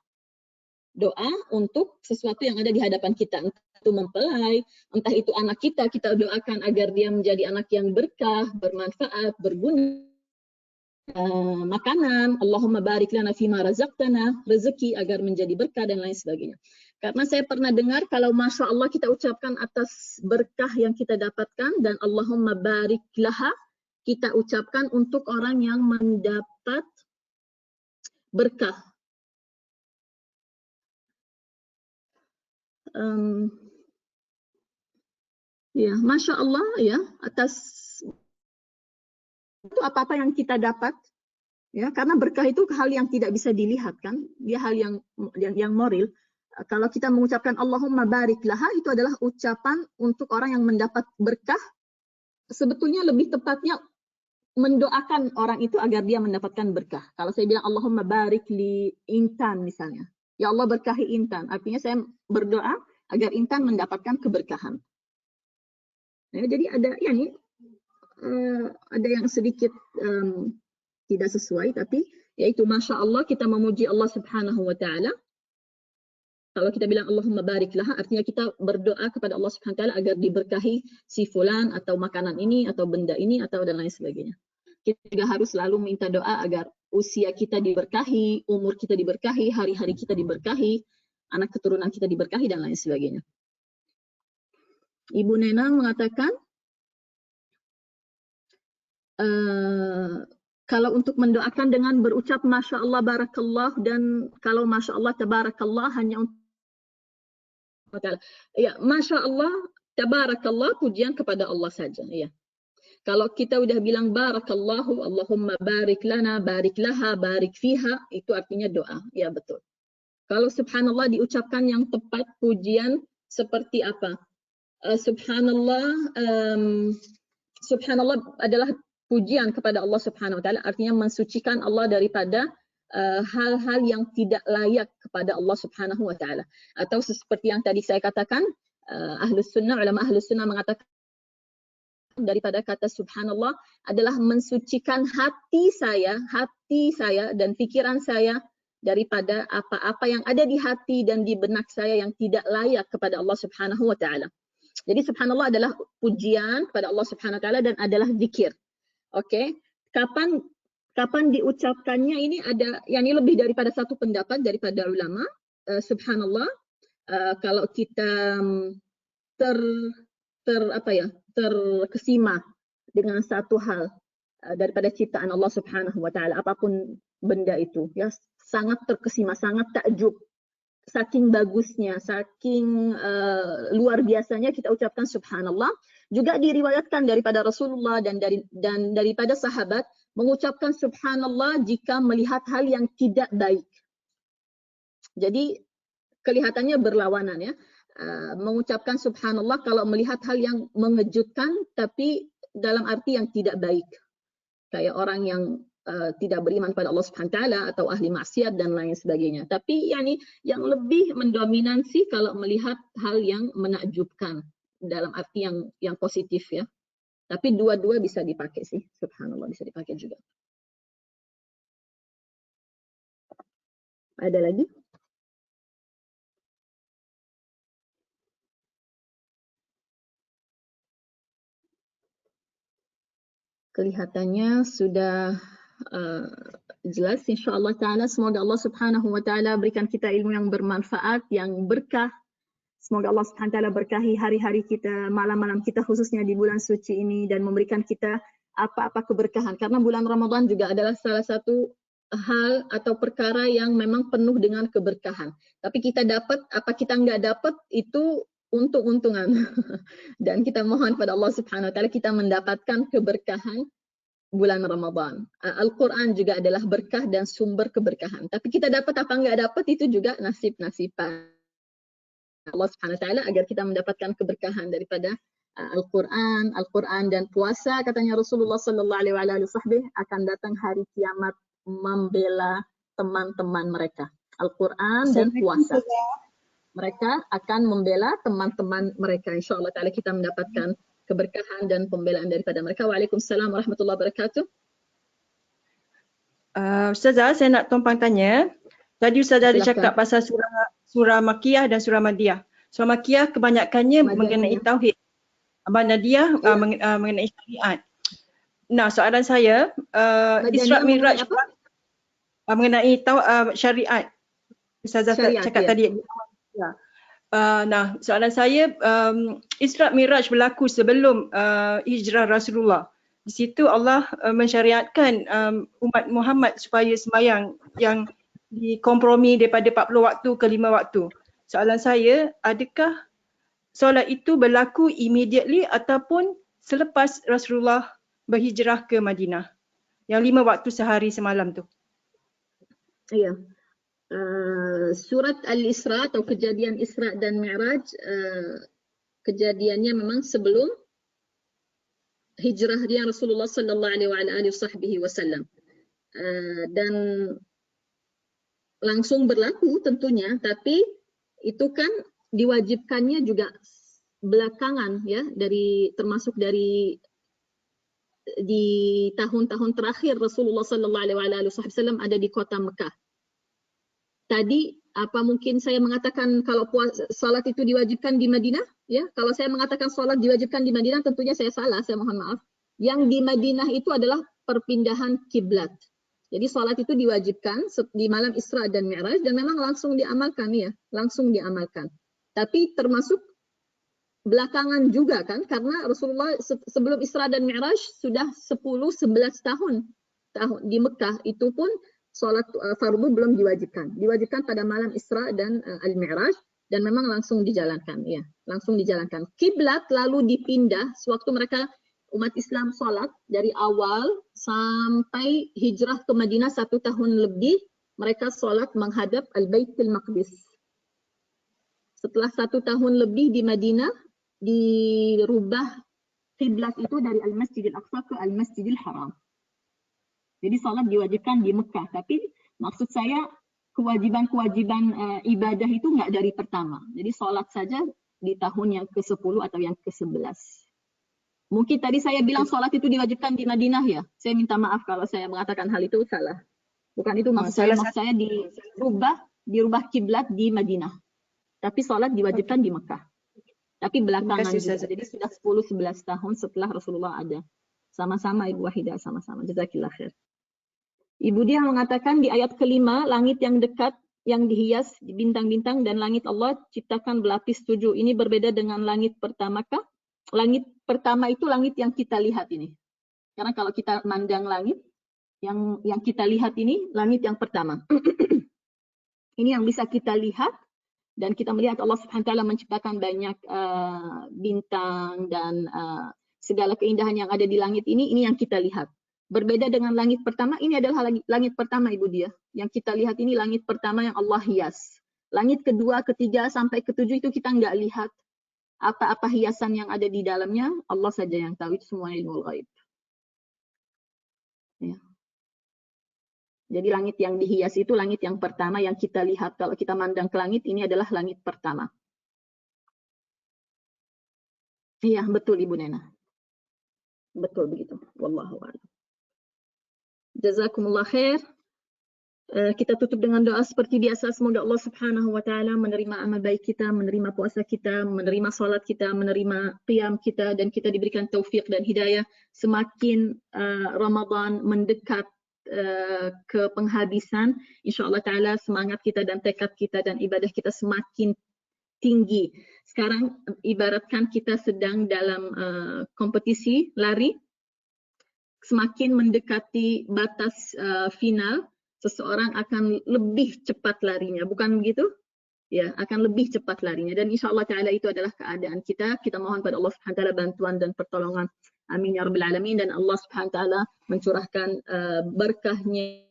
Doa untuk sesuatu yang ada di hadapan kita, entah itu mempelai, entah itu anak kita doakan agar dia menjadi anak yang berkah, bermanfaat, berguna, makanan, Allahumma barik lana fima razaqtana, rezeki agar menjadi berkah dan lain sebagainya. Karena saya pernah dengar kalau Masya Allah kita ucapkan atas berkah yang kita dapatkan dan Allahumma barik laha, kita ucapkan untuk orang yang mendapat berkah. Ya, Masya Allah ya, atas itu apa-apa yang kita dapat, ya, karena berkah itu hal yang tidak bisa dilihat kan, dia hal yang moral. Kalau kita mengucapkan Allahumma barik laha, itu adalah ucapan untuk orang yang mendapat berkah. Sebetulnya lebih tepatnya mendoakan orang itu agar dia mendapatkan berkah. Kalau saya bilang Allahumma barik li Intan misalnya, ya Allah berkahi Intan, artinya saya berdoa agar Intan mendapatkan keberkahan. Ya, jadi ada ada yang sedikit tidak sesuai, tapi yaitu Masya Allah kita memuji Allah Subhanahu wa Ta'ala. Kalau kita bilang Allahumma barik laha, artinya kita berdoa kepada Allah Subhanahu wa Ta'ala agar diberkahi si fulan atau makanan ini atau benda ini atau dan lain sebagainya. Kita juga harus selalu minta doa agar usia kita diberkahi, umur kita diberkahi, hari-hari kita diberkahi, anak keturunan kita diberkahi dan lain sebagainya. Ibu Nena mengatakan kalau untuk mendoakan dengan berucap Masya Allah Barakallah dan kalau Masya Allah Tabarakallah hanya untuk ya, Masya Allah Tabarakallah pujian kepada Allah saja ya. Kalau kita udah bilang Barakallahu, Allahumma barik lana, barik laha, barik fiha, itu artinya doa, ya betul. Kalau Subhanallah diucapkan yang tepat pujian seperti apa? Subhanallah, Subhanallah adalah pujian kepada Allah Subhanahu wa Ta'ala, artinya mensucikan Allah daripada hal-hal yang tidak layak kepada Allah Subhanahu wa Ta'ala. Atau seperti yang tadi saya katakan, Ahlus Sunnah, ulama Ahlus Sunnah mengatakan daripada kata Subhanallah adalah mensucikan hati saya dan pikiran saya daripada apa-apa yang ada di hati dan di benak saya yang tidak layak kepada Allah Subhanahu wa Ta'ala. Jadi Subhanallah adalah pujian kepada Allah Subhanahu wa Ta'ala dan adalah zikir. Oke, kapan diucapkannya ini ada lebih daripada satu pendapat daripada ulama. Subhanallah, kalau kita terkesima dengan satu hal daripada ciptaan Allah Subhanahu wa Ta'ala, apapun benda itu, ya sangat terkesima, sangat takjub, saking bagusnya, saking luar biasanya kita ucapkan Subhanallah. Juga diriwayatkan daripada Rasulullah dan daripada sahabat mengucapkan Subhanallah jika melihat hal yang tidak baik. Jadi kelihatannya berlawanan ya. Mengucapkan Subhanallah kalau melihat hal yang mengejutkan tapi dalam arti yang tidak baik. Kayak orang yang tidak beriman pada Allah Subhanahu wa Ta'ala atau ahli maksiat dan lain sebagainya. Tapi yang lebih mendominasi kalau melihat hal yang menakjubkan dalam arti yang positif ya. Tapi dua-dua bisa dipakai sih. Subhanallah bisa dipakai juga. Ada lagi? Kelihatannya sudah jelas insyaallah ta'ala. Semoga Allah Subhanahu wa Ta'ala berikan kita ilmu yang bermanfaat, yang berkah. Semoga Allah Subhanahu wa Ta'ala berkahi hari-hari kita, malam-malam kita khususnya di bulan suci ini dan memberikan kita apa-apa keberkahan. Karena bulan Ramadan juga adalah salah satu hal atau perkara yang memang penuh dengan keberkahan. Tapi kita dapat, apa kita nggak dapat itu untung-untungan. Dan kita mohon pada Allah Subhanahu wa Ta'ala kita mendapatkan keberkahan bulan Ramadan. Al-Quran juga adalah berkah dan sumber keberkahan. Tapi kita dapat apa nggak dapat itu juga nasib-nasiban Allah Subhanahu wa Ta'ala agar kita mendapatkan keberkahan daripada Al-Quran dan puasa. Katanya Rasulullah sallallahu alaihi wasallam akan datang hari kiamat membela teman-teman mereka. Al-Quran dan puasa. Mereka akan membela teman-teman mereka. InsyaAllah ta'ala kita mendapatkan keberkahan dan pembelaan daripada mereka. Waalaikumsalam warahmatullahi wabarakatuh. Ustazah, saya nak tumpang tanya. Tadi Ustazah ada Silakan. cakap pasal surah Makiyah dan surah Madiyah. Surah Makiyah kebanyakannya mengenai Madaniyah. tauhid. Madiyah Ya. mengenai syariat. Nah, soalan saya, Isra' Madaniyah mengenai Mi'raj apa? mengenai syariat. Ustazah Syariat, cakap ya. tadi. Ya. Nah, soalan saya, Isra' Mi'raj berlaku sebelum hijrah Rasulullah. Di situ Allah mensyariatkan umat Muhammad supaya sembahyang yang dikompromi daripada 40 waktu ke 5 waktu. Soalan saya, adakah solat itu berlaku immediately ataupun selepas Rasulullah berhijrah ke Madinah? Yang 5 waktu sehari semalam tu. Iya. Surat Al-Isra atau kejadian Isra dan Mi'raj, kejadiannya memang sebelum hijrahnya Rasulullah sallallahu alaihi wasallam. Dan langsung berlaku tentunya, tapi itu kan diwajibkannya juga belakangan ya, termasuk dari di tahun-tahun terakhir Rasulullah sallallahu alaihi wasallam ada di kota Mekah. Tadi apa mungkin saya mengatakan kalau salat itu diwajibkan di Madinah? Ya, kalau saya mengatakan salat diwajibkan di Madinah tentunya saya salah, saya mohon maaf. Yang di Madinah itu adalah perpindahan kiblat. Jadi salat itu diwajibkan di malam Isra dan Mi'raj dan memang langsung diamalkan ya, langsung diamalkan. Tapi termasuk belakangan juga kan, karena Rasulullah sebelum Isra dan Mi'raj sudah 10-11 tahun di Mekah, itu pun salat fardu belum diwajibkan. Diwajibkan pada malam Isra dan Al-Mi'raj dan memang langsung dijalankan ya, langsung dijalankan. Kiblat lalu dipindah sewaktu mereka umat Islam salat dari awal sampai hijrah ke Madinah 1 tahun lebih, mereka salat menghadap Al-Baitul Maqdis. Setelah 1 tahun lebih di Madinah, dirubah kiblat itu dari Al-Masjidil Aqsa ke Al-Masjidil Haram. Jadi salat diwajibkan di Mekah, tapi maksud saya kewajiban-kewajiban ibadah itu enggak dari pertama. Jadi salat saja di tahun yang ke-10 atau yang ke-11. Mungkin tadi saya bilang salat itu diwajibkan di Madinah ya. Saya minta maaf kalau saya mengatakan hal itu salah. Bukan itu maksud saya. Maksud saya dirubah kiblat di Madinah. Tapi salat diwajibkan di Mekah. Tapi belakangan juga. Jadi sudah 10-11 tahun setelah Rasulullah ada. Sama-sama Ibu Wahidah, sama-sama. Jazakillah khair. Ibu dia mengatakan di ayat kelima, langit yang dekat yang dihias bintang-bintang dan langit Allah ciptakan berlapis 7. Ini berbeda dengan langit pertamakah? Langit pertama itu langit yang kita lihat ini. Karena kalau kita mandang langit, yang kita lihat ini langit yang pertama. Ini yang bisa kita lihat dan kita melihat Allah Subhanahu wa taala menciptakan banyak bintang dan segala keindahan yang ada di langit ini yang kita lihat. Berbeda dengan langit pertama, ini adalah langit pertama Ibu dia. Yang kita lihat ini langit pertama yang Allah hias. Langit kedua, ketiga, sampai ketujuh itu kita nggak lihat. Apa-apa hiasan yang ada di dalamnya, Allah saja yang tahu, itu semua ilmu ghaib. Ya. Jadi langit yang dihias itu langit yang pertama yang kita lihat. Kalau kita mandang ke langit, ini adalah langit pertama. Iya, betul Ibu Nena. Betul begitu. Wallahu a'lam. Jazakumullah khair. Kita tutup dengan doa seperti biasa. Semoga Allah Subhanahu wa taala menerima amal baik kita, menerima puasa kita, menerima salat kita, menerima qiyam kita, dan kita diberikan taufik dan hidayah. Semakin Ramadan mendekat ke penghabisan, insyaallah taala semangat kita dan tekad kita dan ibadah kita semakin tinggi. Sekarang ibaratkan kita sedang dalam kompetisi lari. Semakin mendekati batas final, seseorang akan lebih cepat larinya, bukan begitu? Ya, akan lebih cepat larinya. Dan insyaallah taala itu adalah keadaan kita. Kita mohon pada Allah Subhanahu wa taala bantuan dan pertolongan. Amin ya rabbal alamin. Dan Allah Subhanahu wa taala mencurahkan berkahnya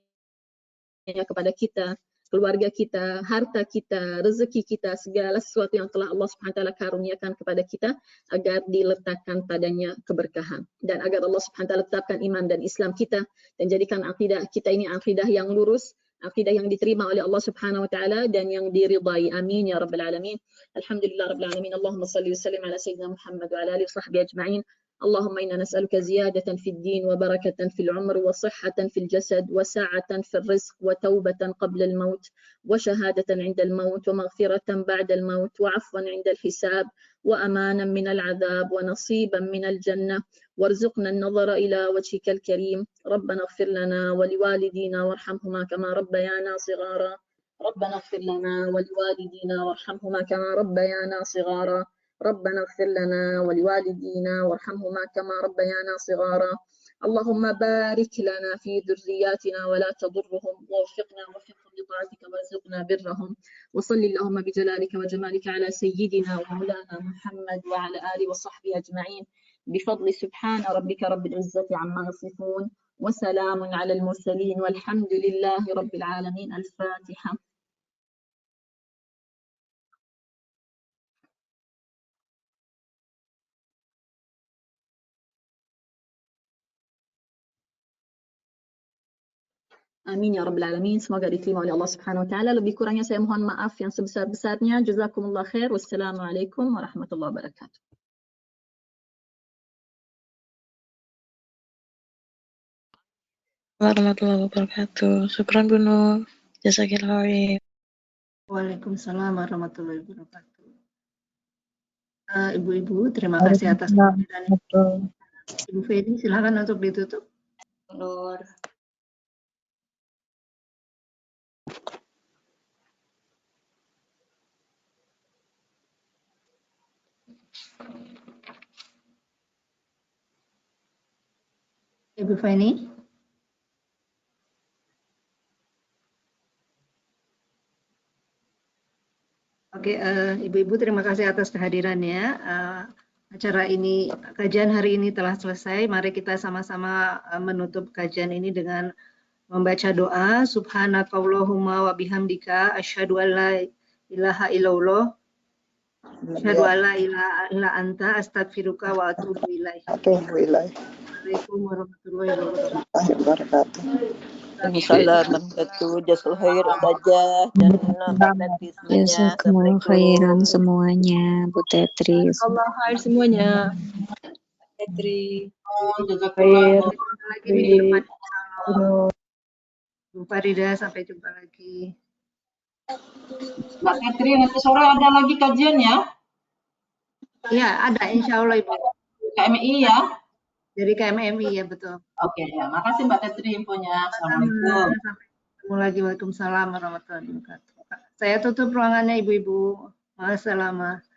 kepada kita, keluarga kita, harta kita, rezeki kita, segala sesuatu yang telah Allah Subhanahu wa taala karuniakan kepada kita agar diletakkan padanya keberkahan, dan agar Allah Subhanahu wa taala tetapkan iman dan Islam kita dan jadikan akidah kita ini akidah yang lurus, akidah yang diterima oleh Allah Subhanahu wa taala dan yang diridai. Amin ya rabbal alamin. Alhamdulillah rabbil alamin. Allahumma shalli wa sallim ala sayyidina Muhammad wa ala alihi wa sahbihi ajma'in. اللهم إنا نسألك زيادة في الدين وبركة في العمر وصحة في الجسد وسعة في الرزق وتوبة قبل الموت وشهادة عند الموت ومغفرة بعد الموت وعفوا عند الحساب وأمانا من العذاب ونصيبا من الجنة وارزقنا النظر إلى وجهك الكريم. ربنا اغفر لنا ولوالدينا وارحمهما كما ربيانا صغارا. ربنا اغفر لنا ولوالدينا وارحمهما كما ربيانا صغارا. ربنا اغفر لنا ولوالدينا وارحمهما كما ربيانا صغارا. اللهم بارك لنا في ذرياتنا ولا تضرهم ووفقنا ووفقهم لطاعتك وارزقنا برهم. وصل اللهم بجلالك وجمالك على سيدنا ومولانا محمد وعلى آله وصحبه أجمعين بفضل سبحان ربك رب العزة عما يصفون وسلام على المرسلين والحمد لله رب العالمين. الفاتحة. Amin ya Rabbal Alamin. Semoga diterima oleh Allah Subhanahu Wa Taala. Lebih kurangnya saya mohon maaf yang sebesar-besarnya. Jazakumullah khair. Wassalamualaikum warahmatullahi wabarakatuh. Warahmatullahi wabarakatuh. Syukran Bu Nur. Jazakillah khair. Waalaikumsalam warahmatullahi wabarakatuh. Ibu-ibu, terima kasih atas kehadirannya. Ibu Feni, silakan untuk ditutup. Nur. Ibu Feni. Oke, ibu-ibu terima kasih atas kehadirannya. Acara ini, kajian hari ini telah selesai. Mari kita sama-sama menutup kajian ini dengan membaca doa. Subhanakallahumma wa bihamdika asyhadu an la ilaha illallah asyhadu an la ilaha illa anta astaghfiruka wa atubu ilaik. Assalamualaikum warahmatullahi wabarakatuh. Assalamualaikum jazakallahu khair Ustazah dan fanatismenya. Jazakumullah khairan semuanya, Bu Tetris. Allah khair semuanya. Tetri. Jazakallah lagi minggu depan. Bu Farida, sampai jumpa lagi. Mbak Tetri, nanti sore ada lagi kajian ya? Iya, ada insya Allah Ibu. KMI ya? Dari KMMI ya, betul. Oke, ya. Makasih Mbak Tetri infonya. Assalamualaikum. Sampai ketemu lagi. Waalaikumsalam warahmatullahi wabarakatuh. Saya tutup ruangannya Ibu-ibu. Wassalamualaikum.